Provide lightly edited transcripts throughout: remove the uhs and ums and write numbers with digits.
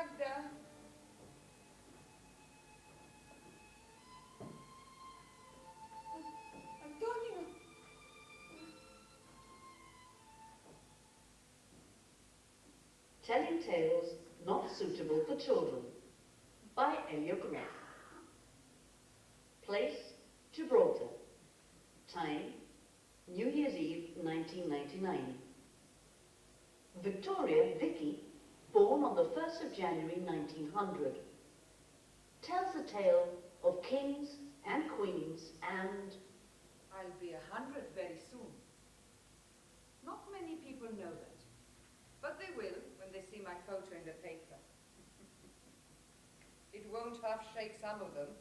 Magda. Antonio. Telling Tales Not Suitable for Children by Elio Cruz. Place, Gibraltar. Time, New Year's Eve 1999. Victoria, Vicky, born on the 1st of January 1900, tells a tale of kings and queens and... I'll be 100 very soon. Not many people know that, but they will when they see my photo in the paper. It won't half shake some of them.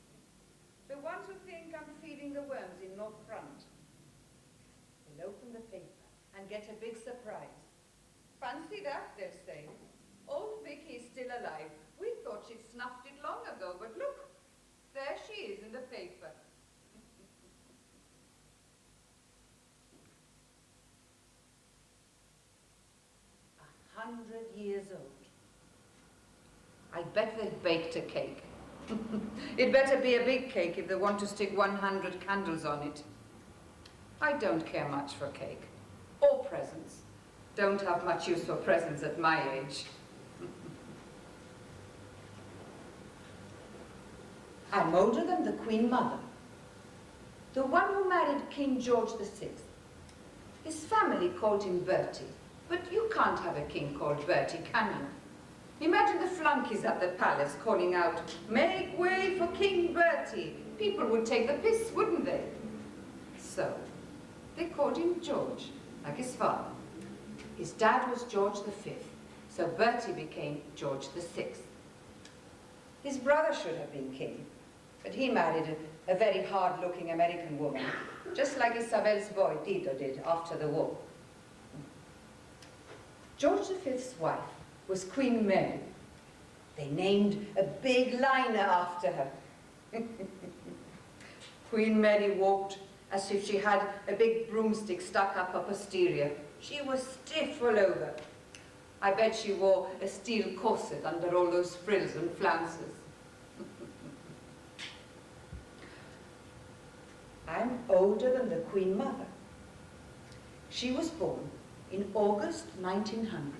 The ones who think I'm feeding the worms in North Front. They'll open the paper and get a big surprise. Fancy that, they'll say. Old Vicky is still alive. We thought she'd snuffed it long ago, but look, there she is in the paper. 100 years old. I bet they've baked a cake. It better be a big cake if they want to stick 100 candles on it. I don't care much for cake or presents. Don't have much use for presents at my age. I'm older than the Queen Mother, the one who married King George VI. His family called him Bertie, but you can't have a king called Bertie, can you? Imagine the flunkies at the palace calling out, "Make way for King Bertie." People would take the piss, wouldn't they? So, they called him George, like his father. His dad was George V, so Bertie became George VI. His brother should have been king, but he married a very hard-looking American woman, just like Isabel's boy, Tito, did after the war. George V's wife was Queen Mary. They named a big liner after her. Queen Mary walked as if she had a big broomstick stuck up her posterior. She was stiff all over. I bet she wore a steel corset under all those frills and flounces. I'm older than the Queen Mother. She was born in August 1900,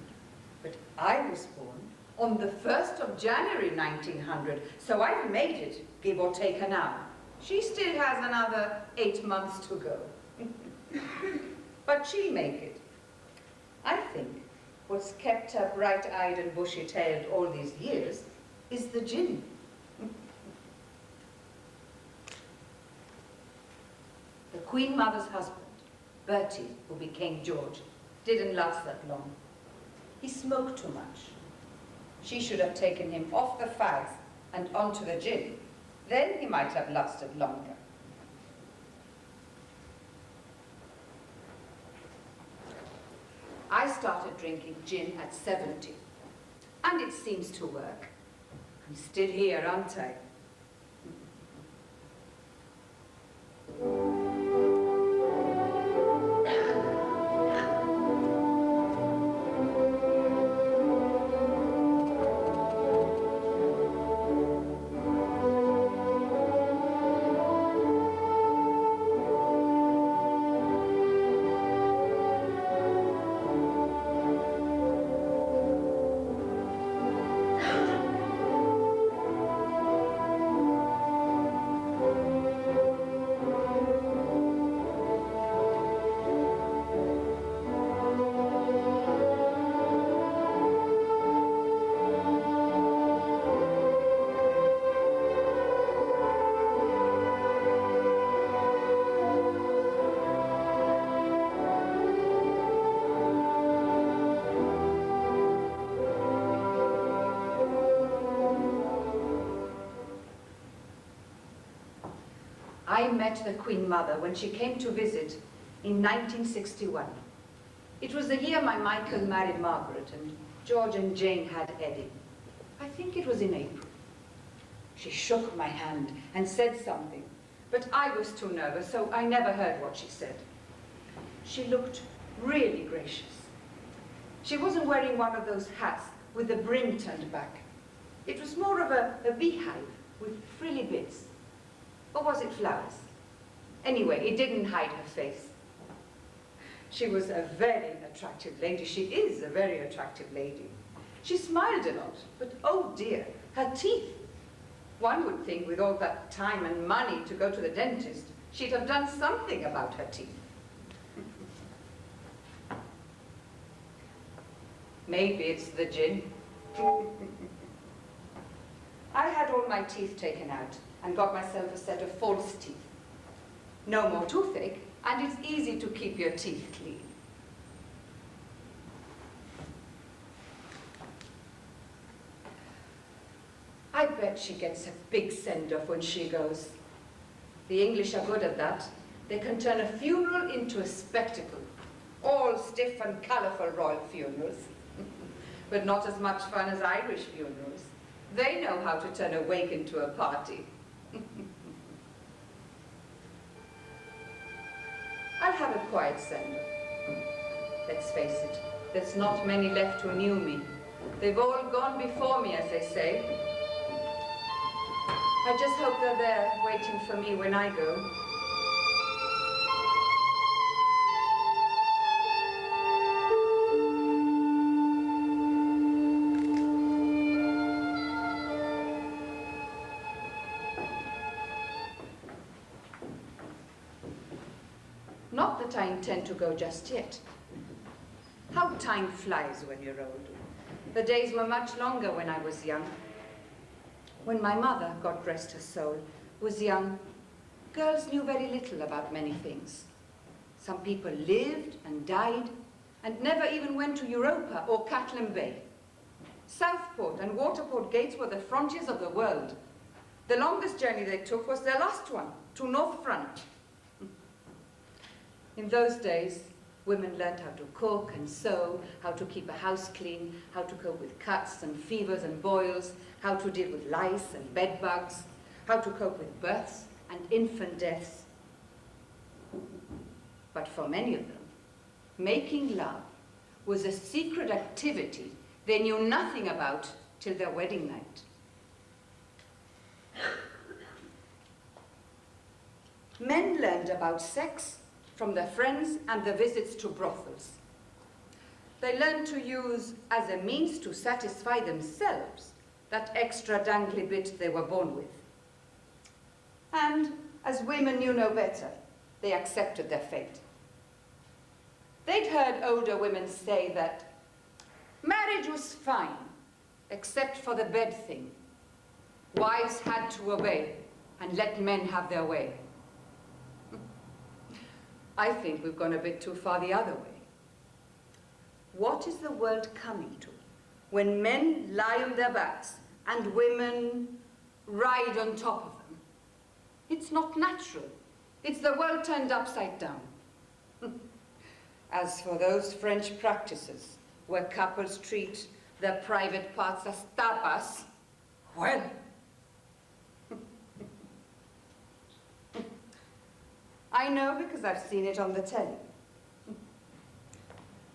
but I was born on the 1st of January 1900, so I've made it, give or take an hour. She still has another 8 months to go. But she'll make it. I think what's kept her bright-eyed and bushy-tailed all these years is the gin. The Queen Mother's husband, Bertie, who became George, didn't last that long. He smoked too much. She should have taken him off the fags and onto the gin. Then he might have lasted longer. I started drinking gin at 70, and it seems to work. I'm still here, aren't I? I met the Queen Mother when she came to visit in 1961. It was the year my Michael married Margaret and George and Jane had Eddie. I think it was in April. She shook my hand and said something, but I was too nervous, so I never heard what she said. She looked really gracious. She wasn't wearing one of those hats with the brim turned back. It was more of a beehive with frilly bits. Or was it flowers? Anyway, it didn't hide her face. She was a very attractive lady. She is a very attractive lady. She smiled a lot, but oh dear, her teeth. One would think with all that time and money to go to the dentist, she'd have done something about her teeth. Maybe it's the gin. I had all my teeth taken out and got myself a set of false teeth. No more toothache, and it's easy to keep your teeth clean. I bet she gets a big send-off when she goes. The English are good at that. They can turn a funeral into a spectacle. All stiff and colourful royal funerals. But not as much fun as Irish funerals. They know how to turn a wake into a party. I'll have a quiet send-off. Let's face it, there's not many left who knew me. They've all gone before me, as they say. I just hope they're there, waiting for me when I go. Not that I intend to go just yet. How time flies when you're old. The days were much longer when I was young. When my mother, God rest her soul, was young, girls knew very little about many things. Some people lived and died and never even went to Europa or Catlin Bay. Southport and Waterport Gates were the frontiers of the world. The longest journey they took was their last one, to North Front. In those days, women learned how to cook and sew, how to keep a house clean, how to cope with cuts and fevers and boils, how to deal with lice and bed bugs, how to cope with births and infant deaths. But for many of them, making love was a secret activity they knew nothing about till their wedding night. Men learned about sex from their friends and their visits to brothels. They learned to use as a means to satisfy themselves that extra dangly bit they were born with. And as women knew no better, they accepted their fate. They'd heard older women say that marriage was fine, except for the bed thing. Wives had to obey and let men have their way. I think we've gone a bit too far the other way. What is the world coming to when men lie on their backs and women ride on top of them? It's not natural. It's the world turned upside down. As for those French practices where couples treat their private parts as tapas, well, I know because I've seen it on the telly.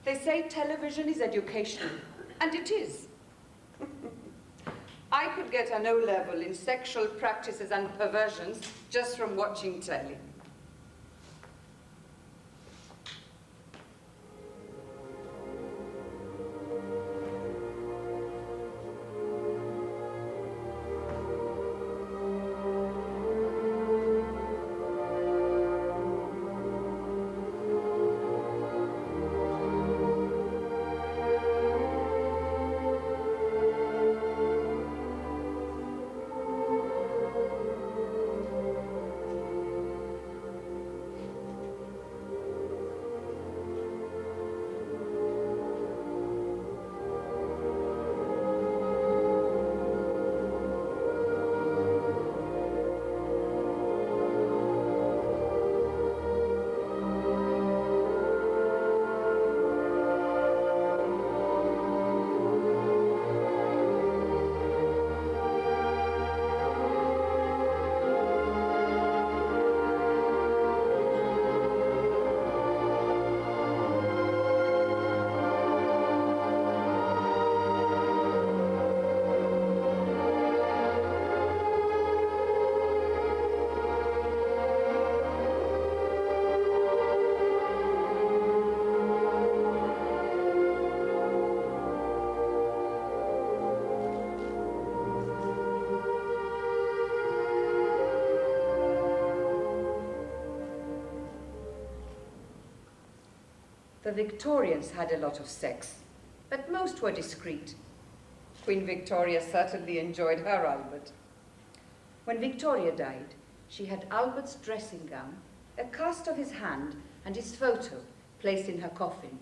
They say television is educational, and it is. I could get an O-level in sexual practices and perversions just from watching telly. The Victorians had a lot of sex, but most were discreet. Queen Victoria certainly enjoyed her Albert. When Victoria died, she had Albert's dressing gown, a cast of his hand, and his photo placed in her coffin.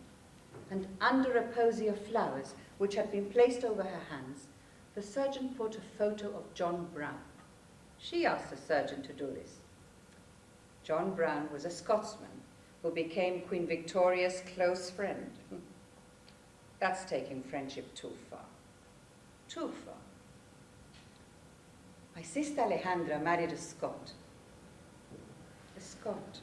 And under a posy of flowers, which had been placed over her hands, the surgeon put a photo of John Brown. She asked the surgeon to do this. John Brown was a Scotsman who became Queen Victoria's close friend. That's taking friendship too far. Too far. My sister Alejandra married a Scot. A Scot.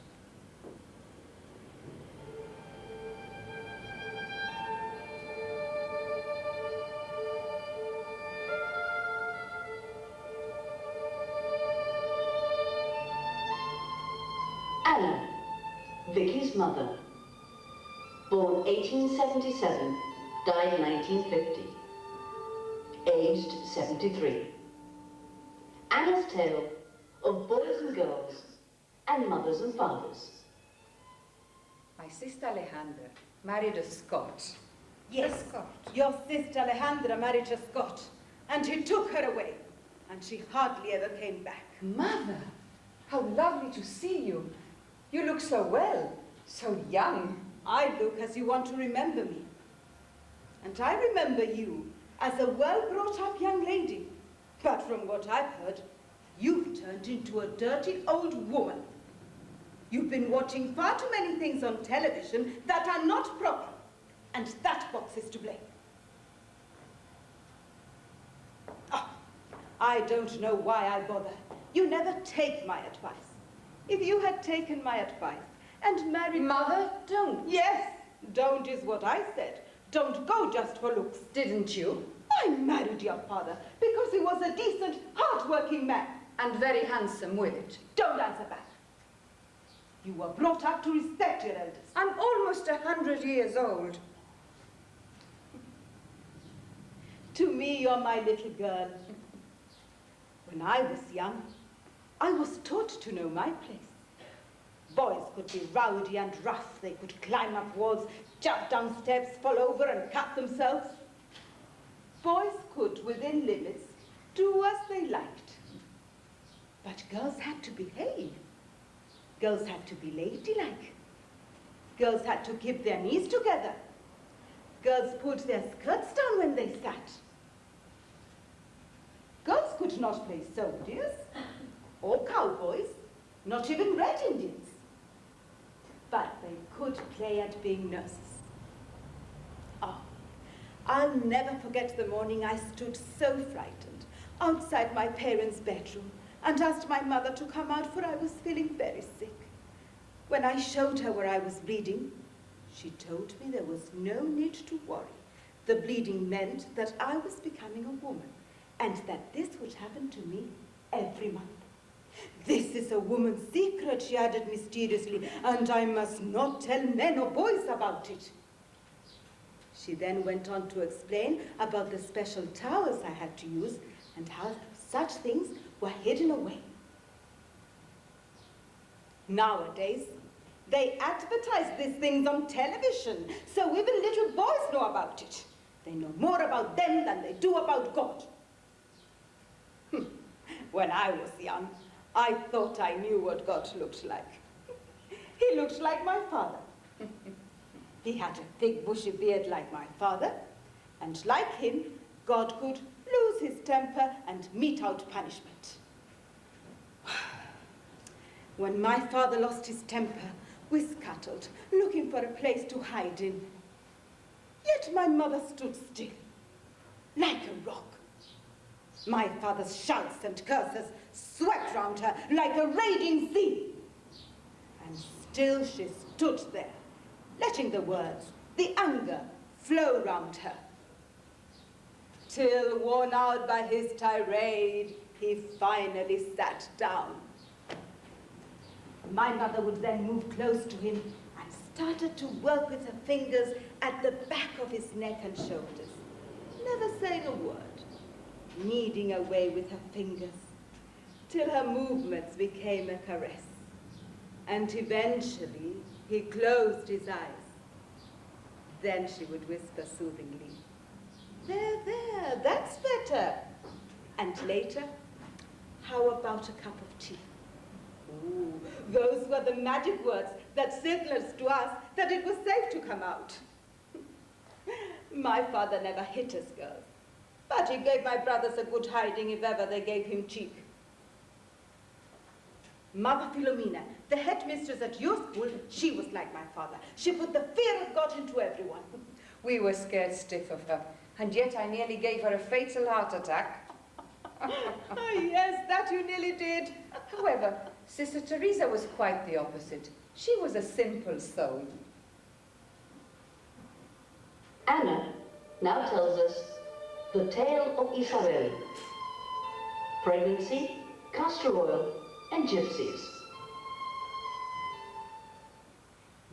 Anna, Vicky's mother. Born 1877, died 1950. Aged 73. Anna's tale of boys and girls and mothers and fathers. My sister Alejandra married a Scot. Yes, A Scot. your sister Alejandra married a Scot, and he took her away, and she hardly ever came back. Mother, how lovely to see you. You look so well, so young. I look as you want to remember me. And I remember you as a well-brought-up young lady. But from what I've heard, you've turned into a dirty old woman. You've been watching far too many things on television that are not proper, and that box is to blame. Oh, I don't know why I bother. You never take my advice. If you had taken my advice and married... Mother, don't. Yes, don't is what I said. Don't go just for looks. Didn't you? I married your father because he was a decent, hard-working man. And very handsome with it. Don't answer back. You were brought up to respect your elders. I'm almost 100 years old. To me, you're my little girl. When I was young, I was taught to know my place. Boys could be rowdy and rough. They could climb up walls, jump down steps, fall over and cut themselves. Boys could, within limits, do as they liked. But girls had to behave. Girls had to be ladylike. Girls had to keep their knees together. Girls put their skirts down when they sat. Girls could not play soldiers or cowboys, not even Red Indians. But they could play at being nurses. Oh, I'll never forget the morning I stood so frightened outside my parents' bedroom and asked my mother to come out, for I was feeling very sick. When I showed her where I was bleeding, she told me there was no need to worry. The bleeding meant that I was becoming a woman, and that this would happen to me every month. This is a woman's secret, she added mysteriously, and I must not tell men or boys about it. She then went on to explain about the special towels I had to use and how such things were hidden away. Nowadays, they advertise these things on television, so even little boys know about it. They know more about them than they do about God. When I was young, I thought I knew what God looked like. He looked like my father. He had a thick bushy beard like my father, and like him, God could lose his temper and mete out punishment. When my father lost his temper, we scuttled, looking for a place to hide in. Yet my mother stood still, like a rock. My father's shouts and curses swept round her like a raging sea. And still she stood there, letting the words, the anger, flow round her. Till, worn out by his tirade, he finally sat down. My mother would then move close to him and started to work with her fingers at the back of his neck and shoulders, never saying a word, kneading away with her fingers, till her movements became a caress. And eventually, he closed his eyes Then she would whisper soothingly, "There, there, that's better." And later, "How about a cup of tea?" Ooh, those were the magic words that signaled to us that it was safe to come out. My father never hit us girls, but he gave my brothers a good hiding if ever they gave him cheek. Mother Philomena, the headmistress at your school, she was like my father. She put the fear of God into everyone. We were scared stiff of her, and yet I nearly gave her a fatal heart attack. Oh, yes, that you nearly did. However, Sister Teresa was quite the opposite. She was a simple soul. Anna now tells us the tale of Isabel. Pregnancy, castor oil, and gypsies.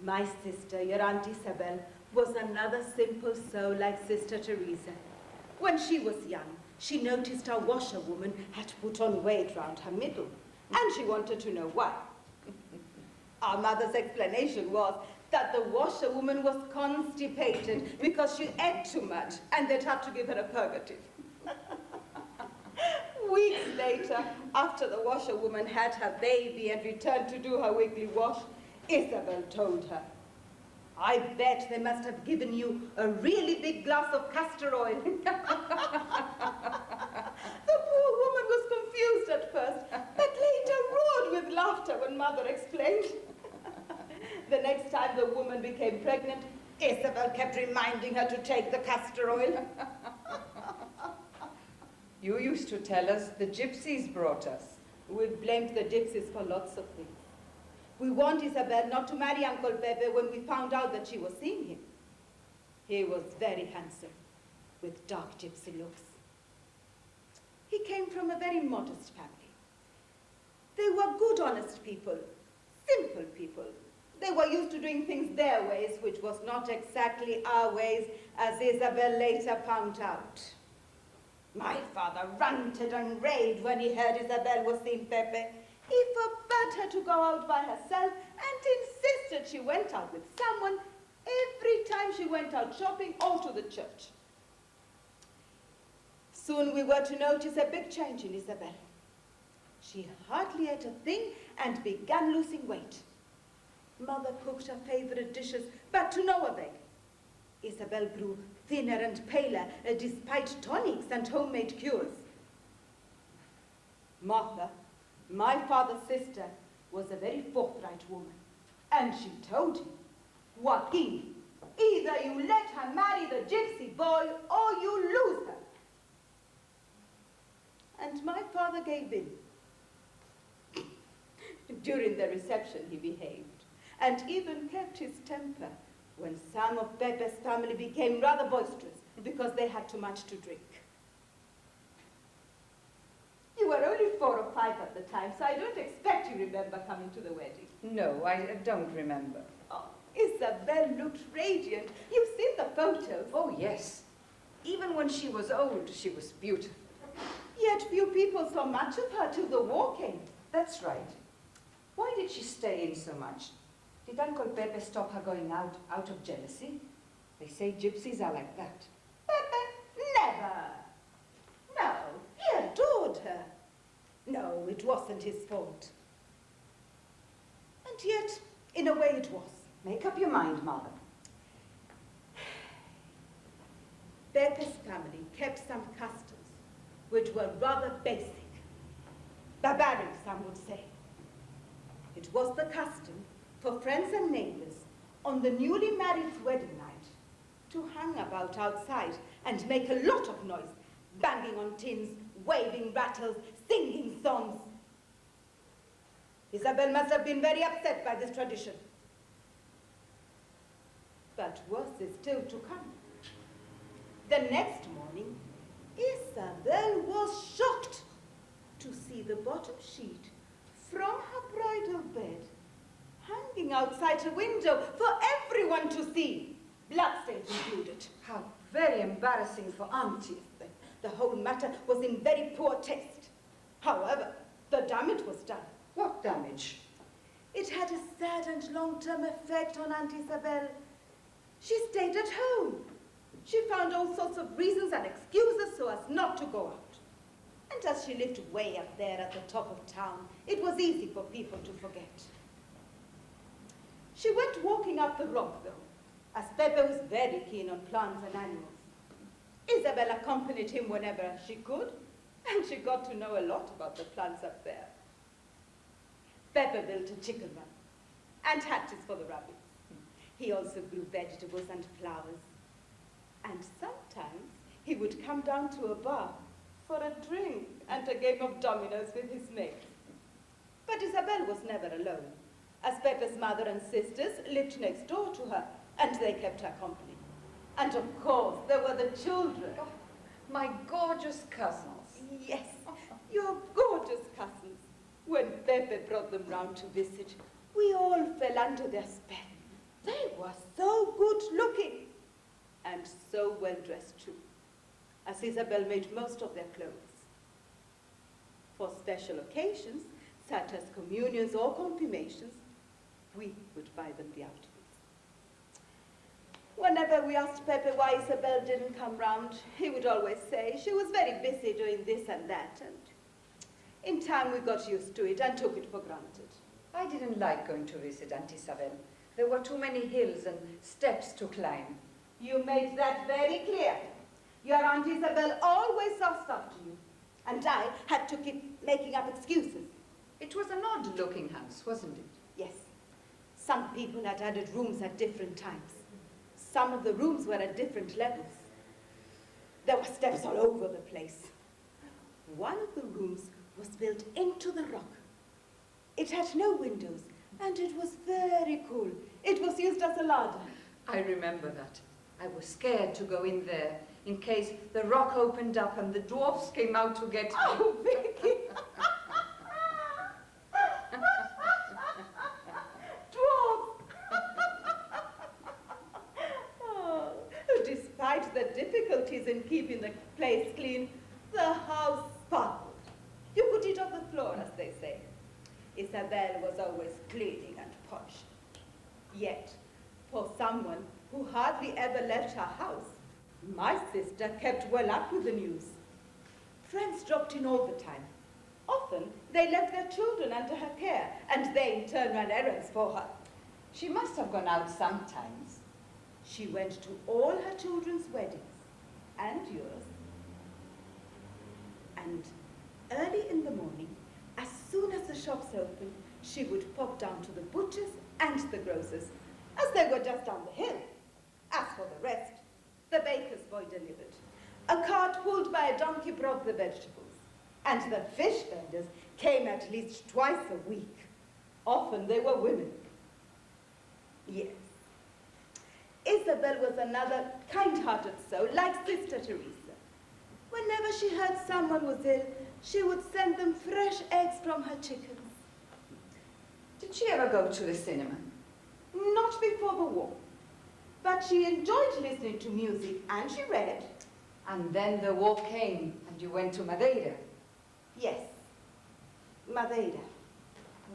My sister, your Aunt Isabel, was another simple soul like Sister Teresa. When she was young, she noticed our washerwoman had put on weight round her middle, and she wanted to know why. Our mother's explanation was that the washerwoman was constipated because she ate too much, and they'd have to give her a purgative. Weeks later, after the washerwoman had her baby and returned to do her weekly wash, Isabel told her, "I bet they must have given you a really big glass of castor oil." The poor woman was confused at first, but later roared with laughter when Mother explained. The next time the woman became pregnant, Isabel kept reminding her to take the castor oil. You used to tell us the gypsies brought us. We blamed the gypsies for lots of things. We warned Isabel not to marry Uncle Pepe when we found out that she was seeing him. He was very handsome, with dark gypsy looks. He came from a very modest family. They were good, honest people, simple people. They were used to doing things their ways, which was not exactly our ways, as Isabel later found out. My father ranted and raved when he heard Isabel was seeing Pepe. He forbade her to go out by herself and insisted she went out with someone every time she went out shopping or to the church. Soon we were to notice a big change in Isabel. She hardly ate a thing and began losing weight. Mother cooked her favorite dishes, but to no avail. Isabel grew thinner and paler, despite tonics and homemade cures. Martha, my father's sister, was a very forthright woman, and she told him, "Joaquin, either you let her marry the gypsy boy or you lose her." And my father gave in. During the reception he behaved, and even kept his temper when some of Pepe's family became rather boisterous because they had too much to drink. You were only 4 or 5 at the time, so I don't expect you remember coming to the wedding. No, I don't remember. Oh, Isabel looked radiant. You've seen the photos. Oh, yes. Even when she was old, she was beautiful. Yet few people saw much of her till the war came. That's right. Why did she stay in so much? Did Uncle Pepe stop her going out of jealousy? They say gypsies are like that. Pepe, never. No, he adored her. No, it wasn't his fault. And yet, in a way it was. Make up your mind, Mother. Pepe's family kept some customs which were rather basic. Barbaric, some would say. It was the custom for friends and neighbors on the newly married's wedding night to hang about outside and make a lot of noise, banging on tins, waving rattles, singing songs. Isabel must have been very upset by this tradition. But worse is still to come. The next morning, Isabel was shocked to see the bottom sheet from her bridal bed hanging outside her window for everyone to see, bloodstains included. How very embarrassing for Auntie. The whole matter was in very poor taste. However, the damage was done. What damage? It had a sad and long-term effect on Aunt Isabel. She stayed at home. She found all sorts of reasons and excuses so as not to go out. And as she lived way up there at the top of town, it was easy for people to forget. She went walking up the rock, though, as Pepe was very keen on plants and animals. Isabel accompanied him whenever she could, and she got to know a lot about the plants up there. Pepe built a chicken run and hatches for the rabbits. He also grew vegetables and flowers. And sometimes he would come down to a bar for a drink and a game of dominoes with his mates. But Isabel was never alone, as Pepe's mother and sisters lived next door to her, and they kept her company. And of course, there were the children. Oh, my gorgeous cousins. Yes, your gorgeous cousins. When Pepe brought them round to visit, we all fell under their spell. They were so good looking and so well dressed too, as Isabel made most of their clothes. For special occasions, such as communions or confirmations, we would buy them the outfits. Whenever we asked Pepe why Isabel didn't come round, he would always say she was very busy doing this and that, and in time we got used to it and took it for granted. I didn't like going to visit Aunt Isabel. There were too many hills and steps to climb. You made that very clear. Your Aunt Isabel always saw stuff to you, and I had to keep making up excuses. It was an odd-looking house, wasn't it? Yes. Some people had added rooms at different times. Some of the rooms were at different levels. There were steps all over the place. One of the rooms was built into the rock. It had no windows, and it was very cool. It was used as a larder. I remember that. I was scared to go in there in case the rock opened up and the dwarfs came out to get me. Oh, Vicky! Dwarfs! Oh, despite the difficulties in keeping the place clean, the house sparkled. You could eat off the floor, as they say. Isabel was always cleaning and polishing. Yet, for someone who hardly ever left her house, my sister kept well up with the news. Friends dropped in all the time. Often, they left their children under her care, and they in turn ran errands for her. She must have gone out sometimes. She went to all her children's weddings, and yours. And early in the morning, as soon as the shops opened, she would pop down to the butcher's and the grocer's, as they were just down the hill. As for the rest, the baker's boy delivered. A cart pulled by a donkey brought the vegetables, and the fish vendors came at least twice a week. Often they were women. Yes. Isabel was another kind-hearted soul, like Sister Teresa. Whenever she heard someone was ill, she would send them fresh eggs from her chickens. Did she ever go to the cinema? Not before the war. But she enjoyed listening to music, and she read. And then the war came, and you went to Madeira. Yes, Madeira.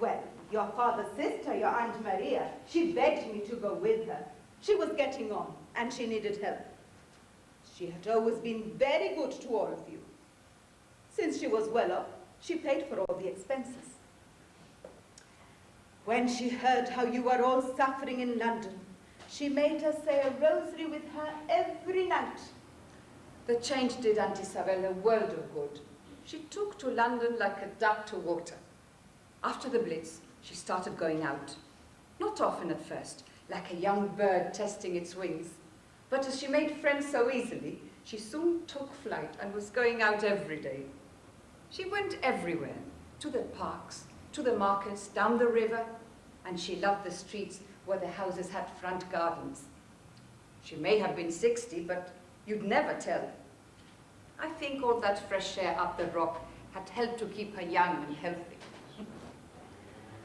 Well, your father's sister, your Aunt Maria, she begged me to go with her. She was getting on, and she needed help. She had always been very good to all of you. Since she was well off, she paid for all the expenses. When she heard how you were all suffering in London, she made us say a rosary with her every night. The change did Aunt Isabel a world of good. She took to London like a duck to water. After the Blitz, she started going out. Not often at first, like a young bird testing its wings. But as she made friends so easily, she soon took flight and was going out every day. She went everywhere, to the parks, to the markets, down the river, and she loved the streets where the houses had front gardens. She may have been 60, but you'd never tell. I think all that fresh air up the rock had helped to keep her young and healthy.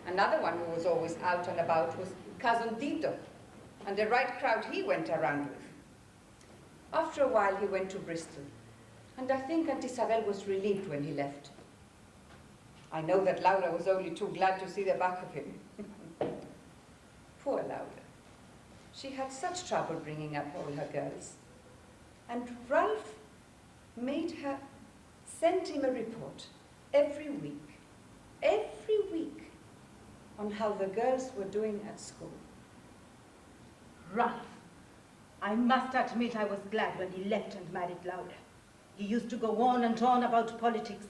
Another one who was always out and about was Cousin Tito, and the right crowd he went around with. After a while, he went to Bristol, and I think Aunt Isabel was relieved when he left. I know that Laura was only too glad to see the back of him. Poor Laura. She had such trouble bringing up all her girls. And Ralph made her send him a report every week, on how the girls were doing at school. Ralph, I must admit I was glad when he left and married Laura. He used to go on and on about politics.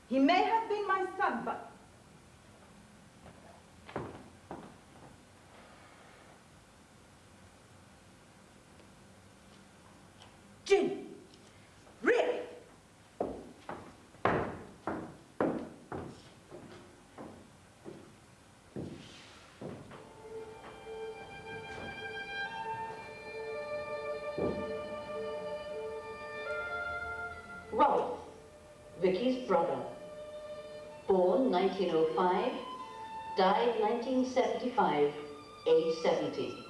He may have been my son, but... Gin! Really? Ralph, Vicky's brother. Born 1905, died 1975, age 70.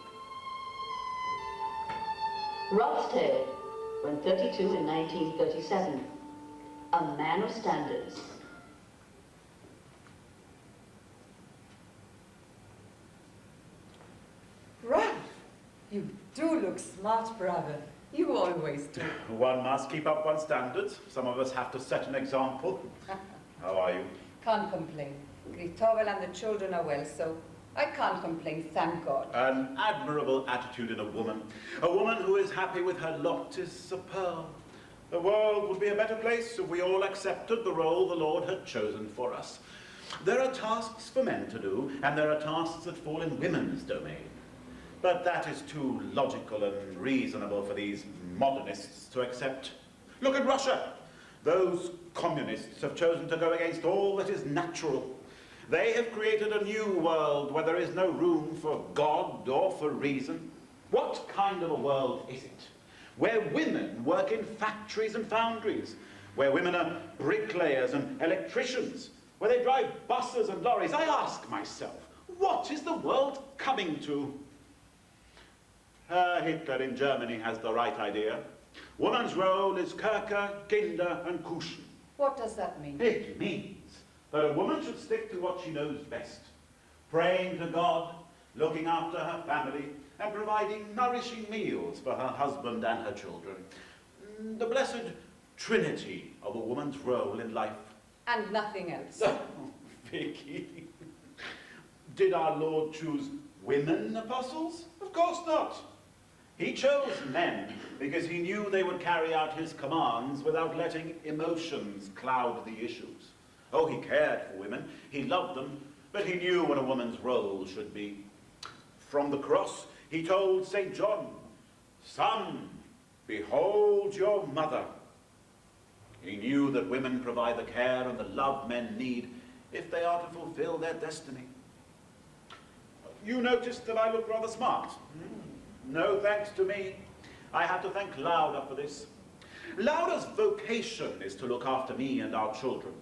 Ralph's tale, when 32 in 1937. A man of standards. Ralph, you do look smart, brother. You always do. One must keep up one's standards. Some of us have to set an example. How are you? Can't complain. Cristóbal and the children are well, so I can't complain, thank God. An admirable attitude in a woman. A woman who is happy with her lot is superb. The world would be a better place if we all accepted the role the Lord had chosen for us. There are tasks for men to do, and there are tasks that fall in women's domain. But that is too logical and reasonable for these modernists to accept. Look at Russia. Those communists have chosen to go against all that is natural. They have created a new world where there is no room for God or for reason. What kind of a world is it? Where women work in factories and foundries, where women are bricklayers and electricians, where they drive buses and lorries. I ask myself, what is the world coming to? Hitler in Germany has the right idea. Woman's role is Kirche, Kinder and Kuschen. What does that mean? It means that a woman should stick to what she knows best, praying to God, looking after her family, and providing nourishing meals for her husband and her children. The blessed trinity of a woman's role in life. And nothing else. Oh, Vicky. Did our Lord choose women apostles? Of course not. He chose men because he knew they would carry out his commands without letting emotions cloud the issues. Oh, he cared for women, he loved them, but he knew what a woman's role should be. From the cross, he told St. John, "Son, behold your mother." He knew that women provide the care and the love men need if they are to fulfill their destiny. You noticed that I look rather smart. No thanks to me. I have to thank Laura for this. Laura's vocation is to look after me and our children.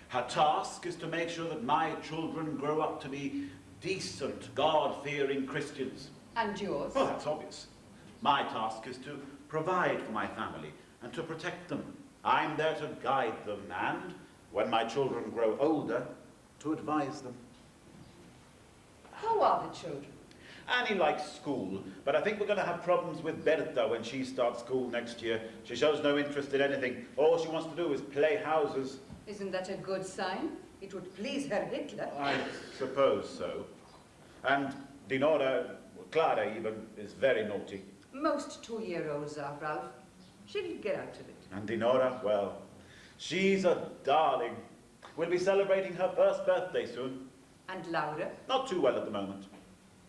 Her task is to make sure that my children grow up to be decent, God-fearing Christians. And yours? Well, that's obvious. My task is to provide for my family and to protect them. I'm there to guide them and, when my children grow older, to advise them. How are the children? Annie likes school, but I think we're going to have problems with Berta when she starts school next year. She shows no interest in anything. All she wants to do is play houses. Isn't that a good sign? It would please Herr Hitler. I suppose so. And Dinora, Clara even, is very naughty. Most 2-year-olds are, Ralph. She'll get out of it. And Dinora, well, she's a darling. We'll be celebrating her first birthday soon. And Laura? Not too well at the moment.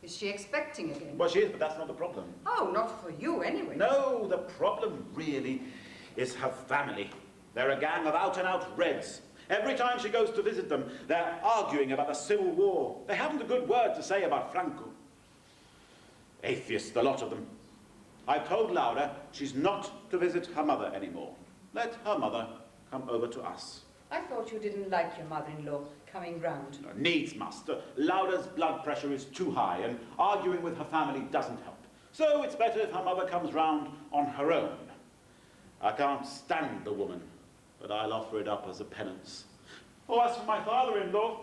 Is she expecting again? Well, she is, but that's not the problem. Oh, not for you anyway. No, the problem really is her family. They're a gang of out-and-out Reds. Every time she goes to visit them, they're arguing about the Civil War. They haven't a good word to say about Franco. Atheists, the lot of them. I've told Laura she's not to visit her mother anymore. Let her mother come over to us. I thought you didn't like your mother-in-law coming round. Needs must. Laura's blood pressure is too high, and arguing with her family doesn't help. So it's better if her mother comes round on her own. I can't stand the woman, but I'll offer it up as a penance. Oh, as for my father-in-law,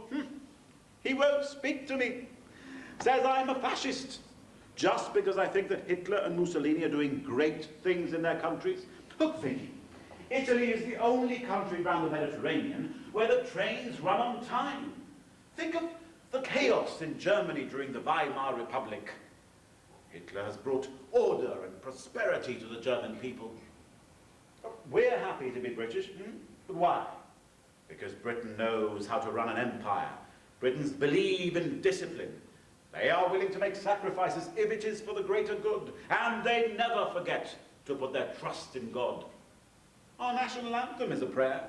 he won't speak to me. Says I'm a fascist. just because I think that Hitler and Mussolini are doing great things in their countries? Look, Vicky, Italy is the only country around the Mediterranean where the trains run on time. Think of the chaos in Germany during the Weimar Republic. Hitler has brought order and prosperity to the German people. We're happy to be British, but why? Because Britain knows how to run an empire. Britons believe in discipline. They are willing to make sacrifices if it is for the greater good, and they never forget to put their trust in God. Our national anthem is a prayer.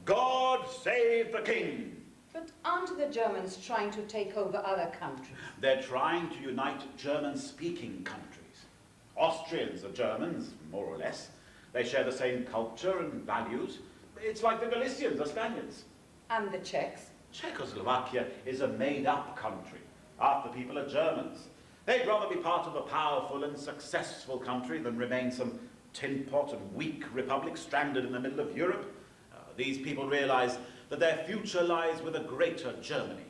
God save the King. But aren't the Germans trying to take over other countries? They're trying to unite German-speaking countries. Austrians are Germans, more or less. They share the same culture and values. It's like the Galicians are Spaniards. And the Czechs? Czechoslovakia is a made-up country. Half the people are Germans. They'd rather be part of a powerful and successful country than remain some tin-pot and weak republic stranded in the middle of Europe. These people realize that their future lies with a greater Germany.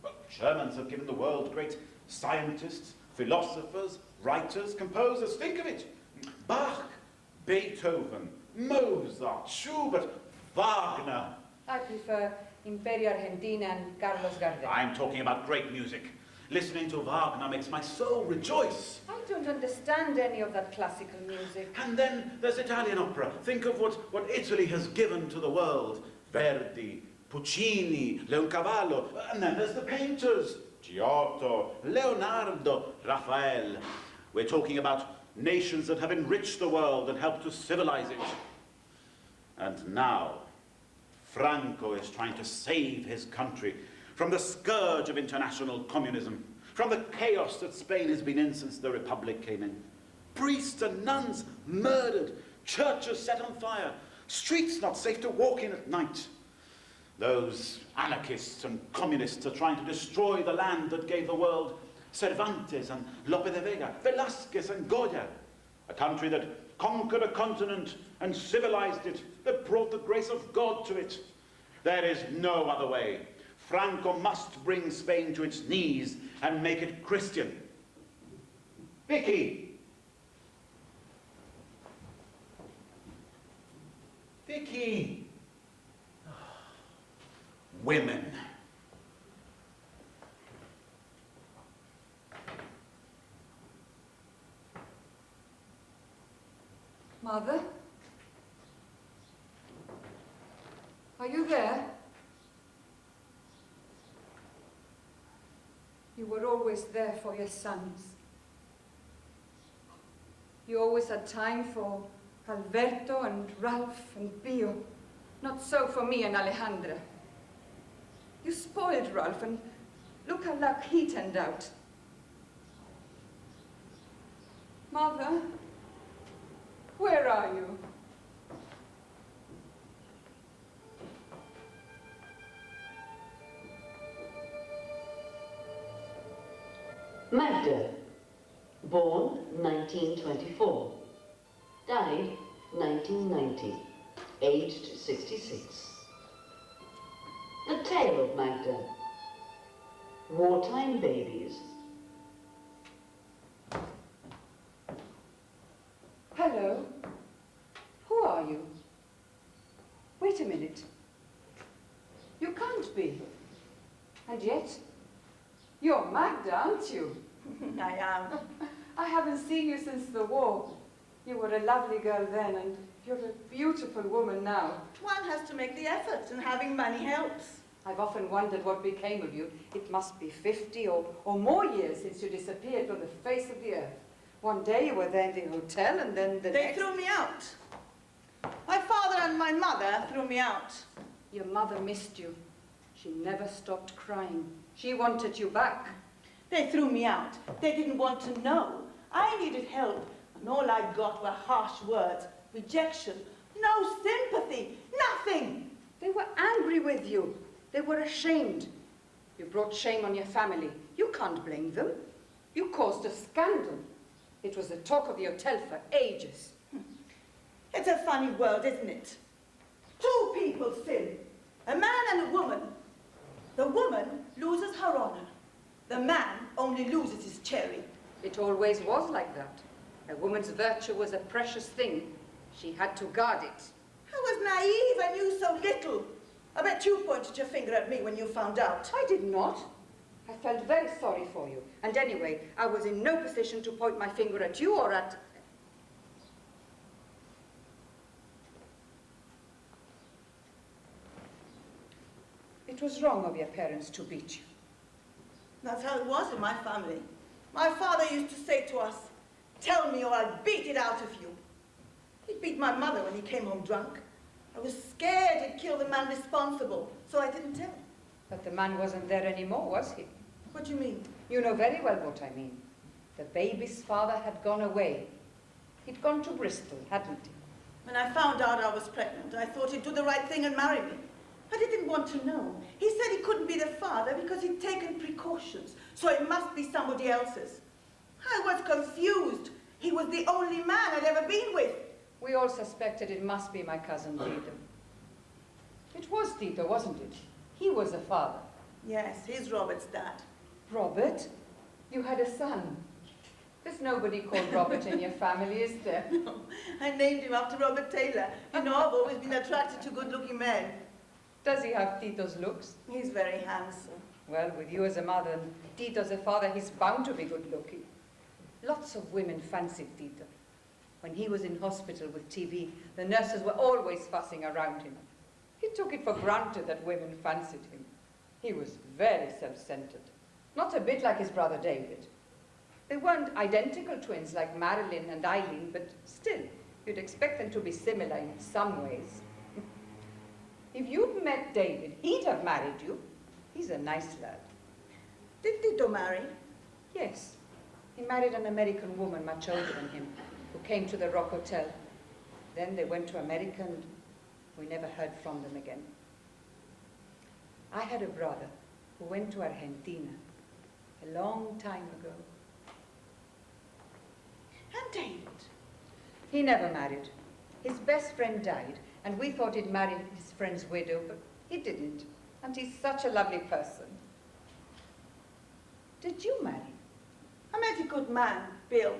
But Germans have given the world great scientists, philosophers, writers, composers. Think of it. Bach, Beethoven, Mozart, Schubert, Wagner. I prefer Imperio Argentina and Carlos Gardel. I'm talking about great music. Listening to Wagner makes my soul rejoice. I don't understand any of that classical music. And then there's Italian opera. Think of what Italy has given to the world. Verdi, Puccini, Leoncavallo. And then there's the painters. Giotto, Leonardo, Raphael. We're talking about nations that have enriched the world and helped to civilize it. And now, Franco is trying to save his country from the scourge of international communism, from the chaos that Spain has been in since the Republic came in. Priests and nuns murdered, churches set on fire, streets not safe to walk in at night. Those anarchists and communists are trying to destroy the land that gave the world Cervantes and Lope de Vega, Velázquez and Goya, a country that conquered a continent and civilized it, that brought the grace of God to it. There is no other way. Franco must bring Spain to its knees and make it Christian. Vicky! Vicky! Women. Mother? Are you there? You were always there for your sons. You always had time for Alberto and Ralph and Pio. Not so for me and Alejandra. You spoiled Ralph, and look how lucky he turned out. Mother, where are you? Magda, born 1924, died 1990, aged 66. The tale of Magda, wartime babies. Hello. Who are you? Wait a minute. You can't be. And yet, you're Magda, aren't you? I am. I haven't seen you since the war. You were a lovely girl then, and you're a beautiful woman now. One has to make the effort, and having money helps. I've often wondered what became of you. It must be 50 or more years since you disappeared from the face of the earth. One day you were there in the hotel, and then the They next... threw me out. My father and my mother threw me out. Your mother missed you. She never stopped crying. She wanted you back. They threw me out. They didn't want to know. I needed help, and all I got were harsh words, rejection, no sympathy, nothing. They were angry with you. They were ashamed. You brought shame on your family. You can't blame them. You caused a scandal. It was the talk of the hotel for ages. It's a funny world, isn't it? Two people sin, a man and a woman. The woman loses her honor. The man only loses his cherry. It always was like that. A woman's virtue was a precious thing. She had to guard it. I was naive. I knew so little. I bet you pointed your finger at me when you found out. I did not. I felt very sorry for you. And anyway, I was in no position to point my finger at you or at... It was wrong of your parents to beat you. That's how it was in my family. My father used to say to us, "Tell me or I'll beat it out of you." He beat my mother when he came home drunk. I was scared he'd kill the man responsible, so I didn't tell. But the man wasn't there anymore, was he? What do you mean? You know very well what I mean. The baby's father had gone away. He'd gone to Bristol, hadn't he? When I found out I was pregnant, I thought he'd do the right thing and marry me. But he didn't want to know. He said he couldn't be the father because he'd taken precautions, so it must be somebody else's. I was confused. He was the only man I'd ever been with. We all suspected it must be my cousin Tito. It was Tito, wasn't it? He was the father. Yes, he's Robert's dad. Robert? You had a son. There's nobody called Robert in your family, is there? No, I named him after Robert Taylor. You know, I've always been attracted to good-looking men. Does he have Tito's looks? He's very handsome. Well, with you as a mother and Tito as a father, he's bound to be good-looking. Lots of women fancied Tito. When he was in hospital with TB, the nurses were always fussing around him. He took it for granted that women fancied him. He was very self-centered. Not a bit like his brother David. They weren't identical twins like Marilyn and Eileen, but still, you'd expect them to be similar in some ways. If you'd met David, he'd have married you. He's a nice lad. Did Tito marry? Yes. He married an American woman much older than him, who came to the Rock Hotel. Then they went to America and we never heard from them again. I had a brother who went to Argentina a long time ago. And David? He never married. His best friend died, and we thought he'd marry his friend's widow, but he didn't. And he's such a lovely person. Did you marry? I met a good man, Bill.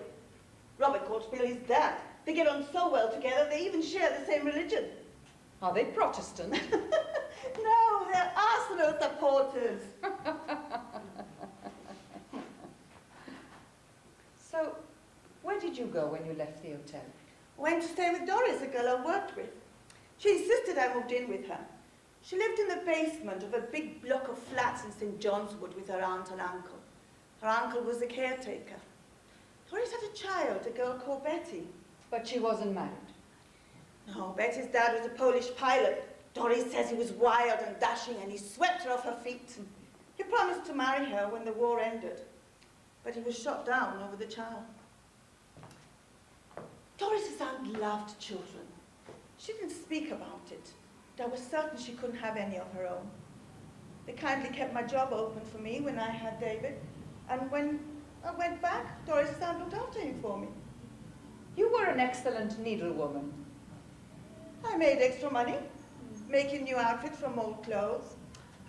Robert calls Bill his dad. They get on so well together, they even share the same religion. Are they Protestant? No, they're Arsenal supporters. So, where did you go when you left the hotel? Went to stay with Doris, a girl I worked with. She insisted I moved in with her. She lived in the basement of a big block of flats in St. John's Wood with her aunt and uncle. Her uncle was the caretaker. Doris had a child, a girl called Betty. But she wasn't married. No, Betty's dad was a Polish pilot. Doris says he was wild and dashing and he swept her off her feet. He promised to marry her when the war ended, but he was shot down over the child. Doris's aunt loved children. She didn't speak about it. I was certain she couldn't have any of her own. They kindly kept my job open for me when I had David, and when I went back, Doris's aunt looked after him for me. You were an excellent needlewoman. I made extra money, making new outfits from old clothes.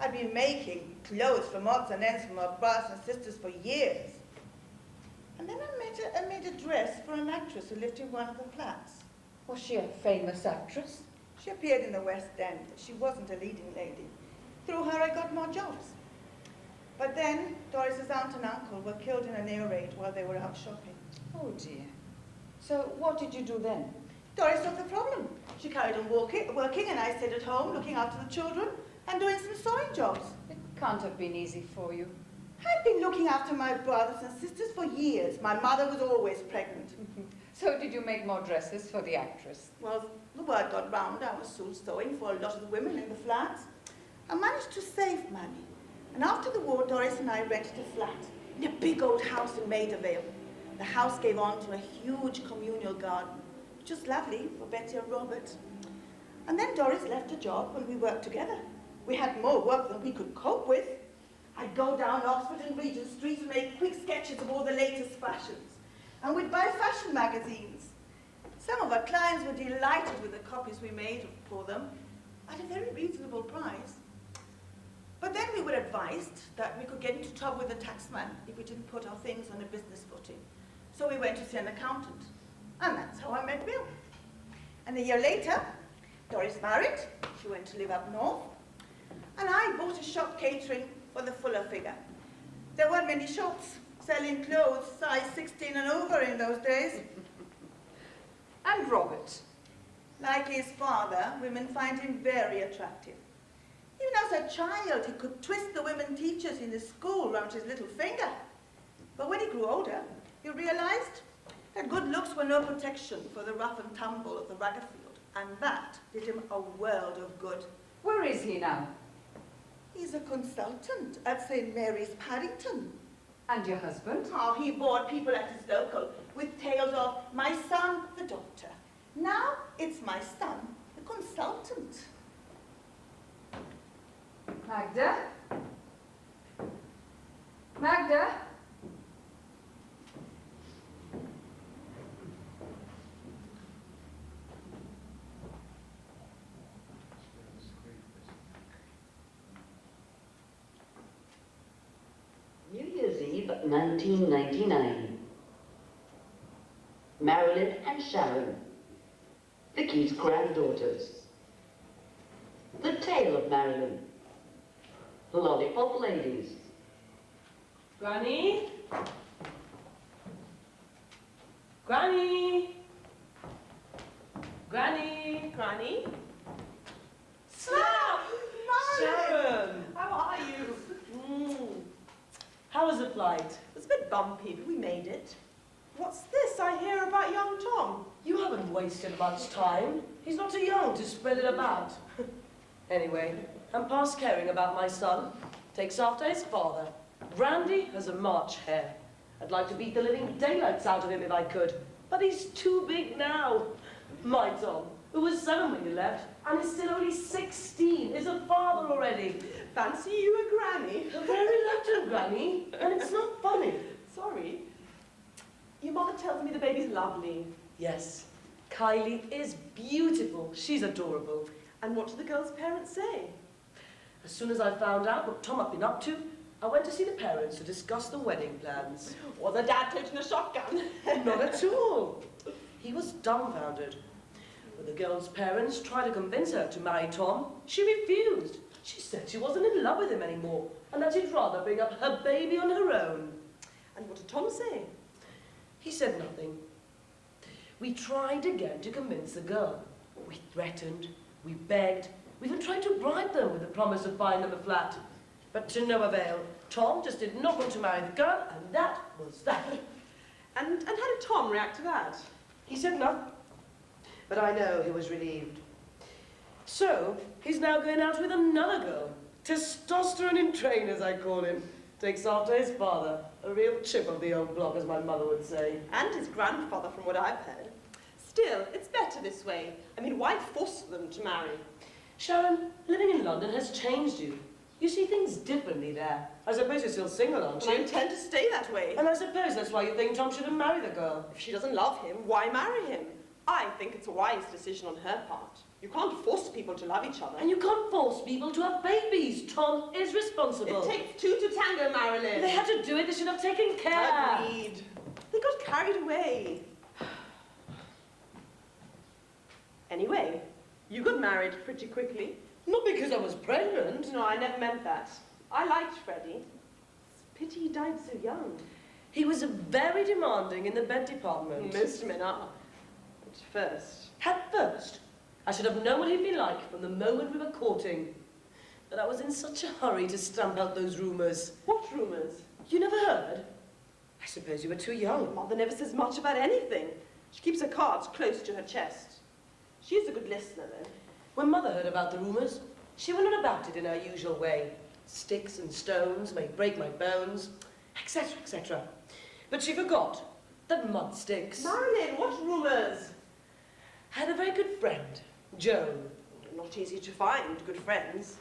I'd been making clothes from odds and ends for my brothers and sisters for years. And then I made a dress for an actress who lived in one of the flats. Was she a famous actress? She appeared in the West End, but she wasn't a leading lady. Through her, I got more jobs. But then, Doris's aunt and uncle were killed in an air raid while they were out shopping. Oh dear. So what did you do then? Doris solved the problem. She carried on working, and I stayed at home looking after the children and doing some sewing jobs. It can't have been easy for you. I'd been looking after my brothers and sisters for years. My mother was always pregnant. So did you make more dresses for the actress? Well, the word got round. I was soon sewing for a lot of the women in the flats. I managed to save money. And after the war, Doris and I rented a flat in a big old house in Maidavale. The house gave on to a huge communal garden, which was lovely for Betty and Robert. And then Doris left her job and we worked together. We had more work than we could cope with. I'd go down Oxford and Regent Street and make quick sketches of all the latest fashions. And we'd buy fashion magazines. Some of our clients were delighted with the copies we made for them at a very reasonable price. But then we were advised that we could get into trouble with the taxman if we didn't put our things on a business footing. So we went to see an accountant. And that's how I met Bill. And a year later, Doris married. She went to live up north. And I bought a shop catering for the fuller figure. There weren't many shops selling clothes size 16 and over in those days. And Robert? Like his father, women find him very attractive. Even as a child, he could twist the women teachers in the school round his little finger. But when he grew older, he realized that good looks were no protection for the rough and tumble of the Raggerfield, and that did him a world of good. Where is he now? He's a consultant at St. Mary's, Paddington. And your husband? Oh, he bored people at his local with tales of my son, the doctor. Now it's my son, the consultant. Magda? Magda? New Year's Eve, 1999. Marilyn and Sharon, Vicky's granddaughters. The Tale of Marilyn. Lollipop Ladies. Granny? Granny? Granny? Granny? Snap! Sharon! How are you? How was the flight? It was a bit bumpy, but we made it. What's this I hear about young Tom? You haven't wasted much time. He's not too young to spread it about. Anyway, I'm past caring about my son. Takes after his father. Randy has a March hare. I'd like to beat the living daylights out of him if I could. But he's too big now. My Tom, who was 7 when you left, and is still only 16, is a father already. Fancy you a granny. A very reluctant granny, and it's not funny. Sorry. Your mother tells me the baby's lovely. Yes, Kylie is beautiful. She's adorable. And what do the girl's parents say? As soon as I found out what Tom had been up to, I went to see the parents to discuss the wedding plans. Was the dad toting a shotgun? Not at all. He was dumbfounded. When the girl's parents tried to convince her to marry Tom, she refused. She said she wasn't in love with him anymore, and that she'd rather bring up her baby on her own. And what did Tom say? He said nothing. We tried again to convince the girl. We threatened, we begged, we even tried to bribe them with the promise of buying them a flat. But to no avail. Tom just did not want to marry the girl, and that was that. And how did Tom react to that? He said nothing. But I know he was relieved. So, he's now going out with another girl. Testosterone in trainers, I call him. Takes after his father. A real chip of the old block, as my mother would say. And his grandfather, from what I've heard. Still, it's better this way. I mean, why force them to marry? Sharon, living in London has changed you. You see things differently there. I suppose you're still single, aren't Well, I you? intend to stay that way. And I suppose that's why you think Tom shouldn't marry the girl. If she doesn't love him, why marry him? I think it's a wise decision on her part. You can't force people to love each other. And you can't force people to have babies. Tom is responsible. It takes two to tango, Marilyn. If they had to do it, they should have taken care. Agreed. They got carried away. Anyway, you got married pretty quickly. Not because I was pregnant. No, I never meant that. I liked Freddie. It's a pity he died so young. He was very demanding in the bed department. Most men are. At first. At first, I should have known what he'd be like from the moment we were courting. But I was in such a hurry to stamp out those rumours. What rumours? You never heard? I suppose you were too young. Mother never says much about anything. She keeps her cards close to her chest. She is a good listener, though. When Mother heard about the rumours, she went on about it in her usual way. Sticks and stones may break my bones, etc., etc. But she forgot that mud sticks. Marilyn, what rumours? I had a very good friend, Joan. Not easy to find good friends.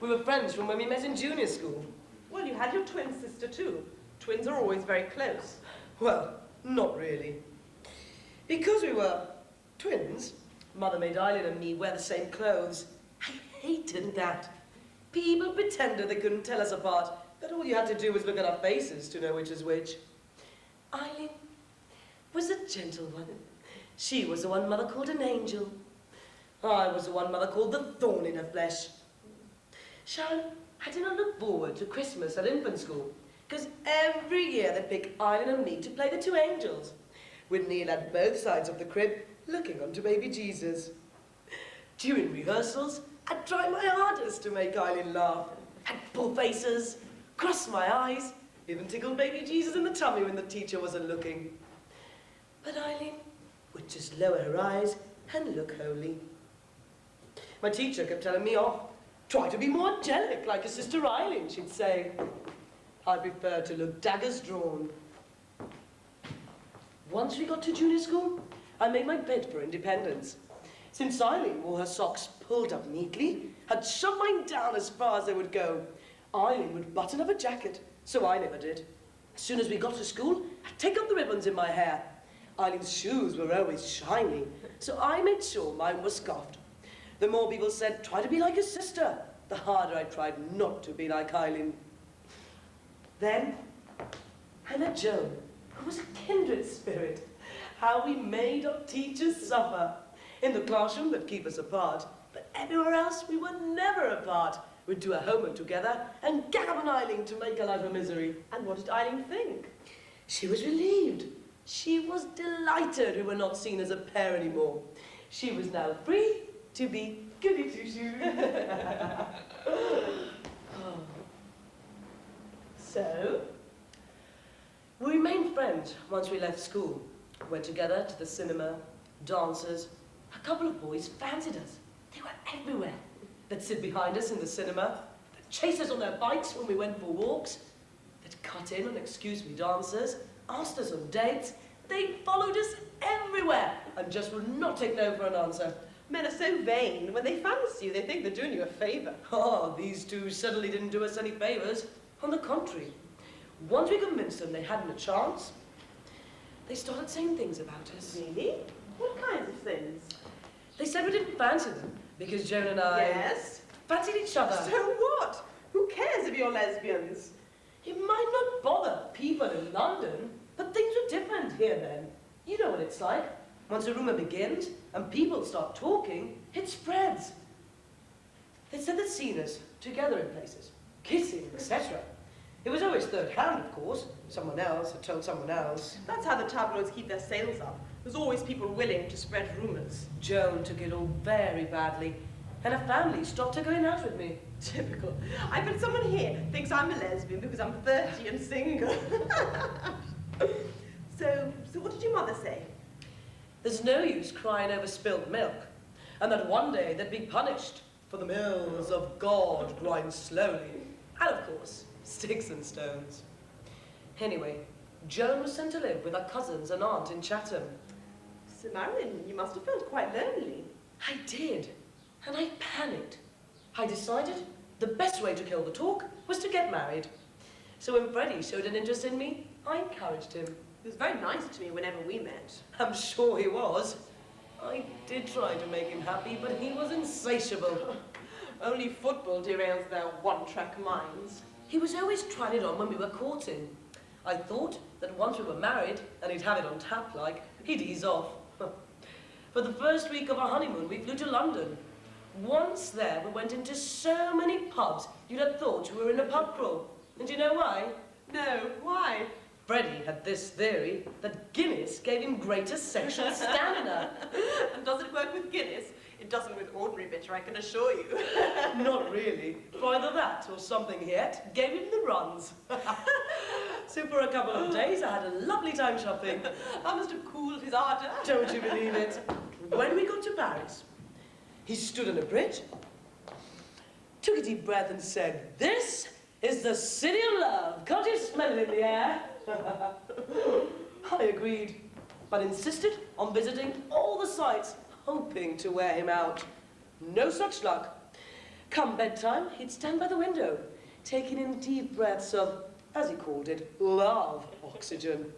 We were friends from when we met in junior school. Well, you had your twin sister, too. Twins are always very close. Well, not really. Because we were twins, Mother made Eileen and me wear the same clothes. I hated that. People pretended they couldn't tell us apart, but all you had to do was look at our faces to know which is which. Eileen was a gentle one. She was the one Mother called an angel. I was the one Mother called the thorn in her flesh. Sharon, I did not look forward to Christmas at infant school, because every year they'd pick Eileen and me to play the two angels. We'd kneel at both sides of the crib, looking onto baby Jesus. During rehearsals, I'd try my hardest to make Eileen laugh. I'd pull faces, cross my eyes, even tickle baby Jesus in the tummy when the teacher wasn't looking. But Eileen would just lower her eyes and look holy. My teacher kept telling me off. Try to be more angelic, like your sister Eileen, she'd say. I prefer to look daggers drawn. Once we got to junior school, I made my bed for independence. Since Eileen wore her socks pulled up neatly, I'd shove mine down as far as they would go. Eileen would button up a jacket, so I never did. As soon as we got to school, I'd take up the ribbons in my hair. Eileen's shoes were always shiny, so I made sure mine was scuffed. The more people said, try to be like your sister, the harder I tried not to be like Eileen. Then, I met Joan, who was a kindred spirit. How we made our teachers suffer. In the classroom, they'd keep us apart, but everywhere else, we were never apart. We'd do our homework together and gag on Eileen to make her life a misery. And what did Eileen think? She was relieved. She was delighted we were not seen as a pair anymore. She was now free to be goody two-shoes. So, we remained friends once we left school. Went together to the cinema, dances. A couple of boys fancied us. They were everywhere. They'd sit behind us in the cinema. They'd chase us on their bikes when we went for walks. They'd cut in on excuse-me dancers, asked us on dates. They followed us everywhere and just would not take no for an answer. Men are so vain. When they fancy you, they think they're doing you a favour. Oh, these two certainly didn't do us any favours. On the contrary, once we convinced them they hadn't a chance, they started saying things about us. Really? What kinds of things? They said we didn't fancy them because Joan and I Yes? fancied each other. So what? Who cares if you're lesbians? It might not bother people in London, but things were different here then. You know what it's like. Once a rumour begins and people start talking, it spreads. They said they'd seen us together in places, kissing, etc. It was always third hand, of course. Someone else had told someone else. That's how the tabloids keep their sales up. There's always people willing to spread rumours. Joan took it all very badly, and her family stopped her going out with me. Typical. I bet someone here thinks I'm a lesbian because I'm 30 and single. So what did your mother say? There's no use crying over spilled milk, and that one day they'd be punished, for the mills of God grind slowly, and of course, sticks and stones. Anyway, Joan was sent to live with her cousins and aunt in Chatham. So Marilyn, you must have felt quite lonely. I did, and I panicked. I decided the best way to kill the talk was to get married. So when Freddie showed an interest in me, I encouraged him. He was very nice to me whenever we met. I'm sure he was. I did try to make him happy, but he was insatiable. Only football derails their one-track minds. He was always trying it on when we were courting. I thought that once we were married, and he'd have it on tap like, he'd ease off. For the first week of our honeymoon, we flew to London. Once there, we went into so many pubs, you'd have thought we were in a pub crawl. And do you know why? No, why? Freddie had this theory that Guinness gave him greater sexual stamina. And does it work with Guinness? It doesn't with ordinary bitter, I can assure you. Not really. For either that or something yet gave him the runs. So for a couple of days, I had a lovely time shopping. I must have cooled his ardour. Don't you believe it? When we got to Paris, he stood on a bridge, took a deep breath and said, "This is the city of love. Can't you smell it in the air?" I agreed, but insisted on visiting all the sights, hoping to wear him out. No such luck. Come bedtime, he'd stand by the window, taking in deep breaths of, as he called it, love oxygen.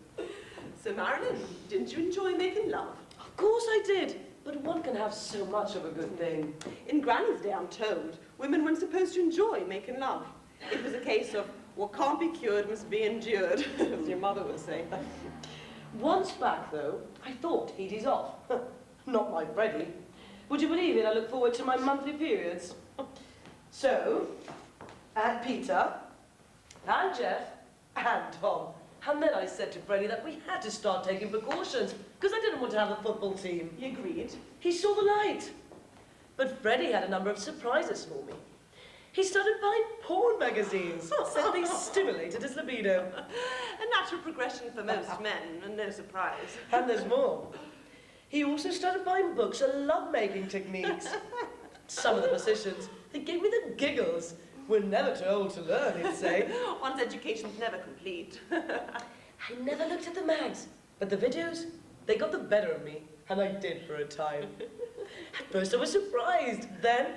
So Marilyn, didn't you enjoy making love? Of course I did. But one can have so much of a good thing. In Granny's day, I'm told, women weren't supposed to enjoy making love. It was a case of what can't be cured must be endured, as your mother would say. Once back, though, I thought he'd ease off. Not my Freddie. Would you believe it? I look forward to my monthly periods. So, I had Peter, and Jeff, and Tom. And then I said to Freddie that we had to start taking precautions, because I didn't want to have a football team. He agreed. He saw the light. But Freddie had a number of surprises for me. He started buying porn magazines, said they stimulated his libido. A natural progression for most men, and no surprise. And there's more. He also started buying books on love-making techniques. Some of the positions, they gave me the giggles. We're never too old to learn, he'd say. One's education's never complete. I never looked at the mags, but the videos, they got the better of me, and I did for a time. At first I was surprised, then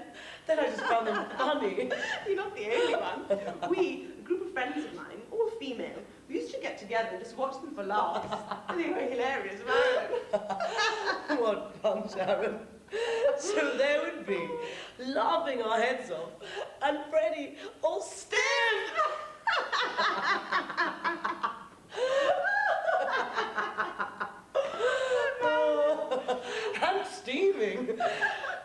I just found them funny. You're not the only one. We, a group of friends of mine, all female, we used to get together and just watch them for laughs. They were hilarious, Marilyn. What fun, Sharon. So there would be, laughing our heads off, and Freddie all stiff. And steaming.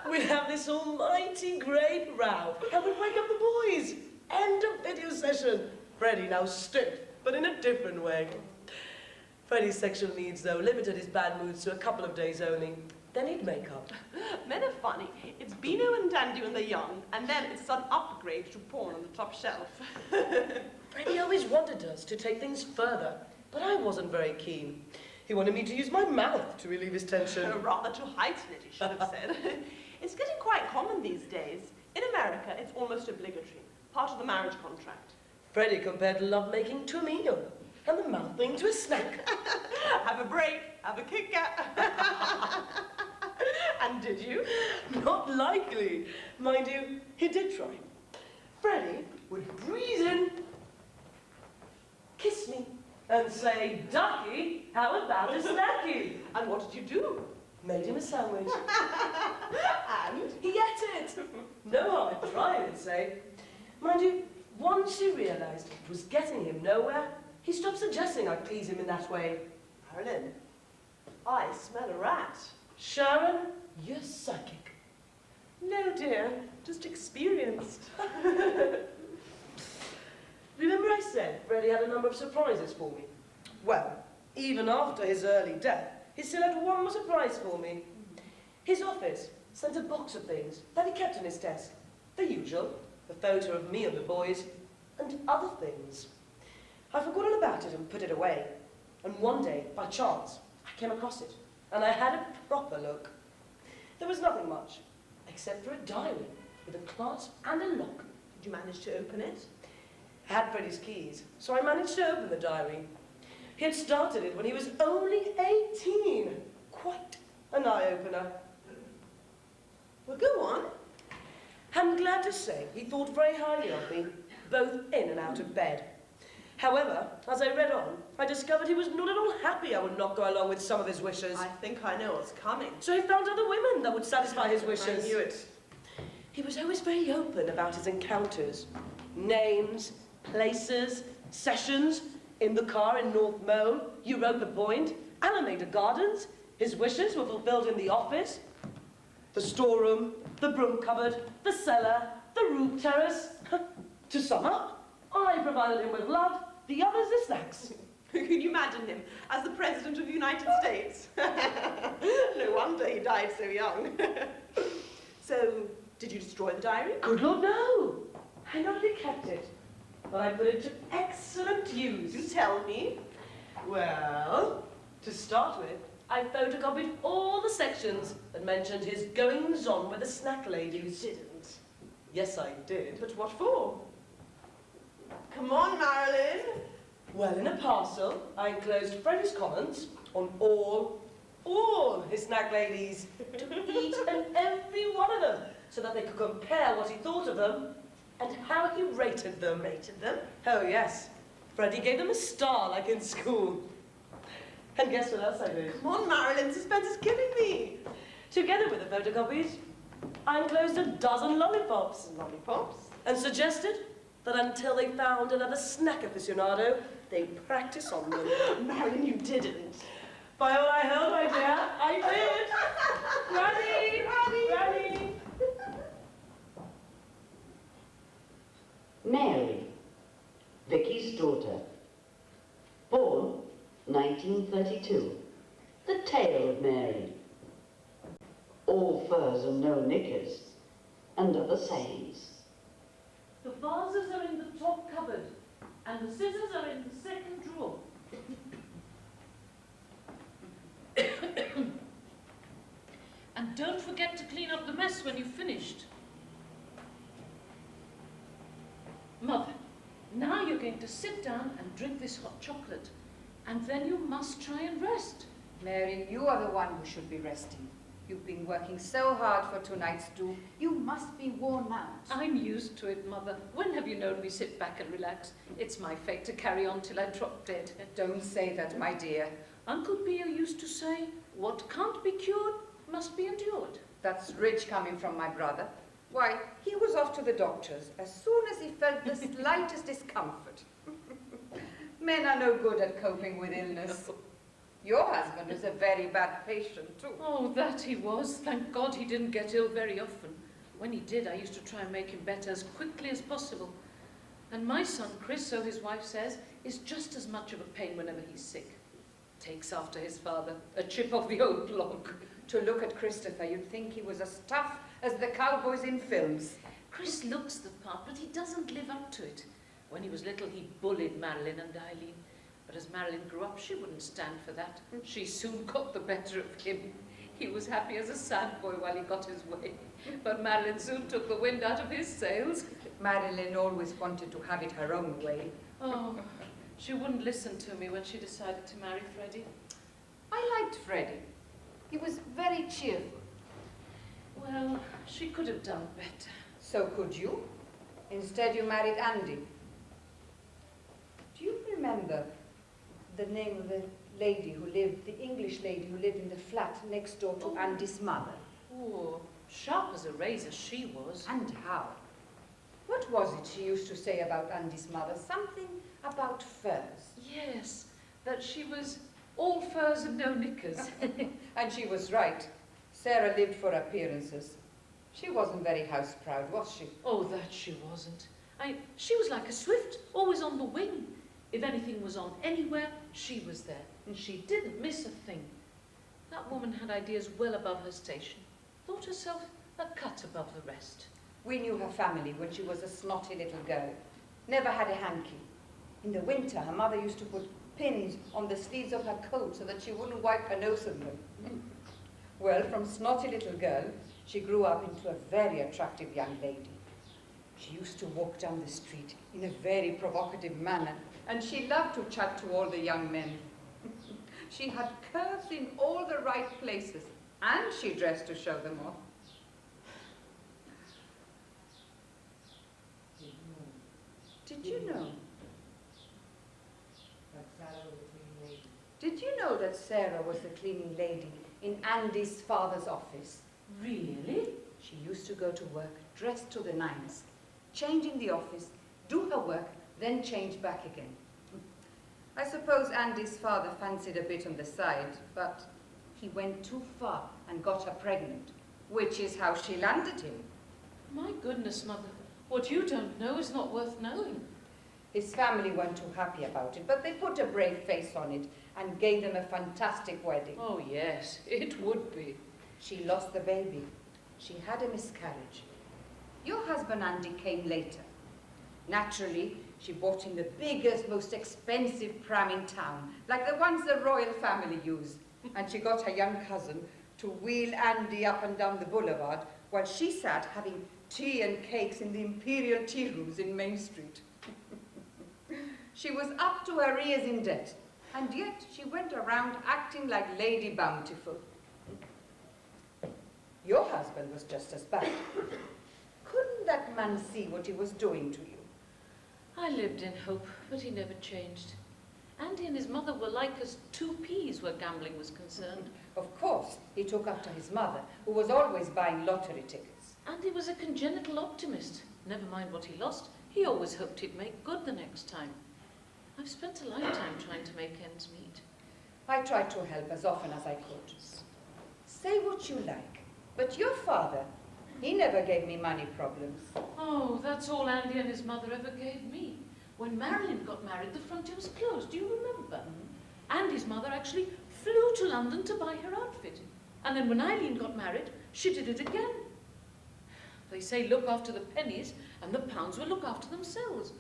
We'd have this almighty great row, and we'd wake up the boys. End of video session. Freddie now stiff, but in a different way. Freddie's sexual needs, though, limited his bad moods to a couple of days only. Then he'd make up. Men are funny. It's Beano and Dandy when they're young, and then it's an upgrade to porn on the top shelf. Freddie always wanted us to take things further, but I wasn't very keen. He wanted me to use my mouth to relieve his tension. Rather to heighten it, he should have said. It's getting quite common these days. In America, it's almost obligatory, part of the marriage contract. Freddie compared lovemaking to a meal, and the mouth thing to a snack. Have a break, have a Kit Kat. And did you? Not likely. Mind you, he did try. Freddie would breathe in, kiss me, and say, "Ducky, how about a snacky?" And what did you do? Made him a sandwich. And? He ate it. No harm in trying, I'd say. Mind you, once he realised it was getting him nowhere, he stopped suggesting I please him in that way. Marilyn, I smell a rat. Sharon, you're psychic. No, dear, just experienced. Remember I said Freddie had a number of surprises for me? Well, even after his early death, he still had one more surprise for me. His office sent a box of things that he kept on his desk. The usual, a photo of me and the boys, and other things. I forgot all about it and put it away. And one day, by chance, I came across it, and I had a proper look. There was nothing much, except for a diary with a clasp and a lock. Did you manage to open it? I had Freddie's keys, so I managed to open the diary. He had started it when he was only 18. Quite an eye-opener. Well, go on. I'm glad to say he thought very highly of me, both in and out of bed. However, as I read on, I discovered he was not at all happy I would not go along with some of his wishes. I think I know what's coming. So he found other women that would satisfy his wishes. I knew it. He was always very open about his encounters. Names, places, sessions, in the car in North Mole, Europa Point, Alameda Gardens. His wishes were fulfilled in the office, the storeroom, the broom cupboard, the cellar, the roof terrace. To sum up, I provided him with love, the others the snacks. Can you imagine him as the President of the United States? No wonder he died so young. So, did you destroy the diary? Good Lord, no. I not only kept it, but I put it to excellent use. You tell me. Well, to start with, I photocopied all the sections that mentioned his goings-on with the snack ladies. You didn't. Yes, I did. But what for? Come on, Marilyn. Well, in a parcel, I enclosed Freddie's comments on all his snack ladies, to each and every one of them, so that they could compare what he thought of them and how he rated them. Rated them? Oh, yes. Freddie gave them a star, like in school. And guess what else I did? Come on, Marilyn, suspense is killing me. Together with the photocopies, I enclosed a dozen lollipops. Lollipops? And suggested that until they found another snack aficionado, they practice on them. Marilyn, you didn't. By all I heard, my dear, I did. Granny! Mary, Vicky's daughter. Born 1932. The Tale of Mary. All furs and no knickers, and other sayings. The vases are in the top cupboard, and the scissors are in the second drawer. And don't forget to clean up the mess when you've finished. Mother, now you're going to sit down and drink this hot chocolate, and then you must try and rest. Mary, you are the one who should be resting. You've been working so hard for tonight's do. You must be worn out. I'm used to it, Mother. When have you known me sit back and relax? It's my fate to carry on till I drop dead. Don't say that, my dear. Uncle Pio used to say, what can't be cured must be endured. That's rich coming from my brother. Why, he was off to the doctor's as soon as he felt the slightest discomfort. Men are no good at coping with illness. Your husband is a very bad patient, too. Oh, that he was. Thank God he didn't get ill very often. When he did, I used to try and make him better as quickly as possible. And my son, Chris, so his wife says, is just as much of a pain whenever he's sick. Takes after his father, a chip off the old block. To look at Christopher, you'd think he was as tough as the cowboys in films. Chris looks the part, but he doesn't live up to it. When he was little, he bullied Marilyn and Eileen. But as Marilyn grew up, she wouldn't stand for that. She soon got the better of him. He was happy as a sad boy while he got his way. But Marilyn soon took the wind out of his sails. Marilyn always wanted to have it her own way. Oh, she wouldn't listen to me when she decided to marry Freddie. I liked Freddie. He was very cheerful. Well, she could have done better. So could you. Instead, you married Andy. Do you remember the name of the lady who lived, the English lady who lived in the flat next door to Andy's mother? Oh, sharp as a razor she was. And how? What was it she used to say about Andy's mother? Something about furs. Yes, that she was all furs and no knickers. And she was right. Sarah lived for appearances. She wasn't very house-proud, was she? Oh, that she wasn't. She was like a swift, always on the wing. If anything was on anywhere, she was there, and she didn't miss a thing. That woman had ideas well above her station, thought herself a cut above the rest. We knew her family when she was a snotty little girl. Never had a hanky. In the winter, her mother used to put pins on the sleeves of her coat so that she wouldn't wipe her nose on them. Well, from snotty little girl, she grew up into a very attractive young lady. She used to walk down the street in a very provocative manner, and she loved to chat to all the young men. She had curves in all the right places, and she dressed to show them off. Did you know? Did you know that Sarah was the cleaning lady in Andy's father's office? Really? She used to go to work dressed to the nines, change in the office, do her work, then change back again. I suppose Andy's father fancied a bit on the side, but he went too far and got her pregnant, which is how she landed him. My goodness, Mother, what you don't know is not worth knowing. His family weren't too happy about it, but they put a brave face on it and gave them a fantastic wedding. Oh, yes, it would be. She lost the baby. She had a miscarriage. Your husband, Andy, came later. Naturally, she bought him the biggest, most expensive pram in town, like the ones the royal family use. And she got her young cousin to wheel Andy up and down the boulevard while she sat having tea and cakes in the imperial tea rooms in Main Street. She was up to her ears in debt, and yet she went around acting like Lady Bountiful. Your husband was just as bad. Couldn't that man see what he was doing to you? I lived in hope, but he never changed. Andy and his mother were like as two peas where gambling was concerned. Of course, he took after his mother, who was always buying lottery tickets. Andy was a congenital optimist. Never mind what he lost, he always hoped he'd make good the next time. I've spent a lifetime trying to make ends meet. I tried to help as often as I could. Say what you like, but your father, he never gave me money problems. Oh, that's all Andy and his mother ever gave me. When Marilyn got married, the frontier was closed. Do you remember? Andy's mother actually flew to London to buy her outfit. And then when Eileen got married, she did it again. They say look after the pennies and the pounds will look after themselves.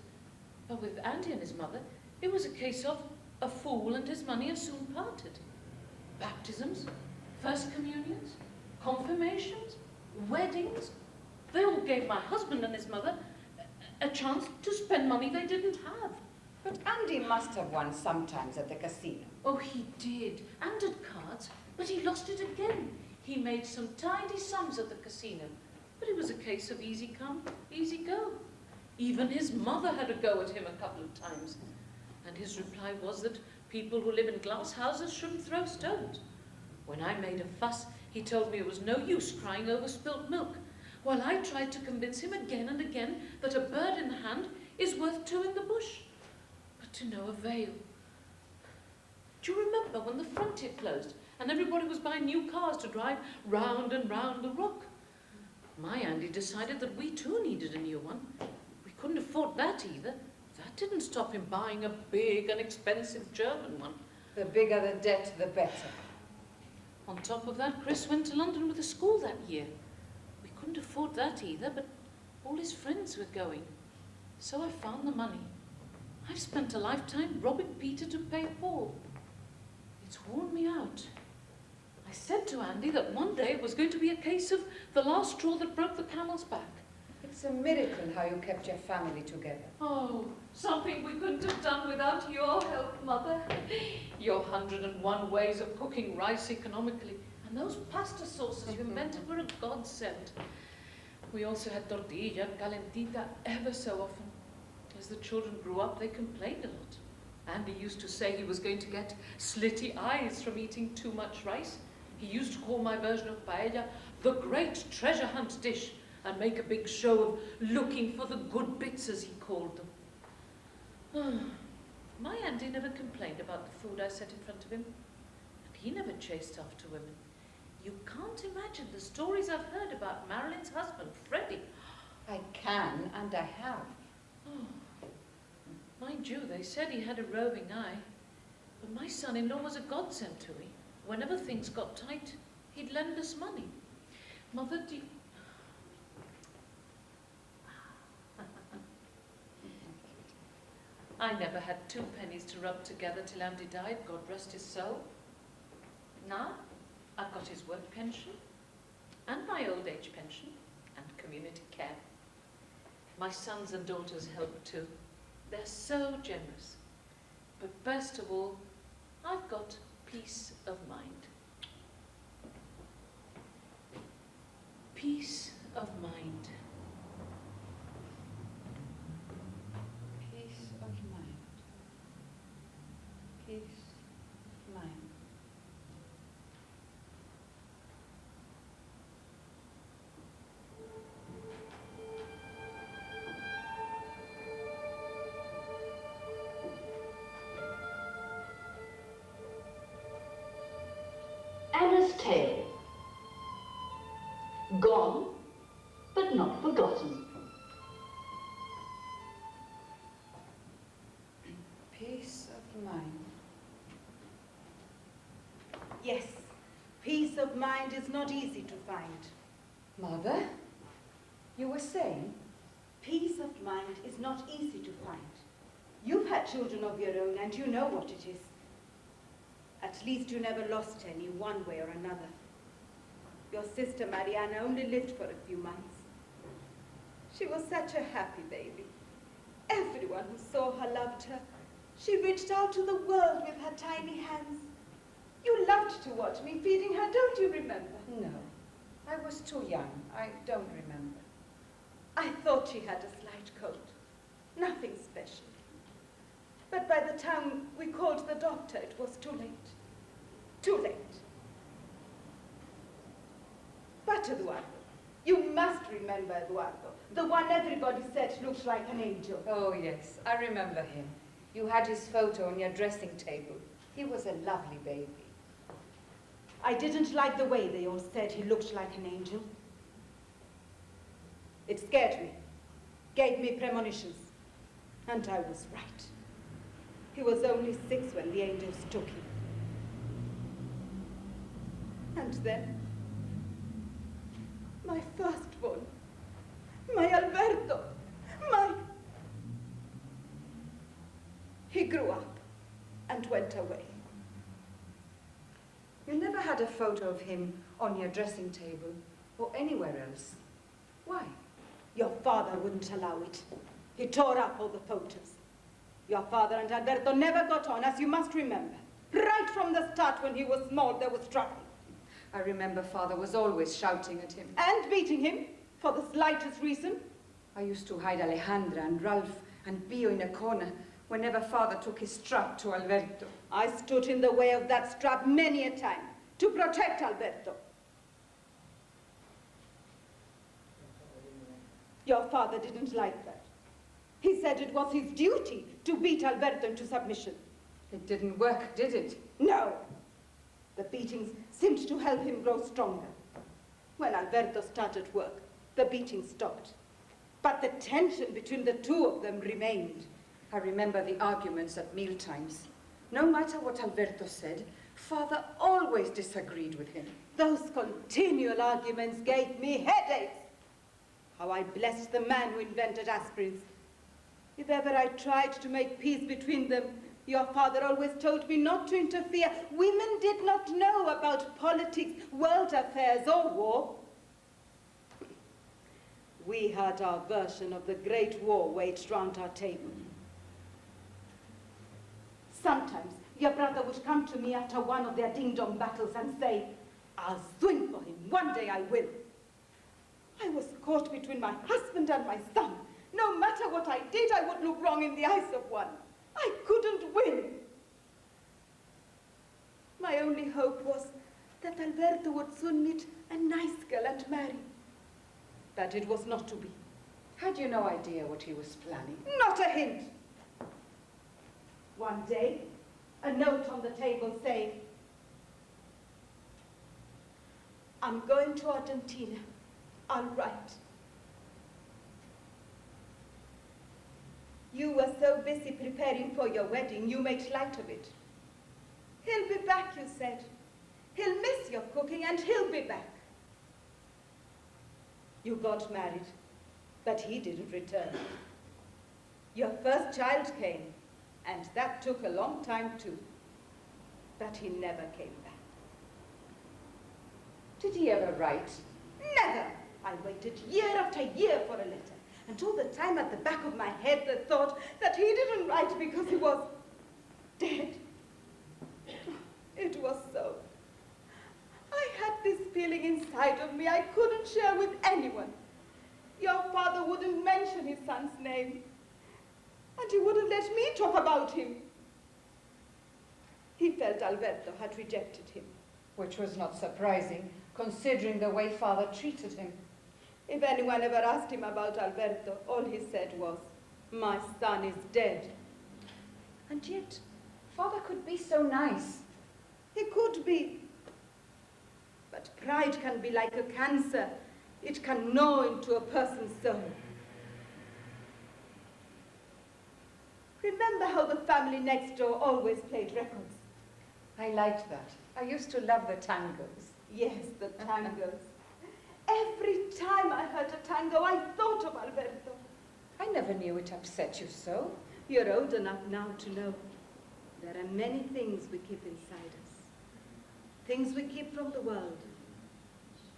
But with Andy and his mother, it was a case of a fool and his money are soon parted. Baptisms, first communions, confirmations, weddings. They all gave my husband and his mother a chance to spend money they didn't have. But Andy must have won sometimes at the casino. Oh, he did, and at cards, but he lost it again. He made some tidy sums at the casino, but it was a case of easy come, easy go. Even his mother had a go at him a couple of times, and his reply was that people who live in glass houses shouldn't throw stones. When I made a fuss, he told me it was no use crying over spilt milk, while I tried to convince him again and again that a bird in the hand is worth two in the bush. But to no avail. Do you remember when the frontier closed and everybody was buying new cars to drive round and round the rock? My Andy decided that we too needed a new one. We couldn't afford that either. That didn't stop him buying a big and expensive German one. The bigger the debt, the better. On top of that, Chris went to London with the school that year. We couldn't afford that either, but all his friends were going. So I found the money. I've spent a lifetime robbing Peter to pay Paul. It's worn me out. I said to Andy that one day it was going to be a case of the last straw that broke the camel's back. It's a miracle how you kept your family together. Oh, something we couldn't have done without your help, Mother. Your 101 ways of cooking rice economically. And those pasta sauces you invented were a godsend. We also had tortilla calentita ever so often. As the children grew up, they complained a lot. Andy used to say he was going to get slitty eyes from eating too much rice. He used to call my version of paella the great treasure hunt dish and make a big show of looking for the good bits, as he called them. My Andy never complained about the food I set in front of him, and he never chased after women. You can't imagine the stories I've heard about Marilyn's husband, Freddie. I can, and I have. Oh. Mind you, they said he had a roving eye, but my son-in-law was a godsend to me. Whenever things got tight, he'd lend us money. Mother, do you... I never had 2 pennies to rub together till Andy died, God rest his soul. Now, I've got his work pension, and my old age pension, and community care. My sons and daughters help too. They're so generous. But best of all, I've got peace of mind. Peace of mind. Peace of mind. Peace of mind. Anna's Tale. Gone, but not forgotten. Peace of mind. Yes, peace of mind is not easy to find. Mother, you were saying? Peace of mind is not easy to find. You've had children of your own and you know what it is. At least you never lost any one way or another. Your sister Mariana only lived for a few months. She was such a happy baby. Everyone who saw her loved her. She reached out to the world with her tiny hands. You loved to watch me feeding her, don't you remember? No, I was too young. I don't remember. I thought she had a slight cold. Nothing special. But by the time we called the doctor, it was too late. Too late. But Eduardo, you must remember Eduardo, the one everybody said looked like an angel. Oh, yes, I remember him. You had his photo on your dressing table. He was a lovely baby. I didn't like the way they all said he looked like an angel. It scared me, gave me premonitions, and I was right. He was only 6 when the angels took him. And then, my firstborn, my Alberto, he grew up and went away. You never had a photo of him on your dressing table or anywhere else. Why? Your father wouldn't allow it. He tore up all the photos. Your father and Alberto never got on, as you must remember. Right from the start, when he was small, there was trouble. I remember Father was always shouting at him. And beating him, for the slightest reason. I used to hide Alejandra and Ralph and Pio in a corner whenever Father took his strap to Alberto. I stood in the way of that strap many a time to protect Alberto. Your father didn't like that. He said it was his duty to beat Alberto into submission. It didn't work, did it? No. The beatings seemed to help him grow stronger. When Alberto started work, the beating stopped. But the tension between the two of them remained. I remember the arguments at mealtimes. No matter what Alberto said, Father always disagreed with him. Those continual arguments gave me headaches. How I blessed the man who invented aspirins. If ever I tried to make peace between them, your father always told me not to interfere. Women did not know about politics, world affairs, or war. We had our version of the great war waged round our table. Sometimes your brother would come to me after one of their ding-dong battles and say, "I'll swing for him, one day I will." I was caught between my husband and my son. No matter what I did, I would look wrong in the eyes of one. I couldn't win. My only hope was that Alberto would soon meet a nice girl and marry. But it was not to be. Had you no idea what he was planning? Not a hint. One day, a note on the table saying, "I'm going to Argentina. I'll write." You were so busy preparing for your wedding, you made light of it. "He'll be back," you said. "He'll miss your cooking and he'll be back." You got married, but he didn't return. Your first child came, and that took a long time too. But he never came back. Did he ever write? Never! I waited year after year for a letter. And all the time at the back of my head the thought that he didn't write because he was dead. It was so. I had this feeling inside of me I couldn't share with anyone. Your father wouldn't mention his son's name. And he wouldn't let me talk about him. He felt Alberto had rejected him. Which was not surprising, considering the way Father treated him. If anyone ever asked him about Alberto, all he said was, "My son is dead." And yet, Father could be so nice. He could be. But pride can be like a cancer. It can gnaw into a person's soul. Remember how the family next door always played records? I liked that. I used to love the tangos. Yes, the tangos. Every time I heard a tango, I thought of Alberto. I never knew it upset you so. You're old enough now to know there are many things we keep inside us. Things we keep from the world.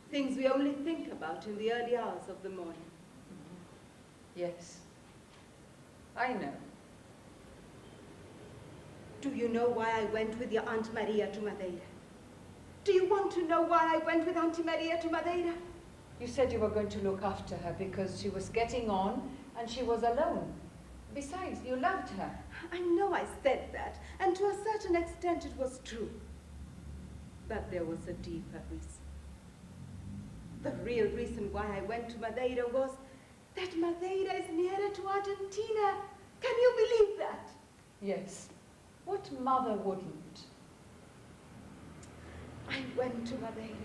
Things we only think about in the early hours of the morning. Yes, I know. Do you know why I went with your Aunt Maria to Madeira? Do you want to know why I went with Auntie Maria to Madeira? You said you were going to look after her because she was getting on and she was alone. Besides, you loved her. I know I said that, and to a certain extent it was true. But there was a deeper reason. The real reason why I went to Madeira was that Madeira is nearer to Argentina. Can you believe that? Yes. What mother wouldn't? I went to Madeira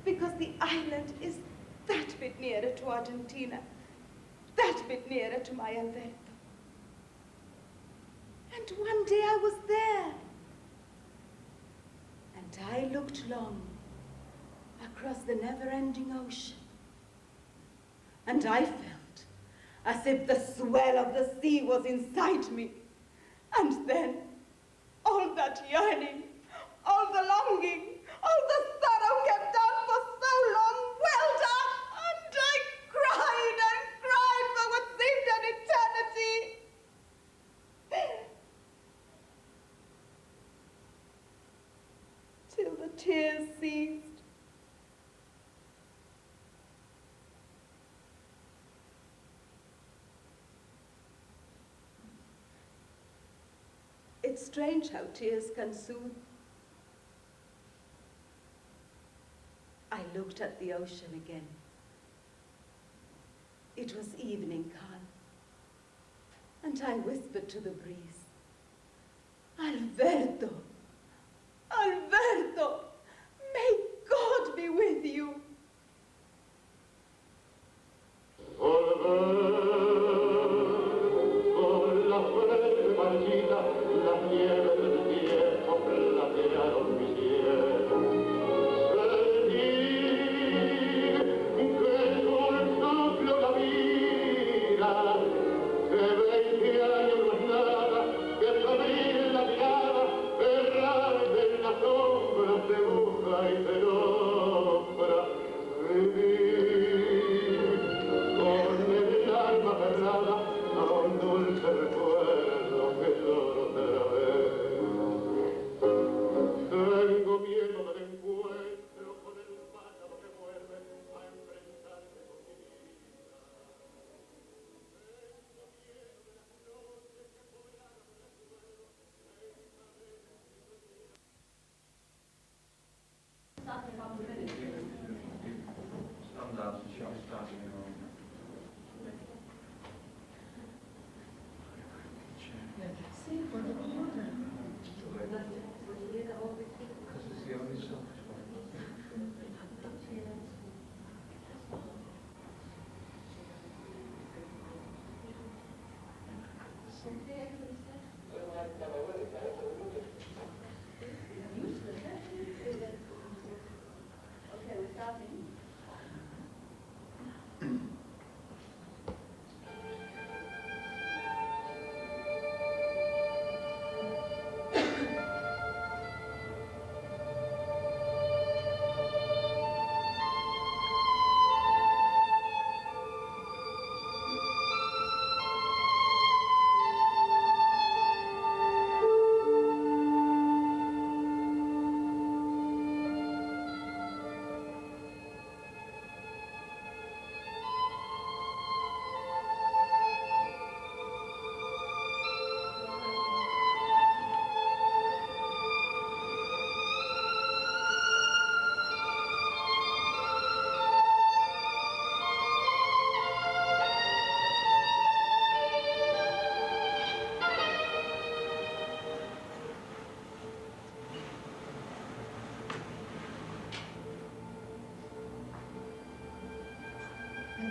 because the island is that bit nearer to Argentina, that bit nearer to my Alberto. And one day I was there, and I looked long across the never-ending ocean, and I felt as if the swell of the sea was inside me. And then all that yearning, all the longing, all the sorrow kept on for so long welled up, and I cried and cried for what seemed an eternity. Till the tears ceased. It's strange how tears can soothe. I looked at the ocean again. It was evening calm, and I whispered to the breeze, Alberto, Alberto, may God be with you.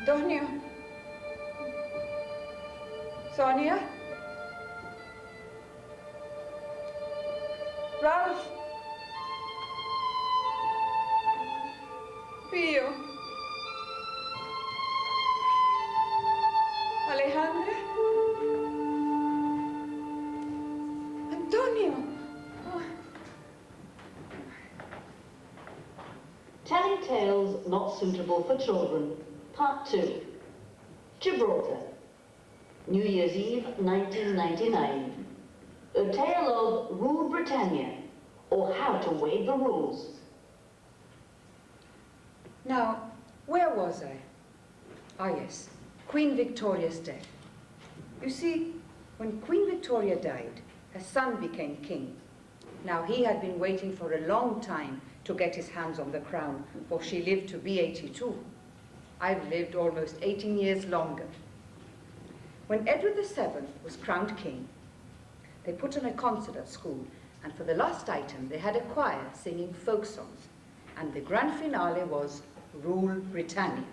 Antonio. Sonia. Ralph. Pio. Alejandra. Antonio. Oh. Telling tales not suitable for children. Part 2. Gibraltar. New Year's Eve, 1999. A tale of Rule Britannia, or how to waive the rules. Now, where was I? Ah, yes, Queen Victoria's death. You see, When Queen Victoria died, her son became king. Now, he had been waiting for a long time to get his hands on the crown, for she lived to be 82. I've lived almost 18 years longer. When Edward VII was crowned king, they put on a concert at school, and for the last item, they had a choir singing folk songs, and the grand finale was Rule Britannia.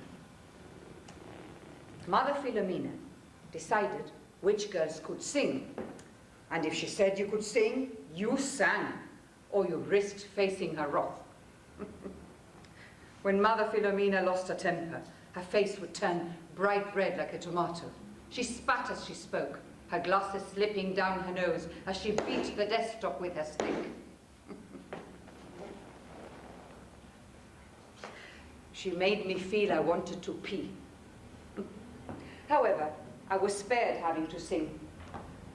Mother Philomena decided which girls could sing, and if she said you could sing, you sang, or you risked facing her wrath. When Mother Philomena lost her temper, her face would turn bright red like a tomato. She spat as she spoke, her glasses slipping down her nose as she beat the desktop with her stick. She made me feel I wanted to pee. However, I was spared having to sing,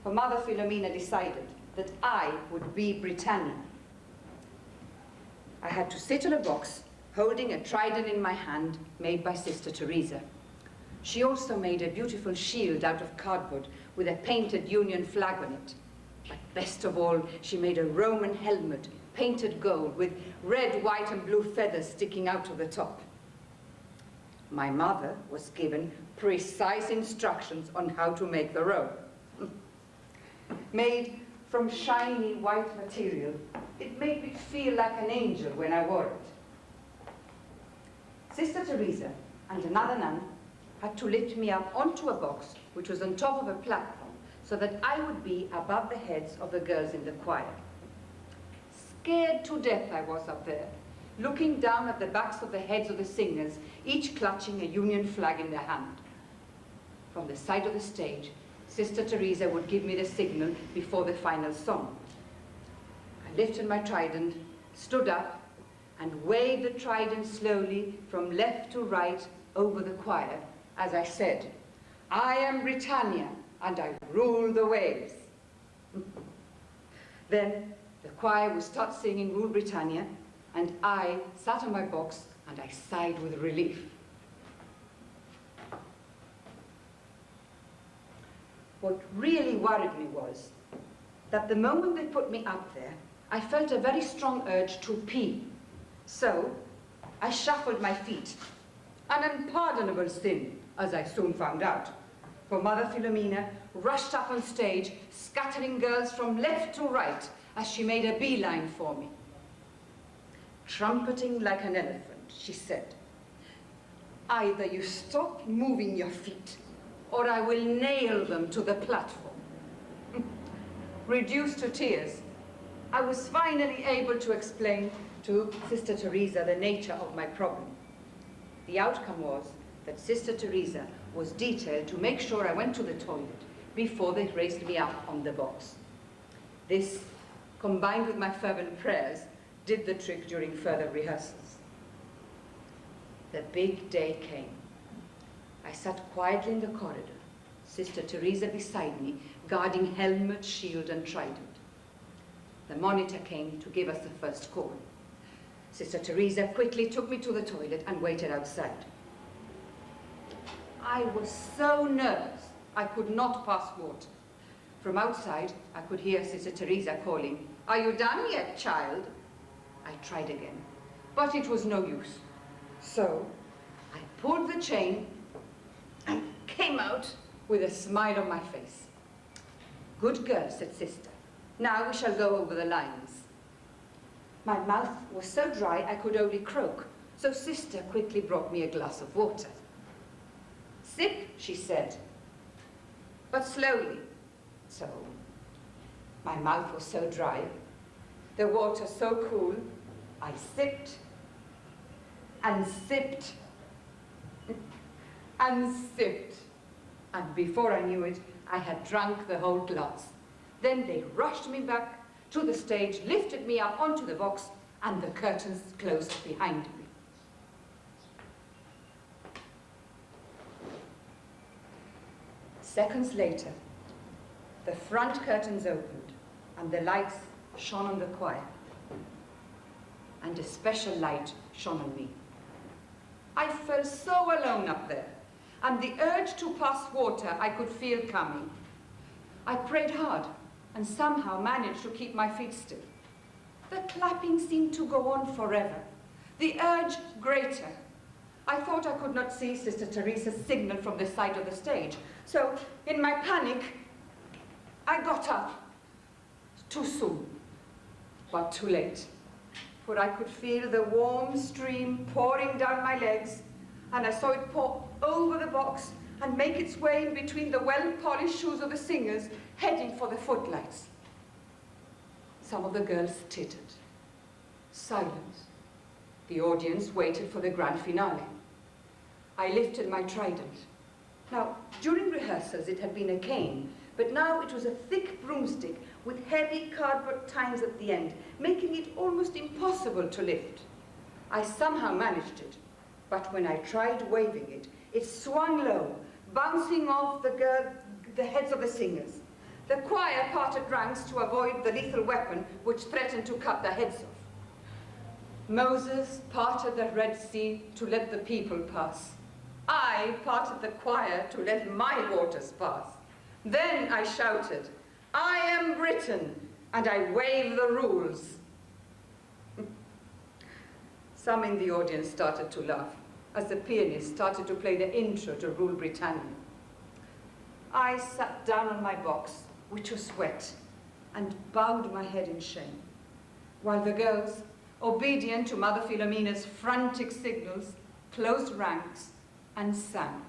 for Mother Philomena decided that I would be Britannia. I had to sit on a box, holding a trident in my hand made by Sister Teresa. She also made a beautiful shield out of cardboard with a painted Union flag on it. But best of all, she made a Roman helmet, painted gold, with red, white, and blue feathers sticking out of the top. My mother was given precise instructions on how to make the robe. Made from shiny white material, it made me feel like an angel when I wore it. Sister Teresa and another nun had to lift me up onto a box which was on top of a platform so that I would be above the heads of the girls in the choir. Scared to death I was up there, looking down at the backs of the heads of the singers, each clutching a Union flag in their hand. From the side of the stage, Sister Teresa would give me the signal before the final song. I lifted my trident, stood up, and waved the trident slowly from left to right over the choir as I said, "I am Britannia, and I rule the waves." Then the choir would start singing Rule Britannia, and I sat on my box and I sighed with relief. What really worried me was that the moment they put me up there, I felt a very strong urge to pee. So I shuffled my feet, an unpardonable sin, as I soon found out, for Mother Philomena rushed up on stage, scattering girls from left to right as she made a beeline for me. Trumpeting like an elephant, she said, "Either you stop moving your feet, or I will nail them to the platform." Reduced to tears, I was finally able to explain to Sister Teresa the nature of my problem. The outcome was that Sister Teresa was detailed to make sure I went to the toilet before they raised me up on the box. This, combined with my fervent prayers, did the trick during further rehearsals. The big day came. I sat quietly in the corridor, Sister Teresa beside me, guarding helmet, shield, and trident. The monitor came to give us the first call. Sister Teresa quickly took me to the toilet and waited outside. I was so nervous I could not pass water. From outside, I could hear Sister Teresa calling, "Are you done yet, child?" I tried again, but it was no use. So I pulled the chain and came out with a smile on my face. "Good girl," said Sister. "Now we shall go over the lines." My mouth was so dry I could only croak, so Sister quickly brought me a glass of water. "Sip," she said, "but slowly." So my mouth was so dry, the water so cool, I sipped and sipped and sipped, and before I knew it, I had drunk the whole glass. Then they rushed me back to the stage, lifted me up onto the box, and the curtains closed behind me. Seconds later, the front curtains opened, and the lights shone on the choir. And a special light shone on me. I felt so alone up there, and the urge to pass water I could feel coming. I prayed hard and somehow managed to keep my feet still. The clapping seemed to go on forever, the urge greater. I thought I could not see Sister Teresa's signal from the side of the stage, so in my panic, I got up. Too soon, but too late, for I could feel the warm stream pouring down my legs, and I saw it pour over the box and make its way in between the well-polished shoes of the singers, heading for the footlights. Some of the girls tittered. Silence. The audience waited for the grand finale. I lifted my trident. Now, during rehearsals it had been a cane, but now it was a thick broomstick with heavy cardboard tines at the end, making it almost impossible to lift. I somehow managed it, but when I tried waving it, it swung low, bouncing off the heads of the singers. The choir parted ranks to avoid the lethal weapon which threatened to cut their heads off. Moses parted the Red Sea to let the people pass. I parted the choir to let my waters pass. Then I shouted, "I am Britain," and I waved the rules. Some in the audience started to laugh as the pianist started to play the intro to Rule Britannia. I sat down on my box, which was wet, and bowed my head in shame, while the girls, obedient to Mother Philomena's frantic signals, closed ranks and sang.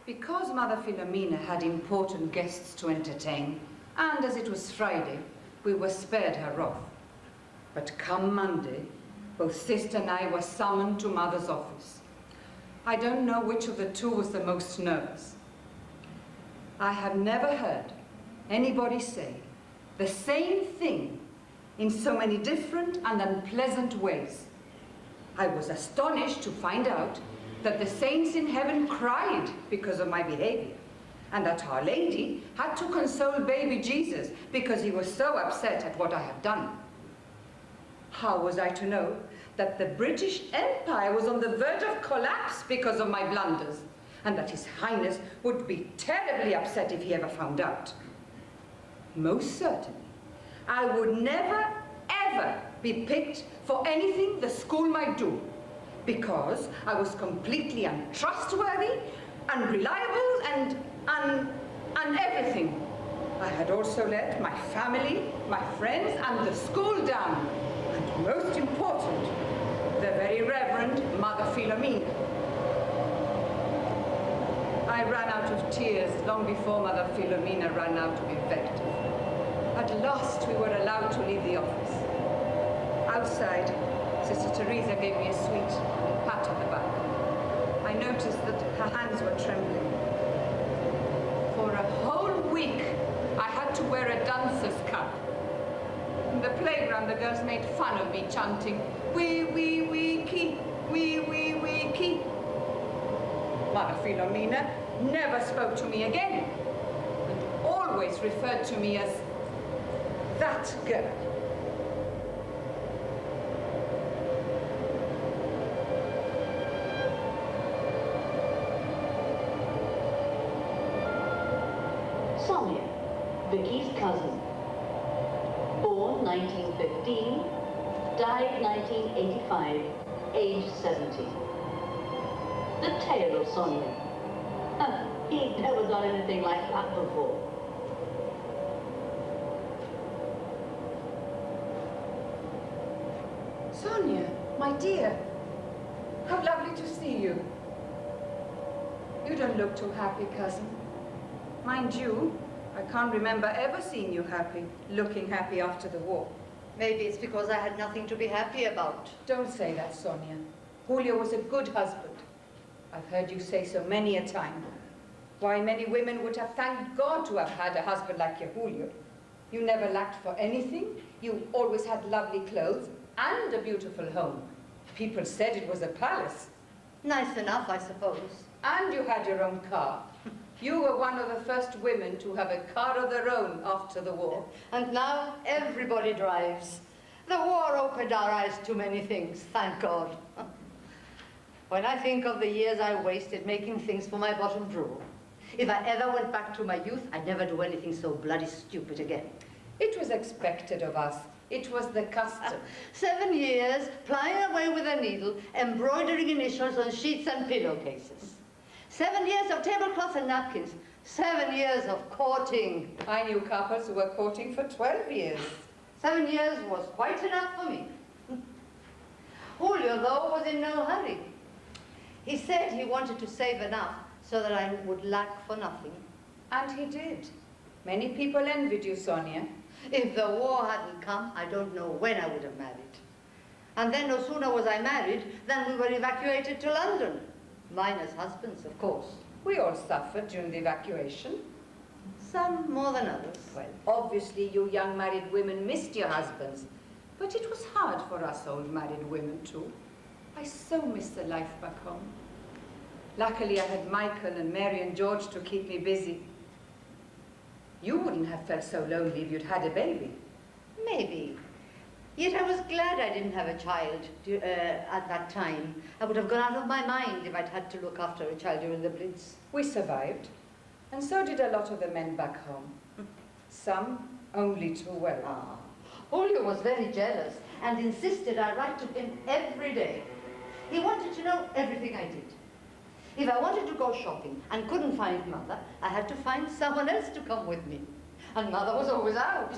Because Mother Philomena had important guests to entertain, and as it was Friday, we were spared her wrath. But come Monday, both Sister and I were summoned to Mother's office. I don't know which of the two was the most nervous. I have never heard anybody say the same thing in so many different and unpleasant ways. I was astonished to find out that the saints in heaven cried because of my behavior, and that Our Lady had to console baby Jesus because he was so upset at what I had done. How was I to know that the British Empire was on the verge of collapse because of my blunders, and that His Highness would be terribly upset if he ever found out? Most certainly, I would never, ever be picked for anything the school might do, because I was completely untrustworthy, unreliable, and everything. I had also let my family, my friends, and the school down. And most important, the very Reverend Mother Philomena. I ran out of tears long before Mother Philomena ran out of invective. At last we were allowed to leave the office. Outside, Sister Teresa gave me a sweet and a pat on the back. I noticed that her hands were trembling. For a whole week, I had to wear a dancer's cap. In the playground, the girls made fun of me, chanting, "Wee, wee, wee, key, wee, wee, wee, key." Mother Philomena never spoke to me again. always referred to me as that girl. Sonia, Vicky's cousin. Born 1915, died 1985, age 70. The tale of Sonia. He'd never done anything like that before. Sonia, my dear, how lovely to see you. You don't look too happy, cousin. Mind you, I can't remember ever seeing you happy, looking happy after the war. Maybe it's because I had nothing to be happy about. Don't say that, Sonia. Julio was a good husband. I've heard you say so many a time. Why, many women would have thanked God to have had a husband like your Julio. You never lacked for anything. You always had lovely clothes and a beautiful home. People said it was a palace. Nice enough, I suppose. And you had your own car. You were one of the first women to have a car of their own after the war. And now everybody drives. The war opened our eyes to many things, thank God. When I think of the years I wasted making things for my bottom drawer, if I ever went back to my youth, I'd never do anything so bloody stupid again. It was expected of us. It was the custom. 7 years, plying away with a needle, embroidering initials on sheets and pillowcases. 7 years of tablecloths and napkins. 7 years of courting. I knew couples who were courting for 12 years. 7 years was quite enough for me. Julio, though, was in no hurry. He said he wanted to save enough so that I would lack for nothing. And he did. Many people envied you, Sonia. If the war hadn't come, I don't know when I would have married. And then no sooner was I married than we were evacuated to London. Mine as husbands, of course. We all suffered during the evacuation. Some more than others. Well, obviously you young married women missed your husbands. But it was hard for us old married women too. I so miss the life back home. Luckily I had Michael and Mary and George to keep me busy. You wouldn't have felt so lonely if you'd had a baby. Maybe. Yet I was glad I didn't have a child at that time. I would have gone out of my mind if I'd had to look after a child during the Blitz. We survived. And so did a lot of the men back home. Some only too well. Ah. Julio was very jealous and insisted I write to him every day. He wanted to know everything I did. If I wanted to go shopping and couldn't find Mother, I had to find someone else to come with me. And Mother was always out.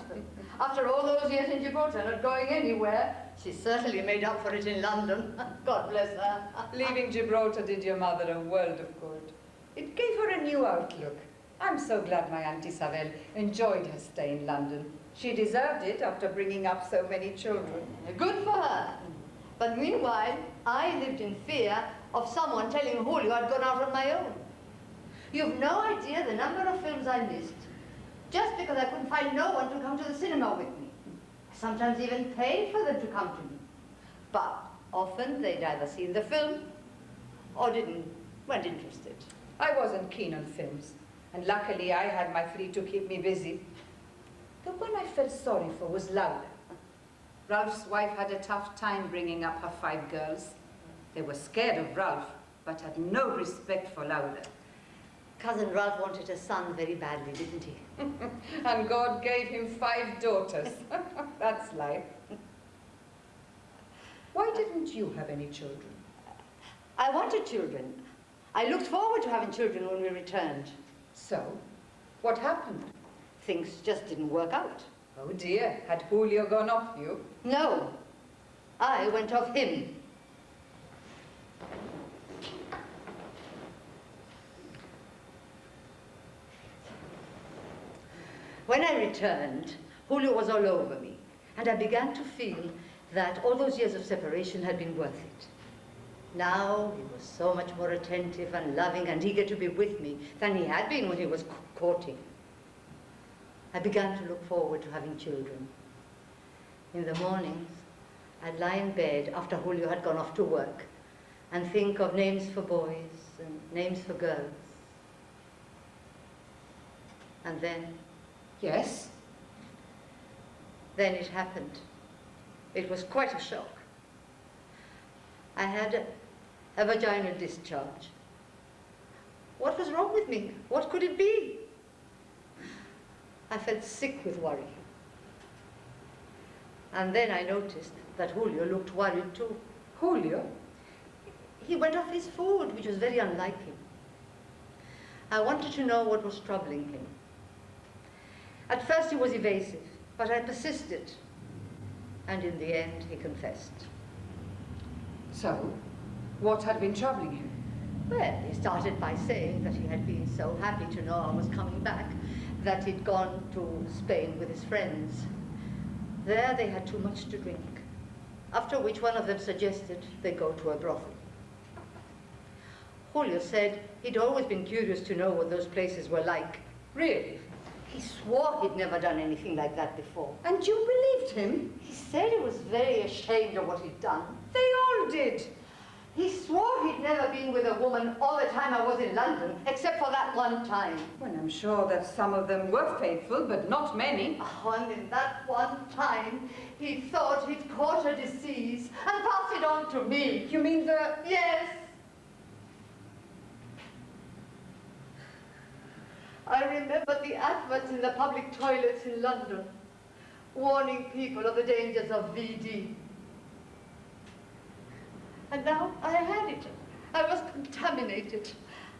After all those years in Gibraltar, not going anywhere, she certainly made up for it in London. God bless her. Leaving Gibraltar did your mother a world of good. It gave her a new outlook. I'm so glad my Aunt Isabel enjoyed her stay in London. She deserved it after bringing up so many children. Good for her. But meanwhile, I lived in fear of someone telling Julio I'd gone out on my own. You've no idea the number of films I missed, just because I couldn't find no one to come to the cinema with me. I sometimes even paid for them to come to me. But often they'd either seen the film or weren't interested. I wasn't keen on films, and luckily I had my flea to keep me busy. The one I felt sorry for was Laura. Ralph's wife had a tough time bringing up her 5 girls. They were scared of Ralph, but had no respect for Laura. Cousin Ralph wanted a son very badly, didn't he? And God gave him 5 daughters. That's life. Why didn't you have any children? I wanted children. I looked forward to having children when we returned. So, what happened? Things just didn't work out. Oh dear, had Julio gone off you? No, I went off him. When I returned, Julio was all over me, and I began to feel that all those years of separation had been worth it. Now he was so much more attentive and loving and eager to be with me than he had been when he was courting. I began to look forward to having children. In the mornings, I'd lie in bed after Julio had gone off to work and think of names for boys and names for girls. And then Yes? Then it happened. It was quite a shock. I had a vaginal discharge. What was wrong with me? What could it be? I felt sick with worry. And then I noticed that Julio looked worried too. Julio? He went off his food, which was very unlike him. I wanted to know what was troubling him. At first he was evasive, but I persisted. And in the end, he confessed. So, what had been troubling him? Well, he started by saying that he had been so happy to know I was coming back that he'd gone to Spain with his friends. There they had too much to drink, after which one of them suggested they go to a brothel. Julio said he'd always been curious to know what those places were like. Really? He swore he'd never done anything like that before. And you believed him? He said he was very ashamed of what he'd done. They all did. He swore he'd never been with a woman all the time I was in London, except for that one time. Well, I'm sure that some of them were faithful, but not many. Oh, and in that one time, he thought he'd caught a disease and passed it on to me. You mean the... Yes. I remember the adverts in the public toilets in London, warning people of the dangers of VD. And now I had it. I was contaminated.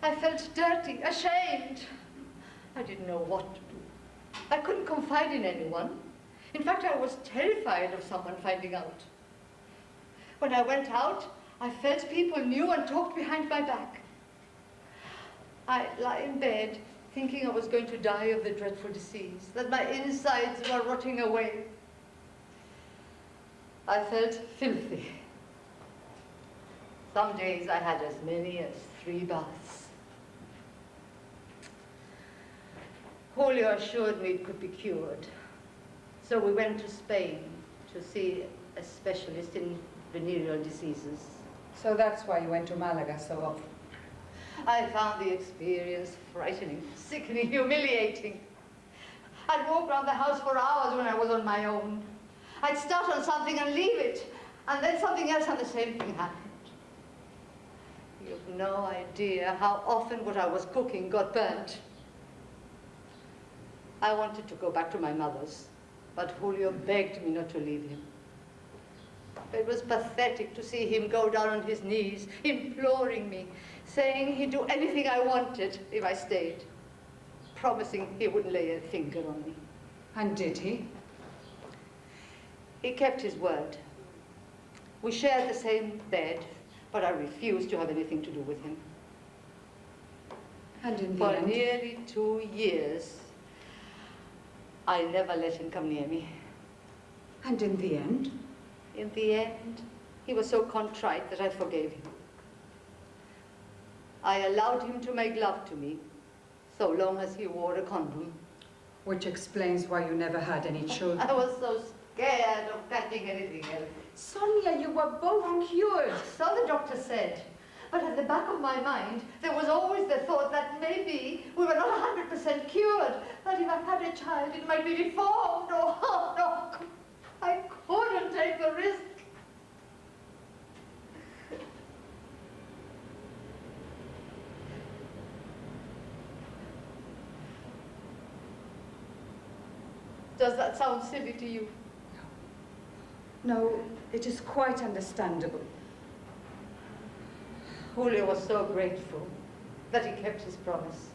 I felt dirty, ashamed. I didn't know what to do. I couldn't confide in anyone. In fact, I was terrified of someone finding out. When I went out, I felt people knew and talked behind my back. I'd lie in bed thinking I was going to die of the dreadful disease, that my insides were rotting away. I felt filthy. Some days I had as many as 3 baths. Julio assured me it could be cured. So we went to Spain to see a specialist in venereal diseases. So that's why you went to Malaga so often. I found the experience frightening, sickening, humiliating. I'd walk around the house for hours when I was on my own. I'd start on something and leave it, and then something else and the same thing happened. You've no idea how often what I was cooking got burnt. I wanted to go back to my mother's, but Julio begged me not to leave him. It was pathetic to see him go down on his knees, imploring me, saying he'd do anything I wanted if I stayed, promising he wouldn't lay a finger on me. And did he? He kept his word. We shared the same bed, but I refused to have anything to do with him. And in the For end? nearly 2 years, I never let him come near me. And in the end? In the end, he was so contrite that I forgave him. I allowed him to make love to me, so long as he wore a condom. Which explains why you never had any children. I was so scared of catching anything else. Sonia, you were both cured. So the doctor said. But at the back of my mind, there was always the thought that maybe we were not 100% cured. That if I had a child, it might be deformed. Oh, no, I couldn't take the risk. Does that sound silly to you? No, it is quite understandable. Julio was so grateful that he kept his promise.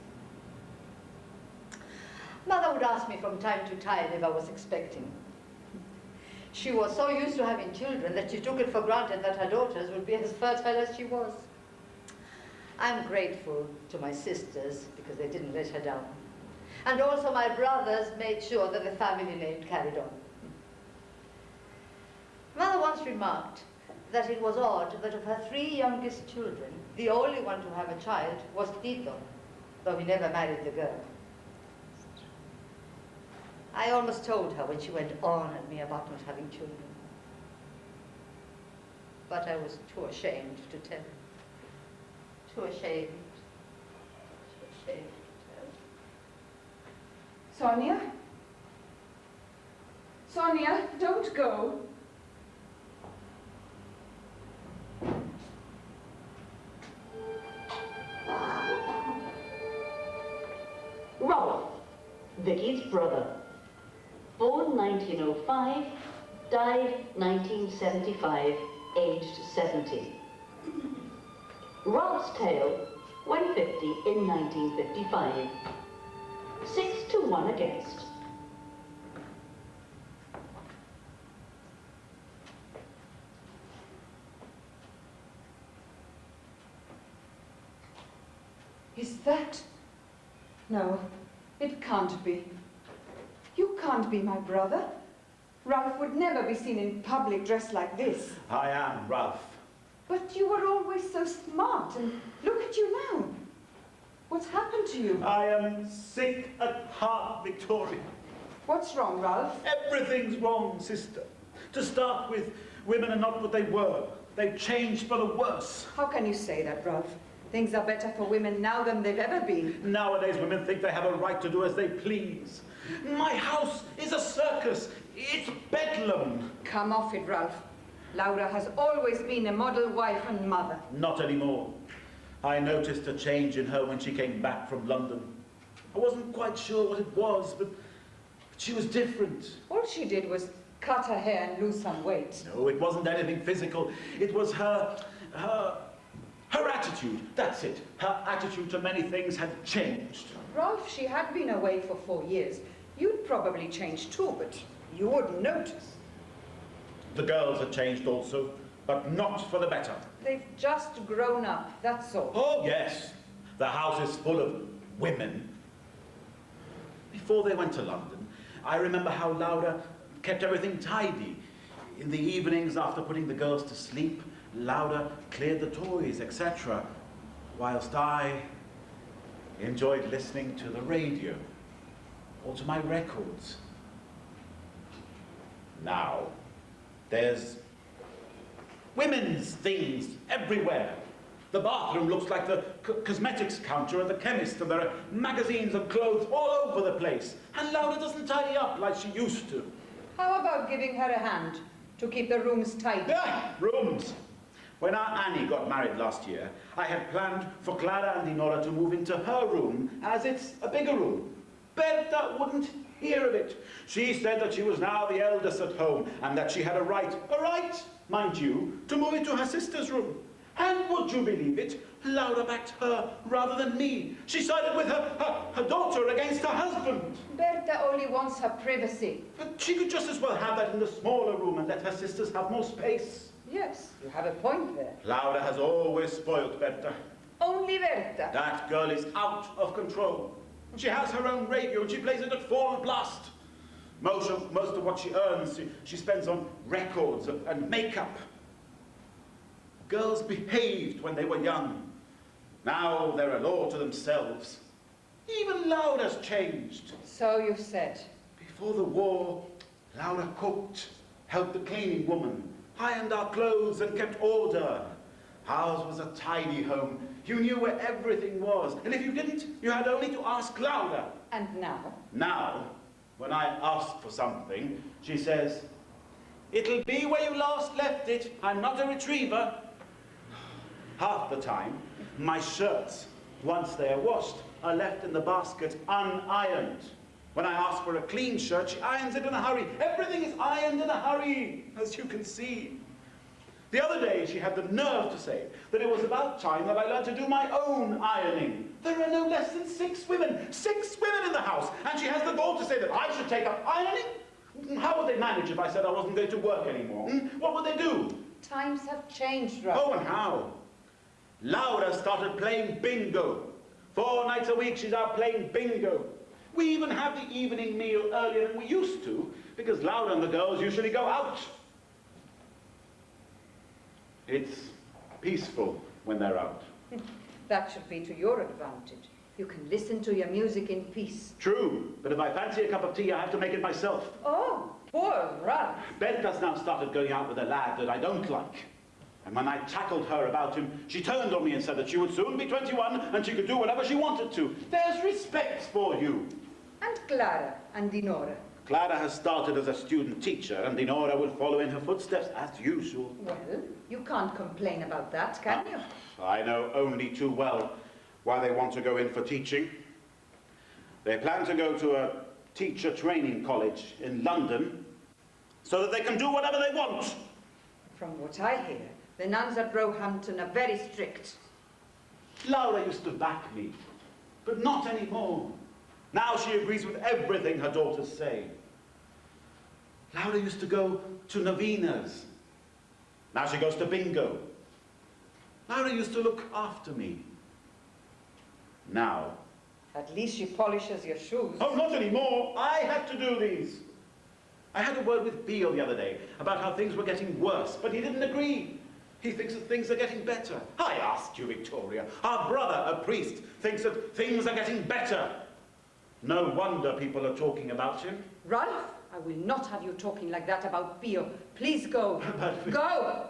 Mother would ask me from time to time if I was expecting. She was so used to having children that she took it for granted that her daughters would be as fertile as she was. I'm grateful to my sisters because they didn't let her down. And also my brothers made sure that the family name carried on. Mother once remarked that it was odd that of her 3 youngest children, the only one to have a child was Tito, though he never married the girl. I almost told her when she went on at me about not having children. But I was too ashamed to tell her. Too ashamed. Too ashamed to tell. Sonia, Sonia, don't go. Ralph, Vicky's brother. Born 1905, died 1975, aged 70. Ralph's tale, when 50 in 1955. 6-1 against. Is that? No, it can't be. You can't be my brother. Ralph would never be seen in public dressed like this. I am Ralph. But you were always so smart, and look at you now. What's happened to you? I am sick at heart, Victoria. What's wrong, Ralph? Everything's wrong, sister. To start with, women are not what they were. They've changed for the worse. How can you say that, Ralph? Things are better for women now than they've ever been. Nowadays, women think they have a right to do as they please. My house is a circus. It's bedlam. Come off it, Ralph. Laura has always been a model wife and mother. Not anymore. I noticed a change in her when she came back from London. I wasn't quite sure what it was, but she was different. All she did was cut her hair and lose some weight. No, it wasn't anything physical. It was her attitude. That's it. Her attitude to many things had changed. Ralph, she had been away for 4 years. You'd probably changed too, but you wouldn't notice. The girls had changed also, but not for the better. They've just grown up, that's all. Oh, yes. The house is full of women. Before they went to London, I remember how Laura kept everything tidy. In the evenings, after putting the girls to sleep, Laura cleared the toys, etc., whilst I enjoyed listening to the radio or to my records. Now, there's women's things everywhere. The bathroom looks like the cosmetics counter at the chemist, and there are magazines and clothes all over the place. And Laura doesn't tidy up like she used to. How about giving her a hand to keep the rooms tidy? Yeah, rooms. When our Annie got married last year, I had planned for Clara and Dinora to move into her room, as it's a bigger room. Berta wouldn't hear of it. She said that she was now the eldest at home, and that she had a right, mind you, to move into her sister's room. And would you believe it, Laura backed her rather than me. She sided with her daughter against her husband. Berta only wants her privacy. But she could just as well have that in the smaller room and let her sisters have more space. Yes, you have a point there. Laura has always spoiled Berta. Only Berta. That girl is out of control. She has her own radio and she plays it at full blast. Most of what she earns, she spends on records and makeup. Girls behaved when they were young. Now they're a law to themselves. Even Laura's changed. So you said. Before the war, Laura cooked, helped the cleaning woman, ironed our clothes and kept order. Ours was a tidy home. You knew where everything was. And if you didn't, you had only to ask Laura. And now? Now, when I ask for something, she says, "It'll be where you last left it. I'm not a retriever." Half the time, my shirts, once they are washed, are left in the basket unironed. When I ask for a clean shirt, she irons it in a hurry. Everything is ironed in a hurry, as you can see. The other day, she had the nerve to say that it was about time that I learned to do my own ironing. There are no less than 6 women. 6 women in the house. And she has the gall to say that I should take up ironing? How would they manage if I said I wasn't going to work anymore? What would they do? Times have changed, Ralph. Oh, and how? Laura started playing bingo. 4 nights a week, she's out playing bingo. We even have the evening meal earlier than we used to, because Laura and the girls usually go out. It's peaceful when they're out. That should be to your advantage. You can listen to your music in peace. True, but if I fancy a cup of tea, I have to make it myself. Oh, poor Ralph. Berta's now started going out with a lad that I don't like. And when I tackled her about him, she turned on me and said that she would soon be 21 and she could do whatever she wanted to. There's respect for you. And Clara and Dinora. Clara has started as a student teacher, and Dinora will follow in her footsteps, as usual. Well, you can't complain about that, can you? I know only too well why they want to go in for teaching. They plan to go to a teacher training college in London so that they can do whatever they want. From what I hear, the nuns at Roehampton are very strict. Laura used to back me, but not anymore. Now she agrees with everything her daughters say. Laura used to go to novenas. Now she goes to bingo. Laura used to look after me. Now... At least she polishes your shoes. Oh, not anymore. I had to do these. I had a word with Beale the other day about how things were getting worse, but he didn't agree. He thinks that things are getting better. I asked you, Victoria. Our brother, a priest, thinks that things are getting better. No wonder people are talking about him. Ralph, I will not have you talking like that about Beale. Please go. But... Go!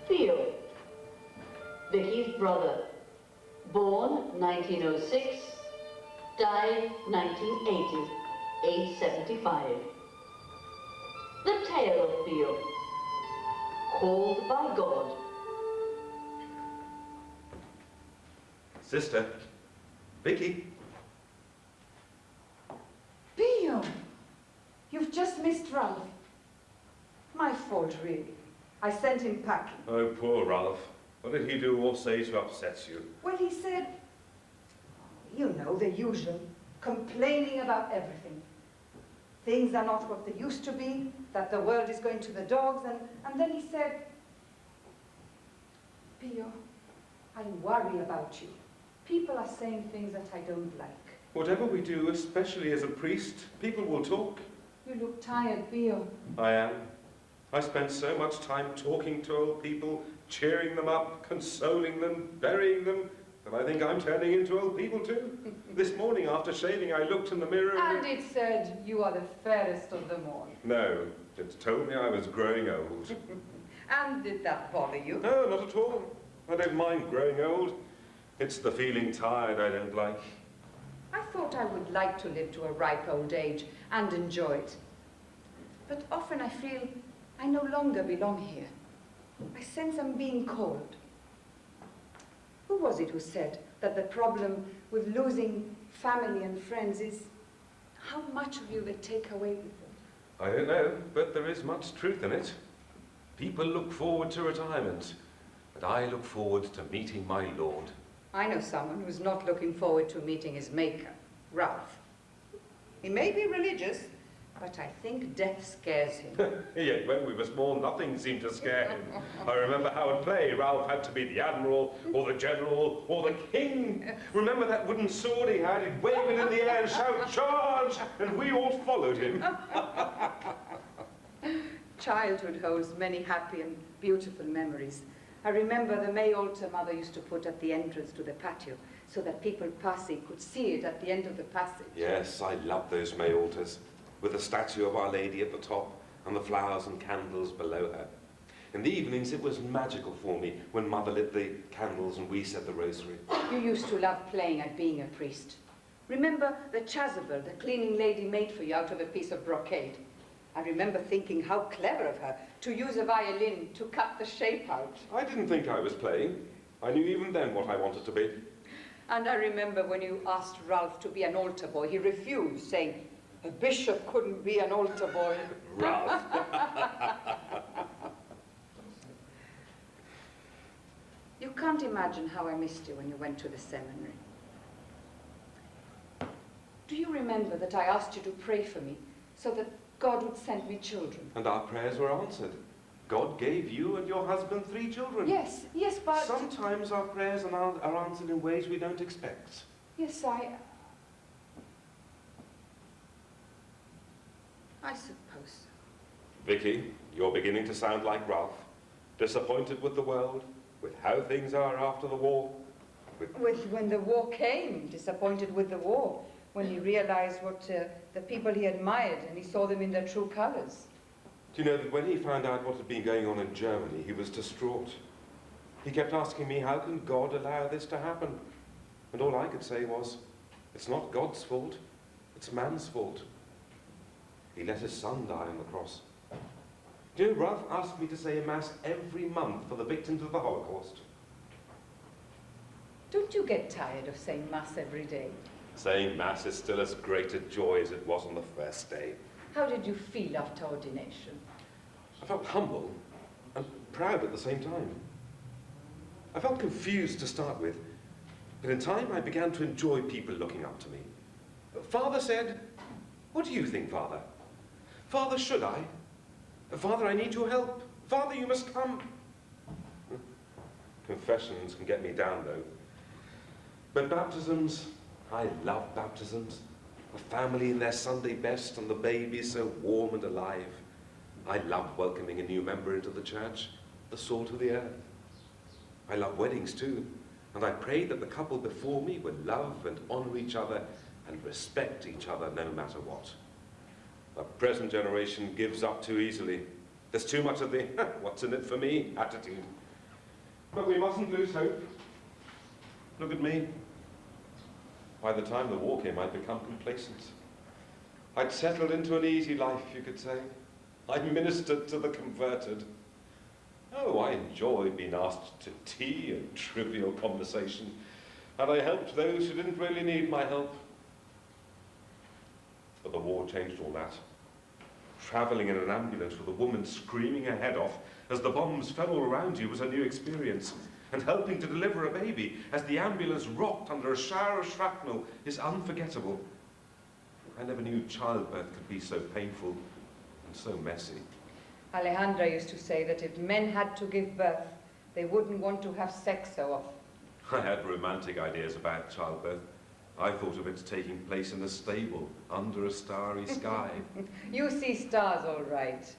Theo, Vicky's brother, born 1906, died 1980, age 75. The tale of Theo, called by God. Sister, Vicky. Beale! You've just missed Ralph. My fault, really. I sent him packing. Oh, poor Ralph. What did he do or say to upset you? Well, he said, you know, the usual, complaining about everything. Things are not what they used to be, that the world is going to the dogs, and then he said, Pio, I worry about you. People are saying things that I don't like. Whatever we do, especially as a priest, people will talk. You look tired, Pio. I am. I spend so much time talking to old people, cheering them up, consoling them, burying them, that I think I'm turning into old people too. This morning after shaving I looked in the mirror and it said, you are the fairest of them all. No, it told me I was growing old. And did that bother you? No, not at all. I don't mind growing old. It's the feeling tired I don't like. I thought I would like to live to a ripe old age and enjoy it. But often I feel I no longer belong here. I sense I'm being called. Who was it who said that the problem with losing family and friends is how much of you they take away with them? I don't know, but there is much truth in it. People look forward to retirement, but I look forward to meeting my Lord. I know someone who's not looking forward to meeting his maker, Ralph. He may be religious, but I think death scares him. Yet when we were small, nothing seemed to scare him. I remember how at play Ralph had to be the admiral, or the general, or the king. Remember that wooden sword he had? He'd wave it in the air and shout, "Charge!" And we all followed him. Childhood holds many happy and beautiful memories. I remember the May altar Mother used to put at the entrance to the patio, so that people passing could see it at the end of the passage. Yes, I love those May altars, with the statue of Our Lady at the top and the flowers and candles below her. In the evenings it was magical for me when Mother lit the candles and we said the rosary. You used to love playing at being a priest. Remember the chasuble the cleaning lady made for you out of a piece of brocade? I remember thinking how clever of her to use a violin to cut the shape out. I didn't think I was playing. I knew even then what I wanted to be. And I remember when you asked Ralph to be an altar boy, he refused, saying, a bishop couldn't be an altar boy. Ralph. You can't imagine how I missed you when you went to the seminary. Do you remember that I asked you to pray for me so that God would send me children? And our prayers were answered. God gave you and your husband 3 children. Yes, but... Sometimes our prayers are answered in ways we don't expect. Yes, I suppose so. Vicky, you're beginning to sound like Ralph. Disappointed with the world, with how things are after the war. When the war came, disappointed with the war. when he realized what the people he admired and he saw them in their true colors. Do you know that when he found out what had been going on in Germany, he was distraught. He kept asking me, how can God allow this to happen? And all I could say was, it's not God's fault, it's man's fault. He let his son die on the cross. Do you know, Ralph asked me to say a mass every month for the victims of the Holocaust. Don't you get tired of saying mass every day? Saying mass is still as great a joy as it was on the first day. How did you feel after ordination? I felt humble and proud at the same time. I felt confused to start with, but in time I began to enjoy people looking up to me. Father said, "What do you think, Father?" "Father, should I?" "Father, I need your help." "Father, you must come." Confessions can get me down, though. But baptisms, I love baptisms. The family in their Sunday best and the baby so warm and alive. I love welcoming a new member into the church, the salt of the earth. I love weddings too, and I pray that the couple before me would love and honour each other and respect each other no matter what. The present generation gives up too easily. There's too much of the "what's in it for me" attitude. But we mustn't lose hope. Look at me. By the time the war came, I'd become complacent. I'd settled into an easy life, you could say. I ministered to the converted. Oh, I enjoyed being asked to tea and trivial conversation, and I helped those who didn't really need my help. But the war changed all that. Travelling in an ambulance with a woman screaming her head off as the bombs fell all around you was a new experience. And helping to deliver a baby as the ambulance rocked under a shower of shrapnel is unforgettable. I never knew childbirth could be so painful and so messy. Alejandra used to say that if men had to give birth, they wouldn't want to have sex so often. I had romantic ideas about childbirth. I thought of it taking place in a stable, under a starry sky. You see stars all right.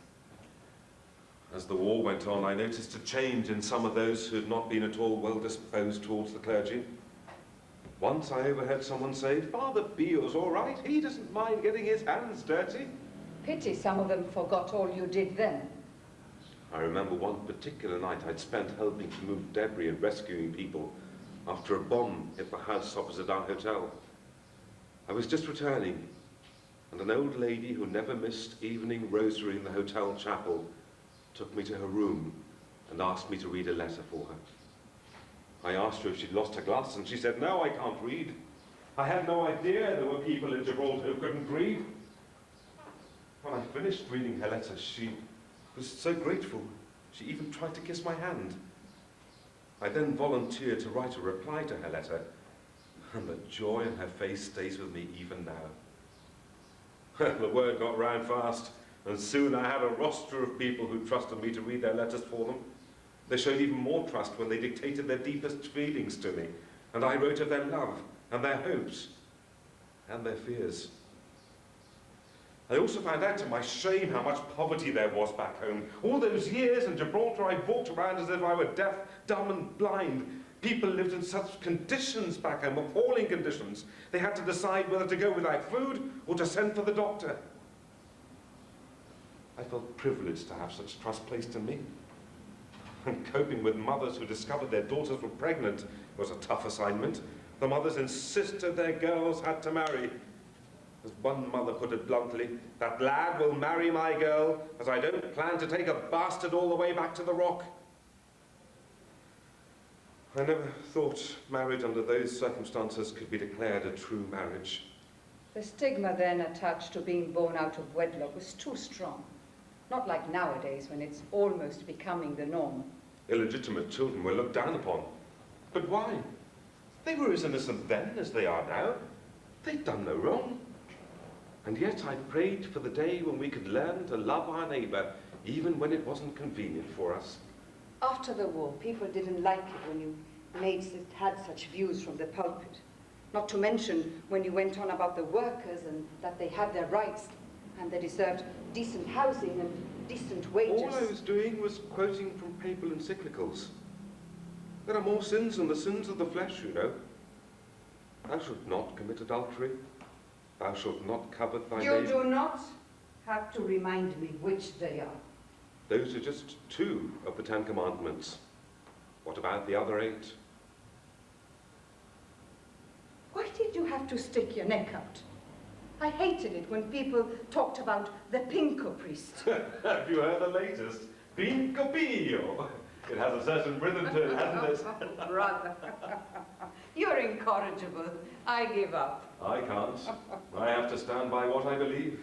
As the war went on, I noticed a change in some of those who had not been at all well disposed towards the clergy. Once I overheard someone say, "Father Bio's all right, he doesn't mind getting his hands dirty." Pity some of them forgot all you did then. I remember one particular night I'd spent helping to move debris and rescuing people after a bomb hit the house opposite our hotel. I was just returning, and an old lady who never missed evening rosary in the hotel chapel took me to her room and asked me to read a letter for her. I asked her if she'd lost her glasses, and she said, "No, I can't read. I had no idea there were people in Gibraltar who couldn't read." When I finished reading her letter, she was so grateful, she even tried to kiss my hand. I then volunteered to write a reply to her letter, and the joy in her face stays with me even now. The word got round fast, and soon I had a roster of people who trusted me to read their letters for them. They showed even more trust when they dictated their deepest feelings to me, and I wrote of their love and their hopes and their fears. I also found out to my shame how much poverty there was back home. All those years in Gibraltar I walked around as if I were deaf, dumb and blind. People lived in such conditions back home, appalling conditions. They had to decide whether to go without food or to send for the doctor. I felt privileged to have such trust placed in me. And coping with mothers who discovered their daughters were pregnant was a tough assignment. The mothers insisted their girls had to marry. As one mother put it bluntly, "That lad will marry my girl, as I don't plan to take a bastard all the way back to the Rock." I never thought marriage under those circumstances could be declared a true marriage. The stigma then attached to being born out of wedlock was too strong. Not like nowadays, when it's almost becoming the norm. Illegitimate children were looked down upon. But why? They were as innocent then as they are now. They'd done no wrong. And yet I prayed for the day when we could learn to love our neighbour, even when it wasn't convenient for us. After the war, people didn't like it when you had such views from the pulpit. Not to mention when you went on about the workers and that they had their rights and they deserved decent housing and decent wages. All I was doing was quoting from papal encyclicals. There are more sins than the sins of the flesh, you know. Thou shalt not commit adultery. Thou shalt not covet thy You neighbour. do not have to remind me which they are. Those are just 2 of the 10 commandments. What about the other 8? Why did you have to stick your neck out? I hated it when people talked about the Pinko priest. Have you heard the latest? Pinco Pio. It has a certain rhythm to it, hasn't it? Oh, brother. You're incorrigible. I give up. I can't. I have to stand by what I believe.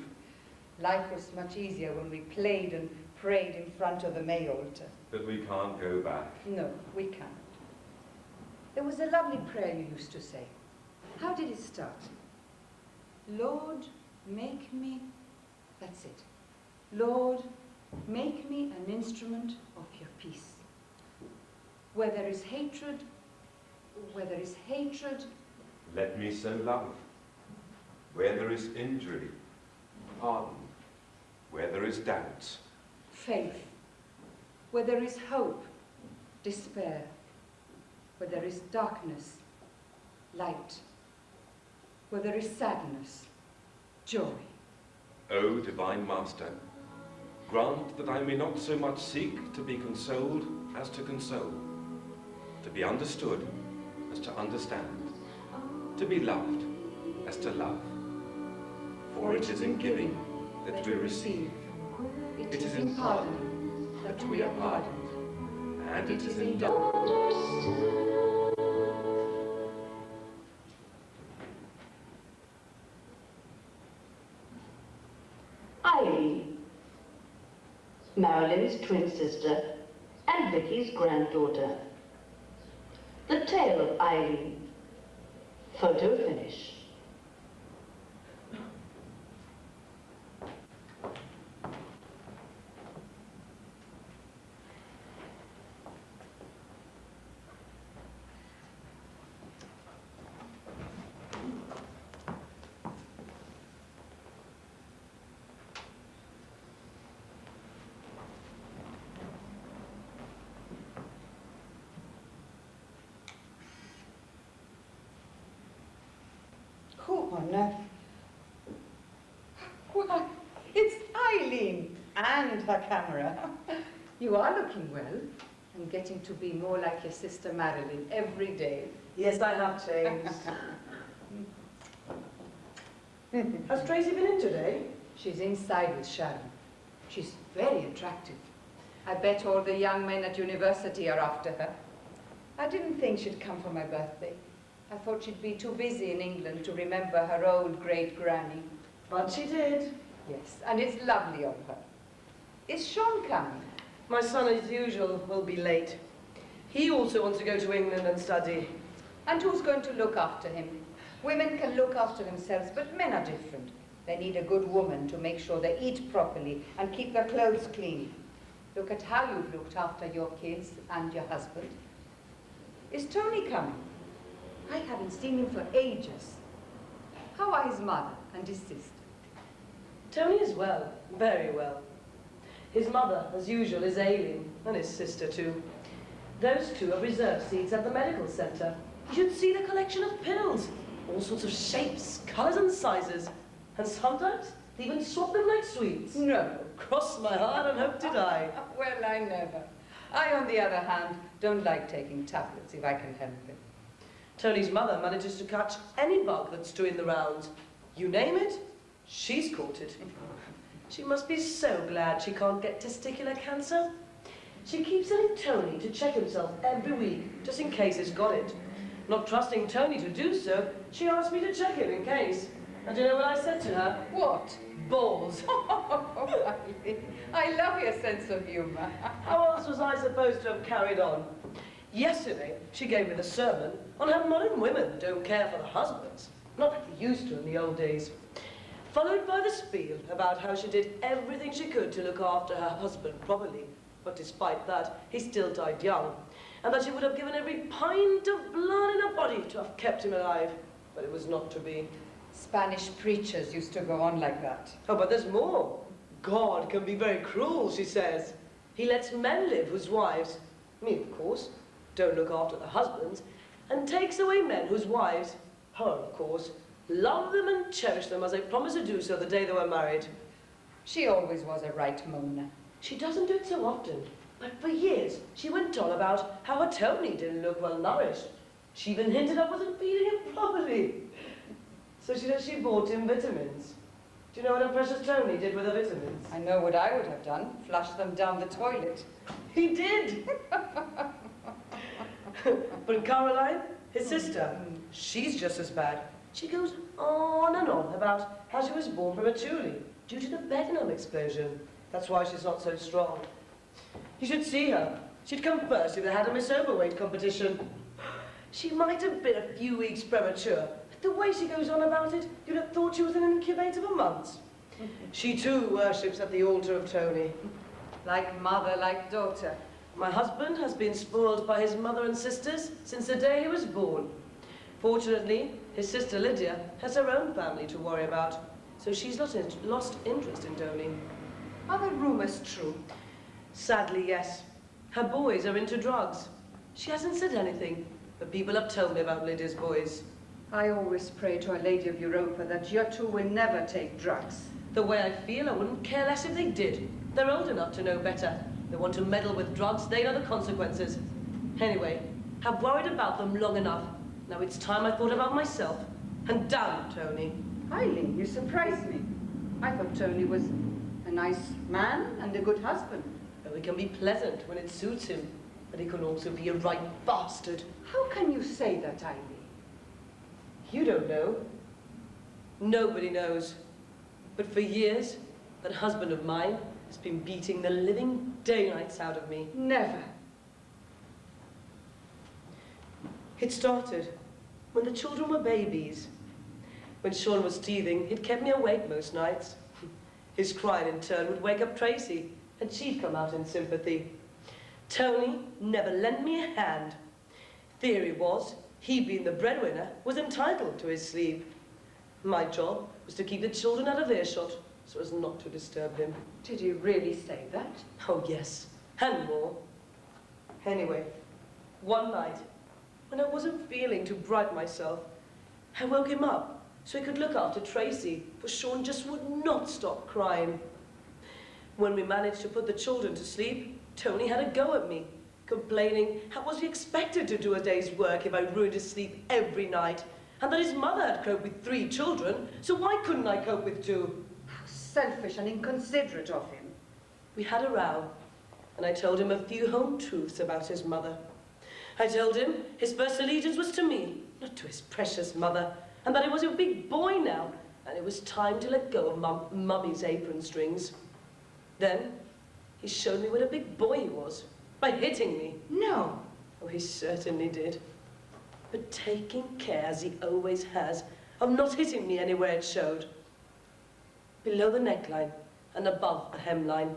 Life was much easier when we played and prayed in front of the May altar. But we can't go back. No, we can't. There was a lovely prayer you used to say. How did it start? Lord, make me... That's it. Lord, make me an instrument of your peace. Where there is hatred, Let me sow love. Where there is injury, pardon. Where there is doubt, faith. Where there is hope, despair. Where there is darkness, light. Where there is sadness, joy. O Divine Master, grant that I may not so much seek to be consoled as to console, to be understood as to understand, to be loved as to love. For it is in giving that we receive, it is in pardoning that we are pardoned, and it is in Eileen, Marilyn's twin sister and Vicky's granddaughter. The Tale of Eileen. Photo finish. Who on earth? Why, it's Eileen and her camera. You are looking well and getting to be more like your sister Marilyn every day. Yes, I have changed. Has Tracy been in today? She's inside with Sharon. She's very attractive. I bet all the young men at university are after her. I didn't think she'd come for my birthday. I thought she'd be too busy in England to remember her old great-granny. But she did. Yes, and it's lovely of her. Is Sean coming? My son, as usual, will be late. He also wants to go to England and study. And who's going to look after him? Women can look after themselves, but men are different. They need a good woman to make sure they eat properly and keep their clothes clean. Look at how you've looked after your kids and your husband. Is Tony coming? I haven't seen him for ages. How are his mother and his sister? Tony is well, very well. His mother, as usual, is ailing, and his sister too. Those two are reserved seats at the medical centre. You should see the collection of pills. All sorts of shapes, colours and sizes. And sometimes they even swap them like sweets. No. Cross my heart and hope to die. Well, I never. I, on the other hand, don't like taking tablets if I can help it. Tony's mother manages to catch any bug that's doing the rounds. You name it, she's caught it. She must be so glad she can't get testicular cancer. She keeps telling Tony to check himself every week, just in case he's got it. Not trusting Tony to do so, she asked me to check him in case. And do you know what I said to her? What? Balls. I love your sense of humour. How else was I supposed to have carried on? Yesterday, she gave me the sermon on how modern women don't care for the husbands, not like they used to in the old days. Followed by the spiel about how she did everything she could to look after her husband properly, but despite that, he still died young, and that she would have given every pint of blood in her body to have kept him alive, but it was not to be. Spanish preachers used to go on like that. Oh, but there's more. God can be very cruel, she says. He lets men live whose wives, me of course, don't look after their husbands, and takes away men whose wives, her of course, Love them and cherish them as I promised to do so the day they were married. She always was a right Mona. She doesn't do it so often, but for years she went on about how her Tony didn't look well nourished. She even hinted I wasn't feeding him properly. So she said she bought him vitamins. Do you know what her precious Tony did with the vitamins? I know what I would have done. Flushed them down the toilet. He did! But Caroline, his sister, she's just as bad. She goes on and on about how she was born prematurely due to the Beckenham explosion. That's why she's not so strong. You should see her. She'd come first if they had a Miss Overweight competition. She might have been a few weeks premature, but the way she goes on about it, you'd have thought she was in an incubator for months. She too worships at the altar of Tony. Like mother, like daughter. My husband has been spoiled by his mother and sisters since the day he was born. Fortunately, his sister Lydia has her own family to worry about, so she's lost interest in Tony. Are the rumours true? Sadly, yes. Her boys are into drugs. She hasn't said anything, but people have told me about Lydia's boys. I always pray to Our Lady of Europa that you two will never take drugs. The way I feel, I wouldn't care less if they did. They're old enough to know better. They want to meddle with drugs, they know the consequences. Anyway, I've worried about them long enough. Now it's time I thought about myself. And damn Tony. Eileen, you surprised me. I thought Tony was a nice man and a good husband. Though he can be pleasant when it suits him, but he can also be a right bastard. How can you say that, Eileen? You don't know. Nobody knows. But for years, that husband of mine has been beating the living daylights out of me. Never. It started when the children were babies. When Sean was teething, it kept me awake most nights. His crying in turn would wake up Tracy, and she'd come out in sympathy. Tony never lent me a hand. Theory was, he being the breadwinner, was entitled to his sleep. My job was to keep the children out of earshot, so as not to disturb him. Did he really say that? Oh, yes, and more. Anyway, one night, when I wasn't feeling too bright myself, I woke him up so he could look after Tracy, for Sean just would not stop crying. When we managed to put the children to sleep, Tony had a go at me, complaining how was he expected to do a day's work if I ruined his sleep every night, and that his mother had coped with 3 children, so why couldn't I cope with 2? How selfish and inconsiderate of him. We had a row, and I told him a few home truths about his mother. I told him his first allegiance was to me, not to his precious mother, and that he was a big boy now, and it was time to let go of Mummy's apron strings. Then, he showed me what a big boy he was, by hitting me. No. Oh, he certainly did. But taking care, as he always has, of not hitting me anywhere it showed. Below the neckline and above the hemline.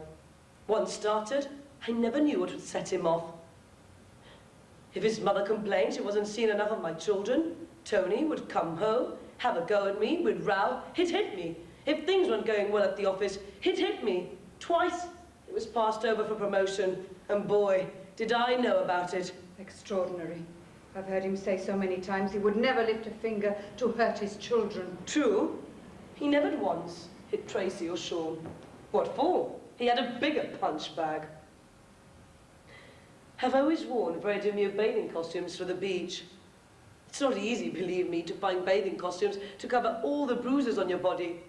Once started, I never knew what would set him off. If his mother complained she wasn't seeing enough of my children, Tony would come home, have a go at me, we'd row, he'd hit me. If things weren't going well at the office, he'd hit me. Twice it was passed over for promotion, and boy, did I know about it. Extraordinary. I've heard him say so many times he would never lift a finger to hurt his children. True. He never once hit Tracy or Sean. What for? He had a bigger punch bag. I've always worn very demure bathing costumes for the beach. It's not easy, believe me, to find bathing costumes to cover all the bruises on your body.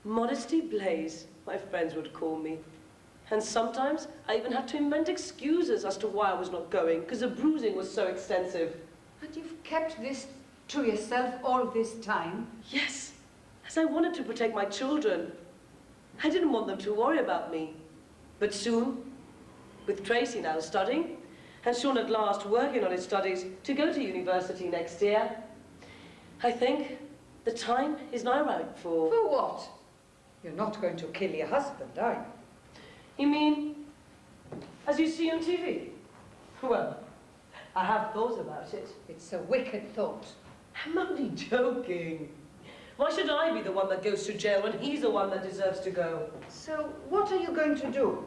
Modesty Blaze, my friends would call me. And sometimes I even had to invent excuses as to why I was not going, because the bruising was so extensive. And you've kept this to yourself all this time? Yes, as I wanted to protect my children. I didn't want them to worry about me. But soon, with Tracy now studying, and Sean at last working on his studies to go to university next year, I think the time is now right for... For what? You're not going to kill your husband, are you? You mean, as you see on TV? Well, I have thought about it. It's a wicked thought. I'm only joking. Why should I be the one that goes to jail when he's the one that deserves to go? So, what are you going to do?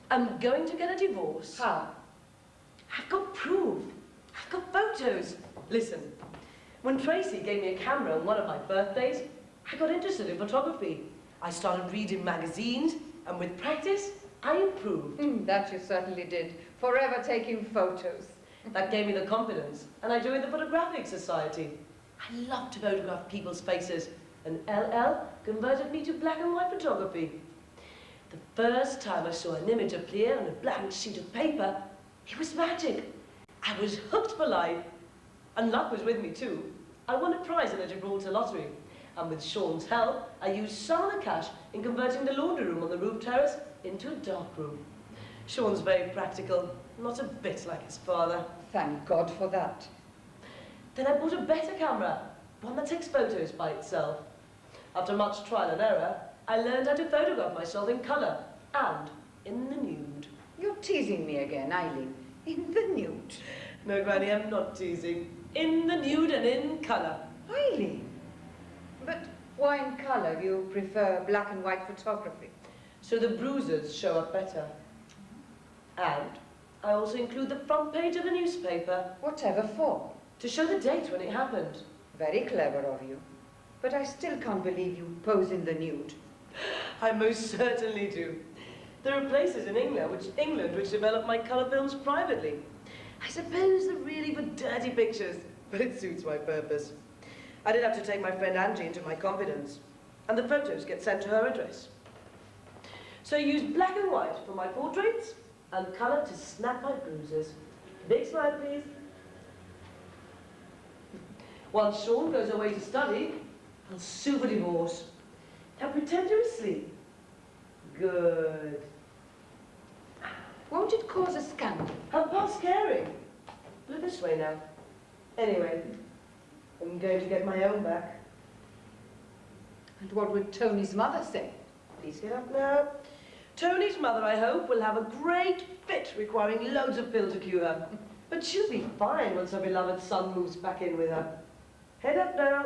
I'm going to get a divorce. How? I've got proof. I've got photos. Listen, When Tracy gave me a camera on one of my birthdays, I got interested in photography. I started reading magazines, and with practice, I improved. That you certainly did. Forever taking photos. That gave me the confidence, and I joined the Photographic Society. I love to photograph people's faces, and LL converted me to black and white photography. The first time I saw an image appear on a blank sheet of paper, it was magic. I was hooked for life. And luck was with me too. I won a prize in a Gibraltar lottery. And with Sean's help, I used some of the cash in converting the laundry room on the roof terrace into a dark room. Sean's very practical, not a bit like his father. Thank God for that. Then I bought a better camera, one that takes photos by itself. After much trial and error, I learned how to photograph myself in colour and in the nude. You're teasing me again, Eileen. In the nude. No, Granny, I'm not teasing. In the nude and in colour. Eileen. But why in colour? You prefer black and white photography? So the bruises show up better. And I also include the front page of the newspaper. Whatever for? To show the date when it happened. Very clever of you. But I still can't believe you pose in the nude. I most certainly do. There are places in England which develop my colour films privately. I suppose they're really for dirty pictures, but it suits my purpose. I did have to take my friend Angie into my confidence, and the photos get sent to her address. So I use black and white for my portraits, and colour to snap my bruises. Big smile, please. Once Sean goes away to study, I'll sue for divorce. Now pretend you're asleep. Good. Won't it cause a scandal? I'm past caring. Look this way now. Anyway, I'm going to get my own back. And what would Tony's mother say? Please get up now. Tony's mother, I hope, will have a great fit requiring loads of pill to cure her. But she'll be fine once her beloved son moves back in with her. Head up now.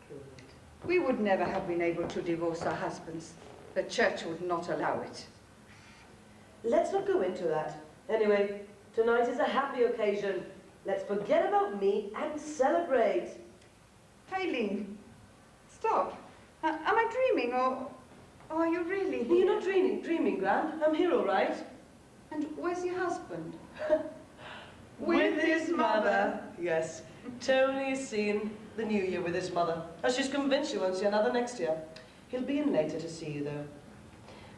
Good. We would never have been able to divorce our husbands. The church would not allow it. Let's not go into that. Anyway, tonight is a happy occasion. Let's forget about me and celebrate. Eileen, stop. Am I dreaming or are you really here? You're not dreaming, Gran. I'm here all right. And where's your husband? With his mother. Yes. Tony is seeing the new year with his mother. And she's convinced she won't see another next year. He'll be in later to see you, though.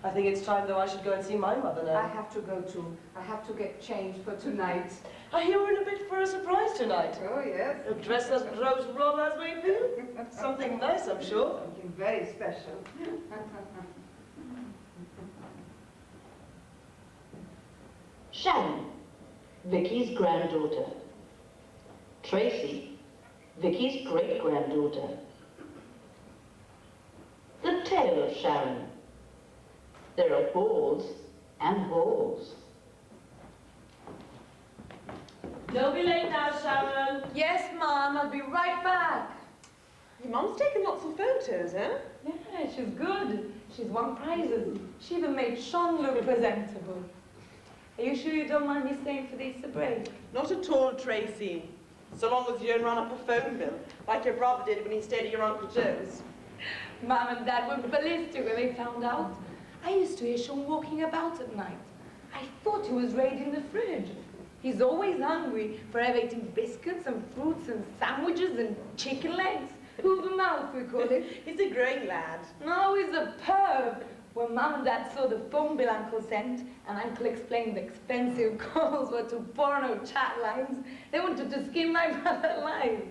I think it's time, though, I should go and see my mother now. I have to go too. I have to get changed for tonight. I hear we're in a bit for a surprise tonight. Oh, yes. Dressed as Rose Roll as we do. Something nice, I'm sure. Something very special. Sharon, Vicky's granddaughter. Tracy, Vicky's great-granddaughter. The tale of Sharon. There are balls and balls. Don't be late now, Sharon. Yes, Mom, I'll be right back. Your mum's taken lots of photos, huh? Yeah, she's good. She's won prizes. She even made Sean look presentable. Are you sure you don't mind me staying for the Easter break? Not at all, Tracy. So long as you don't run up a phone bill, like your brother did when he stayed at your Uncle Joe's. Mum and Dad were ballistic when they found out. I used to hear Sean walking about at night. I thought he was raiding the fridge. He's always hungry, forever eating biscuits and fruits and sandwiches and chicken legs. Hoover mouth, we call it. He's a growing lad. No, he's a perv. When Mum and Dad saw the phone bill Uncle sent, and Uncle explained the expensive calls were to porno chat lines, they wanted to skin my brother alive.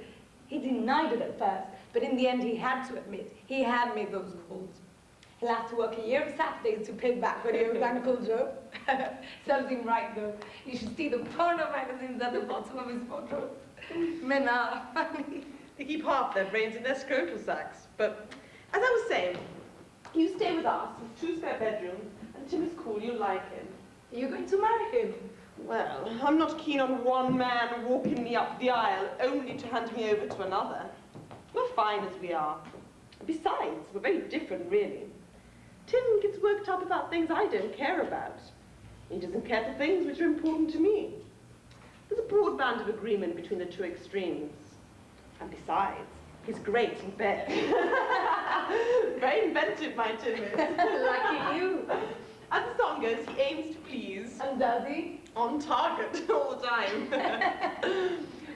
He denied it at first, but in the end he had to admit he had made those calls. He'll have to work a year of Saturdays to pay back what he owes Uncle Joe. Serves him right, though. You should see the porno magazines at the bottom of his photos. Men are funny. They keep half their brains in their scrotal sacks. But, as I was saying, you stay with us with 2 spare bedrooms, and Tim is cool, you'll like him. Are you going to marry him? Well, I'm not keen on one man walking me up the aisle, only to hand me over to another. We're fine as we are. Besides, we're very different, really. Tim gets worked up about things I don't care about. He doesn't care for things which are important to me. There's a broad band of agreement between the two extremes. And besides, he's great in bed. Very inventive, my Tim is. Lucky you. As the song goes, he aims to please. And does he? On target all the time.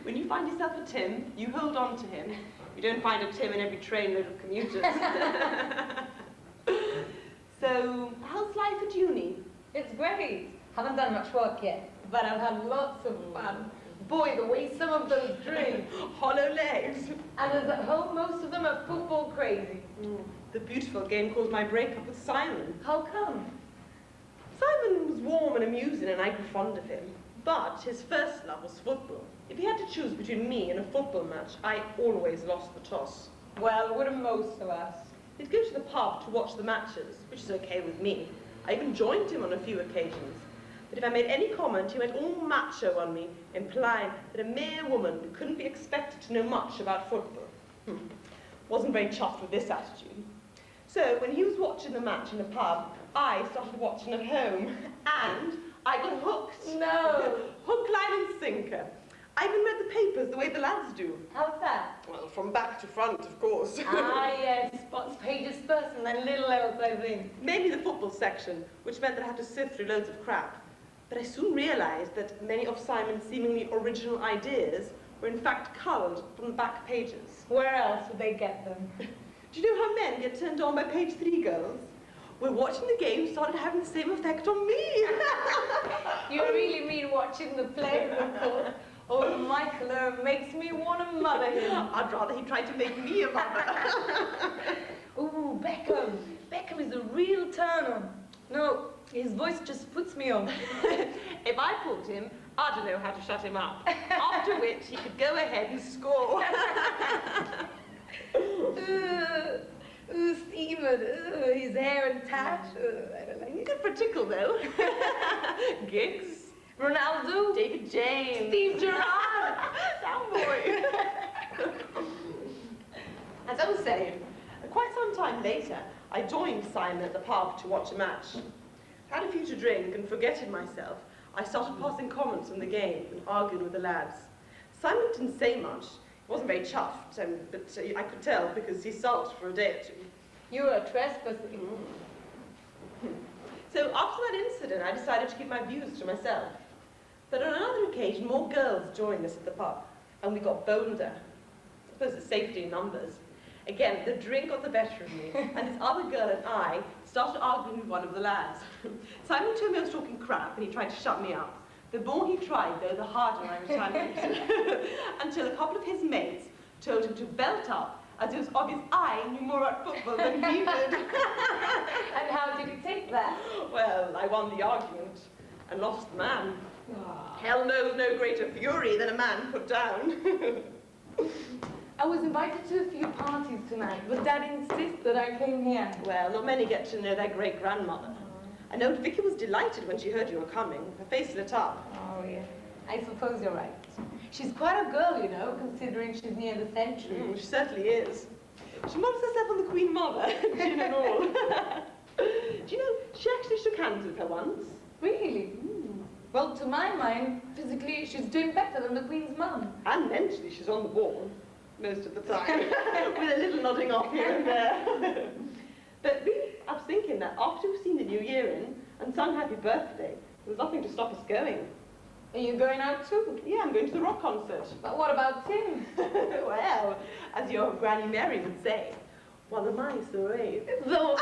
When you find yourself a Tim, you hold on to him. You don't find a Tim in every trainload of commuters. So, how's life at uni? It's great. Haven't done much work yet, but I've had lots of fun. Boy, the way some of those drink. Hollow legs. And as at home, most of them are football crazy. The beautiful game caused my breakup with Simon. How come? Simon was warm and amusing and I grew fond of him. But his first love was football. If he had to choose between me and a football match, I always lost the toss. Well, wouldn't most of us? He'd go to the pub to watch the matches, which is okay with me. I even joined him on a few occasions. But if I made any comment, he went all macho on me, implying that a mere woman couldn't be expected to know much about football. Wasn't very chuffed with this attitude. So when he was watching the match in the pub, I started watching at home, and I got hooked. No! Hook, line and sinker. I even read the papers the way the lads do. How's that? Well, from back to front, of course. Ah, yes. Spots pages first and then little else, I think. Mainly the football section, which meant that I had to sift through loads of crap. But I soon realised that many of Simon's seemingly original ideas were in fact culled from the back pages. Where else would they get them? Do you know how men get turned on by page 3 girls? Well, watching the game started having the same effect on me. You really mean watching the play, of course. Oh, Michael makes me want to mother him. I'd rather he tried to make me a mother. Ooh, Beckham. Beckham is a real turn-on. No, his voice just puts me on. If I pulled him, I don't know how to shut him up. After which, he could go ahead and score. Stephen, his hair and tat. I don't like it. Good for a tickle, though. Giggs. Ronaldo. David James. Steve Gerrard. Soundboy. As I was saying, quite some time later, I joined Simon at the pub to watch a match. Had a few to drink, and forgetting myself, I started passing comments on the game and arguing with the lads. Simon didn't say much. He wasn't very chuffed, but I could tell because he sulked for a day or two. You were trespassing. So after that incident, I decided to keep my views to myself. But on another occasion, more girls joined us at the pub, and we got bolder. I suppose it's safety in numbers. Again, the drink got the better of me, and this other girl and I started arguing with one of the lads. Simon told me I was talking crap, and he tried to shut me up. The more he tried, though, the harder I was trying to until a couple of his mates told him to belt up, as it was obvious I knew more about football than he did. And how did he take that? Well, I won the argument and lost the man. Hell knows no greater fury than a man put down. I was invited to a few parties tonight, but Dad insists that I came here. Well, not many get to know their great-grandmother. I know Vicky was delighted when she heard you were coming. Her face lit up. Oh, yeah. I suppose you're right. She's quite a girl, you know, considering she's near the century. She certainly is. She models herself on the Queen Mother, gin and all. Do you know, she actually shook hands with her once. Really? Well, to my mind, physically, she's doing better than the Queen's mum. And mentally, she's on the ball, most of the time, with a little nodding off here and there. But really, I was thinking that after we've seen the new year in and sung Happy Birthday, there's nothing to stop us going. Are you going out too? Yeah, I'm going to the rock concert. But what about Tim? Well, as your Granny Mary would say, what am I so brave? Though,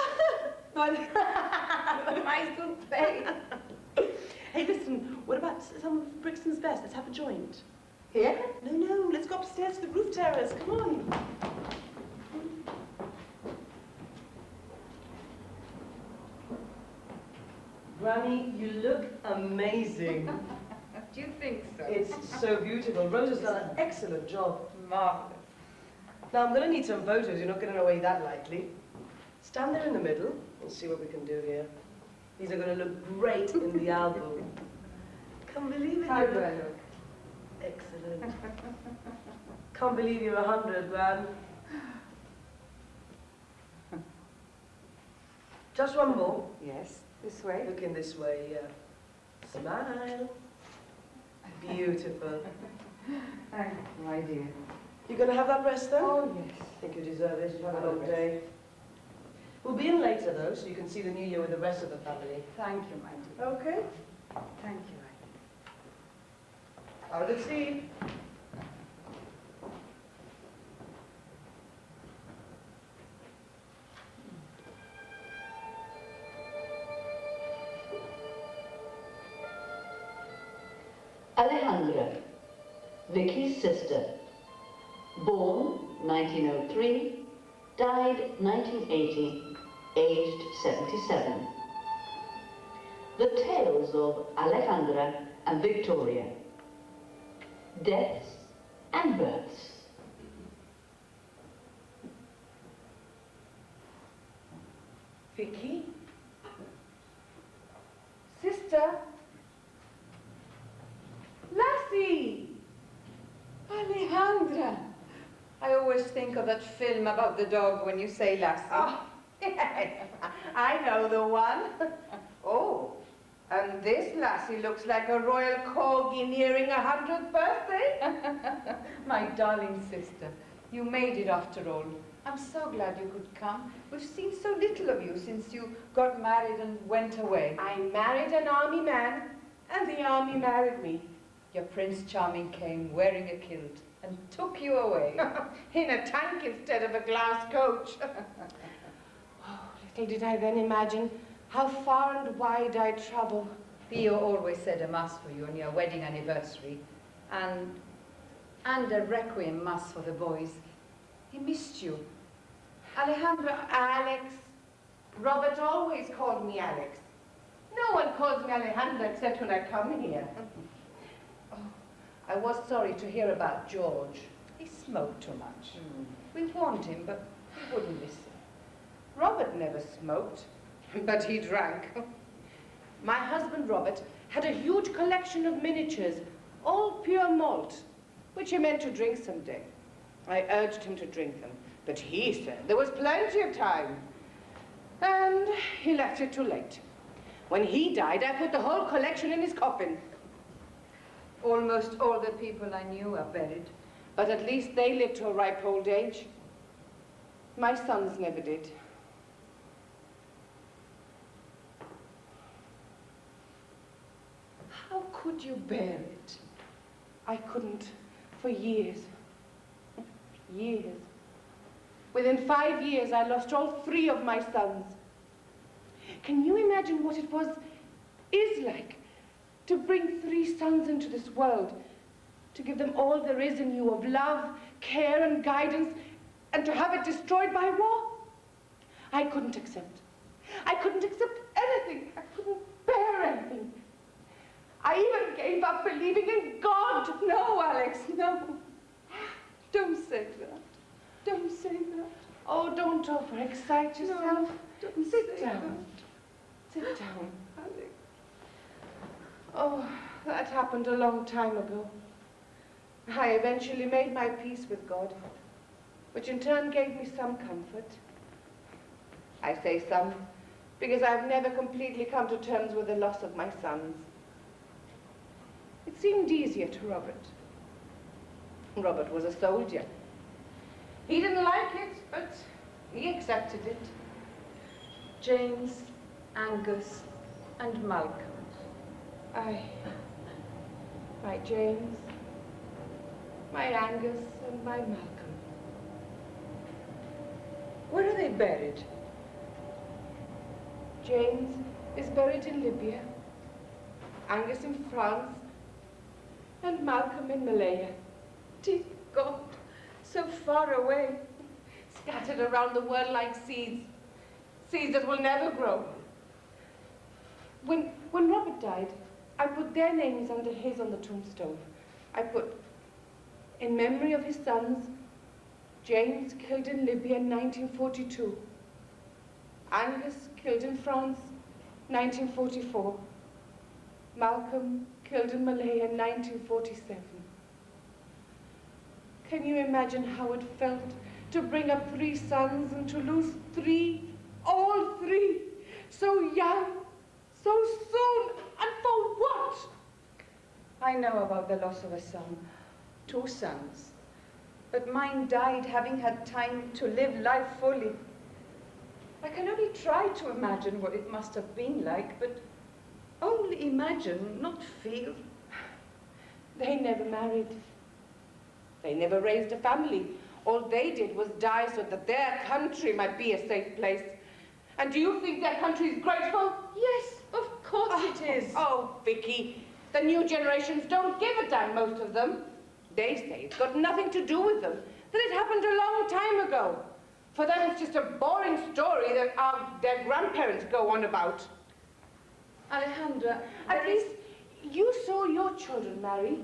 what am I so brave? Hey, listen, what about some of Brixton's best? Let's have a joint. Here? No, let's go upstairs to the roof terrace. Come on. Granny, you look amazing. Do you think so? It's so beautiful. Rosa's done an excellent job. Marvellous. Now, I'm going to need some photos. You're not getting away that lightly. Stand there in the middle. We'll see what we can do here. These are going to look great in the album. Can't believe it. How do I look? Excellent. Can't believe you're 100, Gran. Just one more. Yes, this way. Looking this way, yeah. Smile. Beautiful. Thank you, my dear. You gonna have that rest then? Oh, yes. I think you deserve it. You've had a long day. We'll be in later though, so you can see the new year with the rest of the family. Thank you, my dear. Okay. Thank you, Have a good sleep. Alejandra, Vicky's sister, born 1903, died 1980, aged 77. The tales of Alejandra and Victoria, deaths and births. Vicky? Sister? Lassie! Alejandra! I always think of that film about the dog when you say Lassie. Oh, yes, I know the one. Oh, and this Lassie looks like a royal corgi nearing 100th birthday. My darling sister, you made it after all. I'm so glad you could come. We've seen so little of you since you got married and went away. I married an army man, and the army married me. Your Prince Charming came wearing a kilt and took you away. In a tank instead of a glass coach. Oh, little did I then imagine how far and wide I'd travel. Pio always said a mass for you on your wedding anniversary, and a requiem mass for the boys. He missed you. Alejandra, Alex. Robert always called me Alex. No one calls me Alejandra except when I come here. Oh, I was sorry to hear about George. He smoked too much. We warned him, but he wouldn't listen. Robert never smoked, but he drank. My husband, Robert, had a huge collection of miniatures, all pure malt, which he meant to drink someday. I urged him to drink them, but he said there was plenty of time. And he left it too late. When he died, I put the whole collection in his coffin. Almost all the people I knew are buried. But at least they lived to a ripe old age. My sons never did. How could you bear it? I couldn't for years. Years. Within 5 years, I lost all 3 of my sons. Can you imagine what it is like to bring 3 sons into this world, to give them all there is in you of love, care, and guidance, and to have it destroyed by war? I couldn't accept. I couldn't accept anything. I couldn't bear anything. I even gave up believing in God. No, Alex, no. Don't say that. Don't say that. Oh, don't overexcite yourself. No, don't Sit say down. Sit down. that. Alex. Oh, that happened a long time ago. I eventually made my peace with God, which in turn gave me some comfort. I say some, because I've never completely come to terms with the loss of my sons. It seemed easier to Robert. Robert was a soldier. He didn't like it, but he accepted it. James, Angus, and Malcolm. My James, my Angus, and my Malcolm. Where are they buried? James is buried in Libya, Angus in France, and Malcolm in Malaya. Dear God, so far away. Scattered around the world like seeds. Seeds that will never grow. When Robert died, I put their names under his on the tombstone. I put, in memory of his sons, James killed in Libya in 1942. Angus killed in France, 1944. Malcolm killed in Malaya in 1947. Can you imagine how it felt to bring up 3 sons and to lose 3, all 3, so young, so soon, and for what? I know about the loss of a son, 2 sons. But mine died having had time to live life fully. I can only try to imagine what it must have been like, but only imagine, not feel. They never married. They never raised a family. All they did was die so that their country might be a safe place. And do you think their country is grateful? Yes, of course it is. Oh, Vicky, the new generations don't give a damn, most of them. They say it's got nothing to do with them, that it happened a long time ago. For them, it's just a boring story that their grandparents go on about. Alejandra, At least you saw your children marry.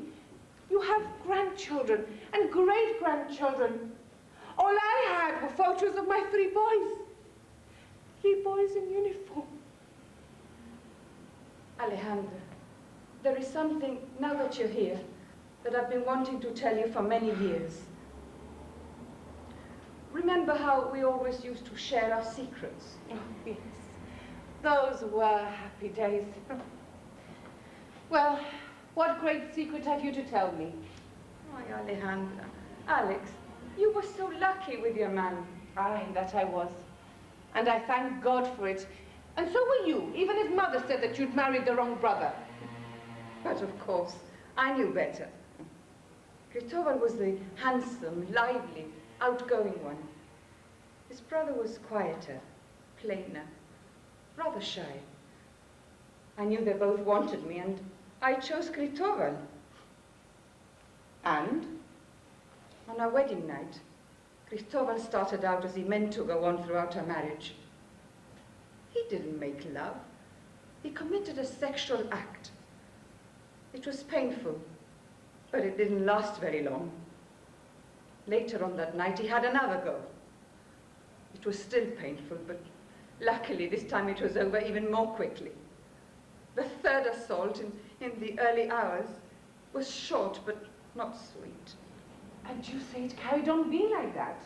You have grandchildren and great-grandchildren. All I had were photos of my 3 boys. 3 boys in uniform. Alejandra, there is something, now that you're here, that I've been wanting to tell you for many years. Remember how we always used to share our secrets? Oh, yes. Those were happy days. Well, what great secret have you to tell me? Oh, Alejandra. Alex, you were so lucky with your man. Aye, that I was. And I thank God for it. And so were you, even if Mother said that you'd married the wrong brother. But of course, I knew better. Cristobal was the handsome, lively, outgoing one. His brother was quieter, plainer, rather shy. I knew they both wanted me, and I chose Cristobal. And on our wedding night, Cristobal started out as he meant to go on throughout our marriage. He didn't make love. He committed a sexual act. It was painful, but it didn't last very long. Later on that night, he had another go. It was still painful, but luckily this time it was over even more quickly. The third assault in the early hours was short, but not sweet. And you say it carried on being like that?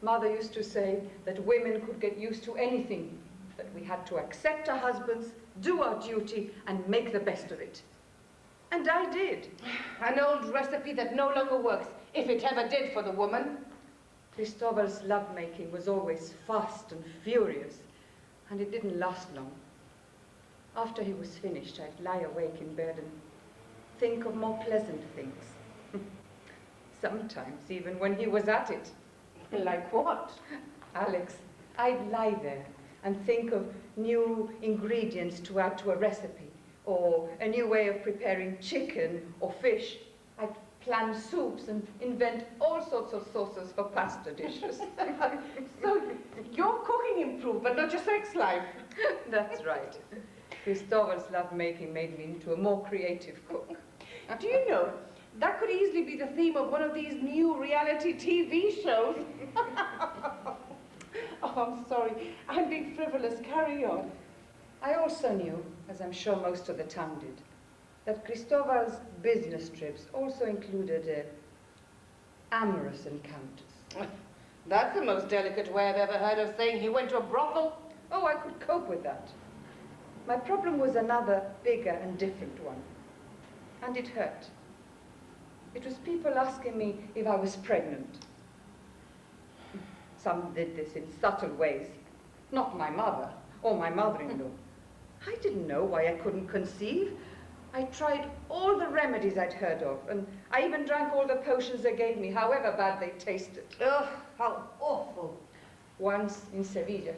Mother used to say that women could get used to anything, that we had to accept our husbands, do our duty, and make the best of it. And I did. An old recipe that no longer works, if it ever did for the woman. Cristobal's lovemaking was always fast and furious, and it didn't last long. After he was finished, I'd lie awake in bed and think of more pleasant things. Sometimes, even when he was at it. Like what? Alex, I'd lie there and think of new ingredients to add to a recipe, or a new way of preparing chicken or fish. I'd plan soups and invent all sorts of sauces for pasta dishes. So your cooking improved, but not your sex life. That's right. Cristobal's lovemaking made me into a more creative cook. Do you know, that could easily be the theme of one of these new reality TV shows. Oh, I'm sorry. I'm being frivolous. Carry on. I also knew, as I'm sure most of the town did, that Cristobal's business trips also included amorous encounters. That's the most delicate way I've ever heard of saying he went to a brothel. Oh, I could cope with that. My problem was another, bigger and different one. And it hurt. It was people asking me if I was pregnant. Some did this in subtle ways. Not my mother or my mother-in-law. I didn't know why I couldn't conceive. I tried all the remedies I'd heard of, and I even drank all the potions they gave me, however bad they tasted. Ugh, how awful. Once in Sevilla,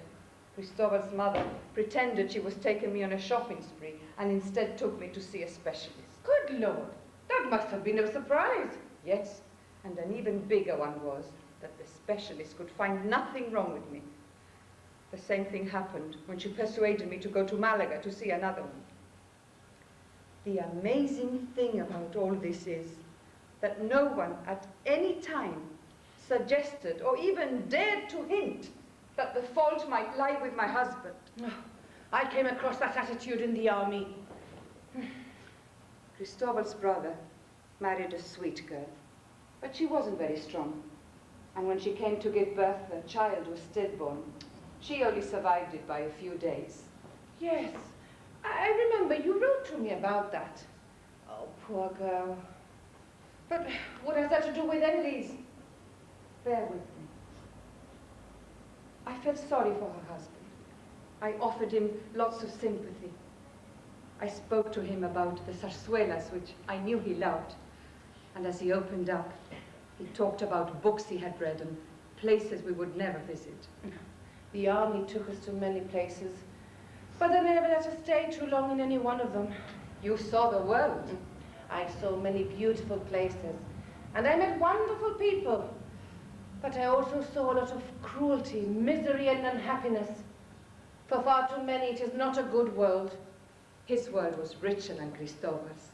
Cristobal's mother pretended she was taking me on a shopping spree and instead took me to see a specialist. Good Lord, that must have been a surprise. Yes, and an even bigger one was that the specialist could find nothing wrong with me. The same thing happened when she persuaded me to go to Malaga to see another one. The amazing thing about all this is that no one at any time suggested or even dared to hint that the fault might lie with my husband. I came across that attitude in the army. Cristobal's brother married a sweet girl, but she wasn't very strong. And when she came to give birth, the child was stillborn. She only survived it by a few days. Yes, I remember you wrote to me about that. Oh, poor girl. But what has that to do with Emily's? Bear with me. I felt sorry for her husband. I offered him lots of sympathy. I spoke to him about the zarzuelas, which I knew he loved. And as he opened up, he talked about books he had read and places we would never visit. The army took us to many places, but they never let us stay too long in any one of them. You saw the world. I saw many beautiful places, and I met wonderful people. But I also saw a lot of cruelty, misery, and unhappiness. For far too many, it is not a good world. His world was richer than Cristobal's.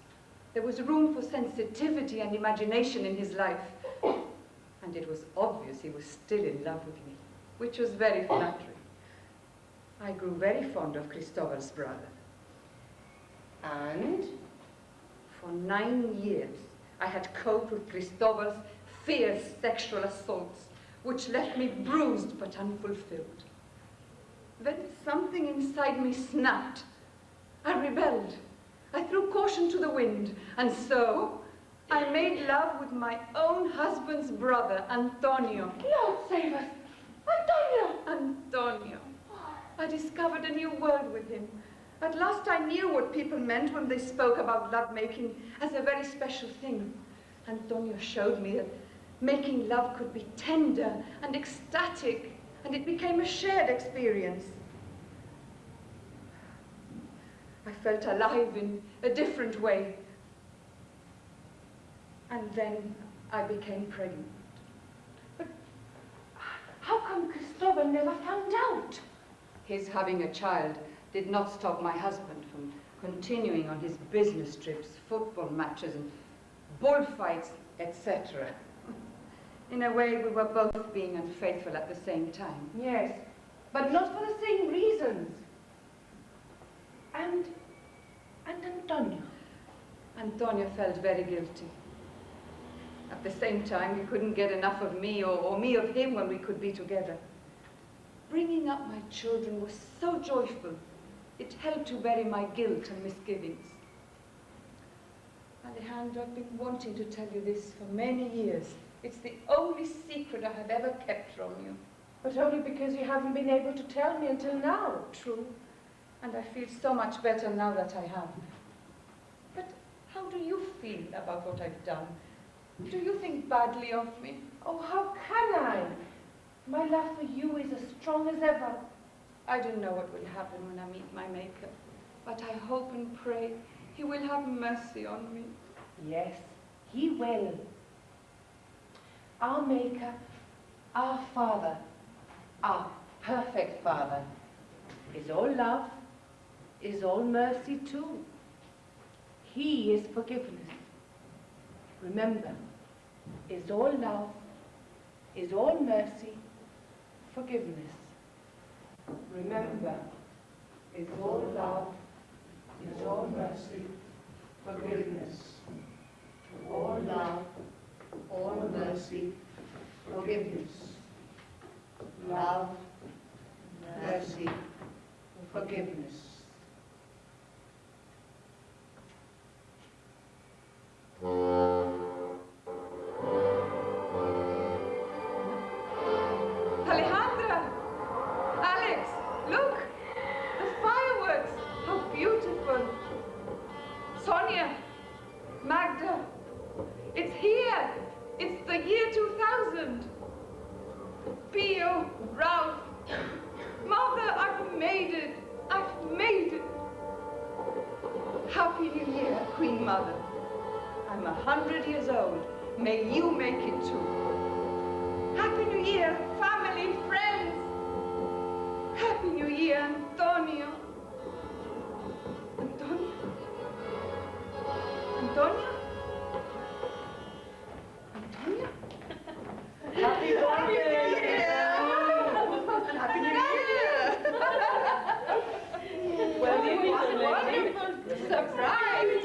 There was room for sensitivity and imagination in his life. And it was obvious he was still in love with me, which was very flattering. I grew very fond of Cristobal's brother. And? For 9 years, I had coped with Cristobal's fierce sexual assaults, which left me bruised but unfulfilled. Then something inside me snapped. I rebelled. I threw caution to the wind, and so I made love with my own husband's brother, Antonio. Lord save us! Antonio! Antonio. I discovered a new world with him. At last I knew what people meant when they spoke about lovemaking as a very special thing. Antonio showed me that making love could be tender and ecstatic, and it became a shared experience. I felt alive in a different way. And then I became pregnant. But how come Cristobal never found out? His having a child did not stop my husband from continuing on his business trips, football matches, and bullfights, etc. In a way, we were both being unfaithful at the same time. Yes, but not for the same reasons. And Antonio? Antonio felt very guilty. At the same time, he couldn't get enough of me or me of him when we could be together. Bringing up my children was so joyful. It helped to bury my guilt and misgivings. Alejandro, I've been wanting to tell you this for many years. It's the only secret I have ever kept from you. But only because you haven't been able to tell me until now. True. And I feel so much better now that I have. But how do you feel about what I've done? Do you think badly of me? Oh, how can I? My love for you is as strong as ever. I don't know what will happen when I meet my Maker, but I hope and pray he will have mercy on me. Yes, he will. Our Maker, our Father, our perfect Father, is all love, is all mercy too. He is forgiveness. Remember, is all love, is all mercy, forgiveness. Remember, is all love, is all mercy, forgiveness. All love, all mercy, forgiveness. Love, mercy, forgiveness. Alejandra! Alex, look! The fireworks! How beautiful! Sonia! Magda! It's here! It's the year 2000! Pio, Ralph, Mother, I've made it! I've made it! Happy New Year, Queen Mother. I'm 100 years old. May you make it too. Happy New Year, family, friends! Happy New Year, Antonio. Antonio? Antonio? Antonio? Happy birthday! Happy New Year! Well, you Wonderful surprise!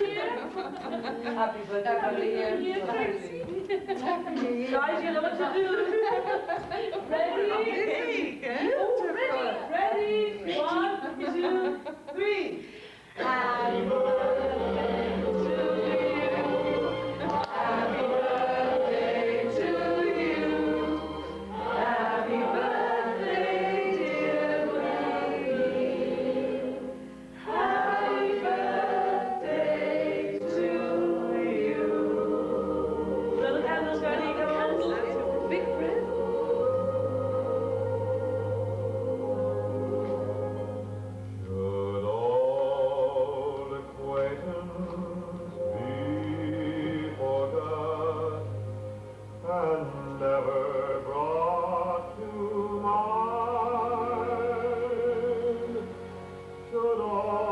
Happy birthday, Happy New Year. Happy New Year. Guys, you know what to do. Ready? Ready? 1, 2, 3. Happy birthday to you. Gibraltar.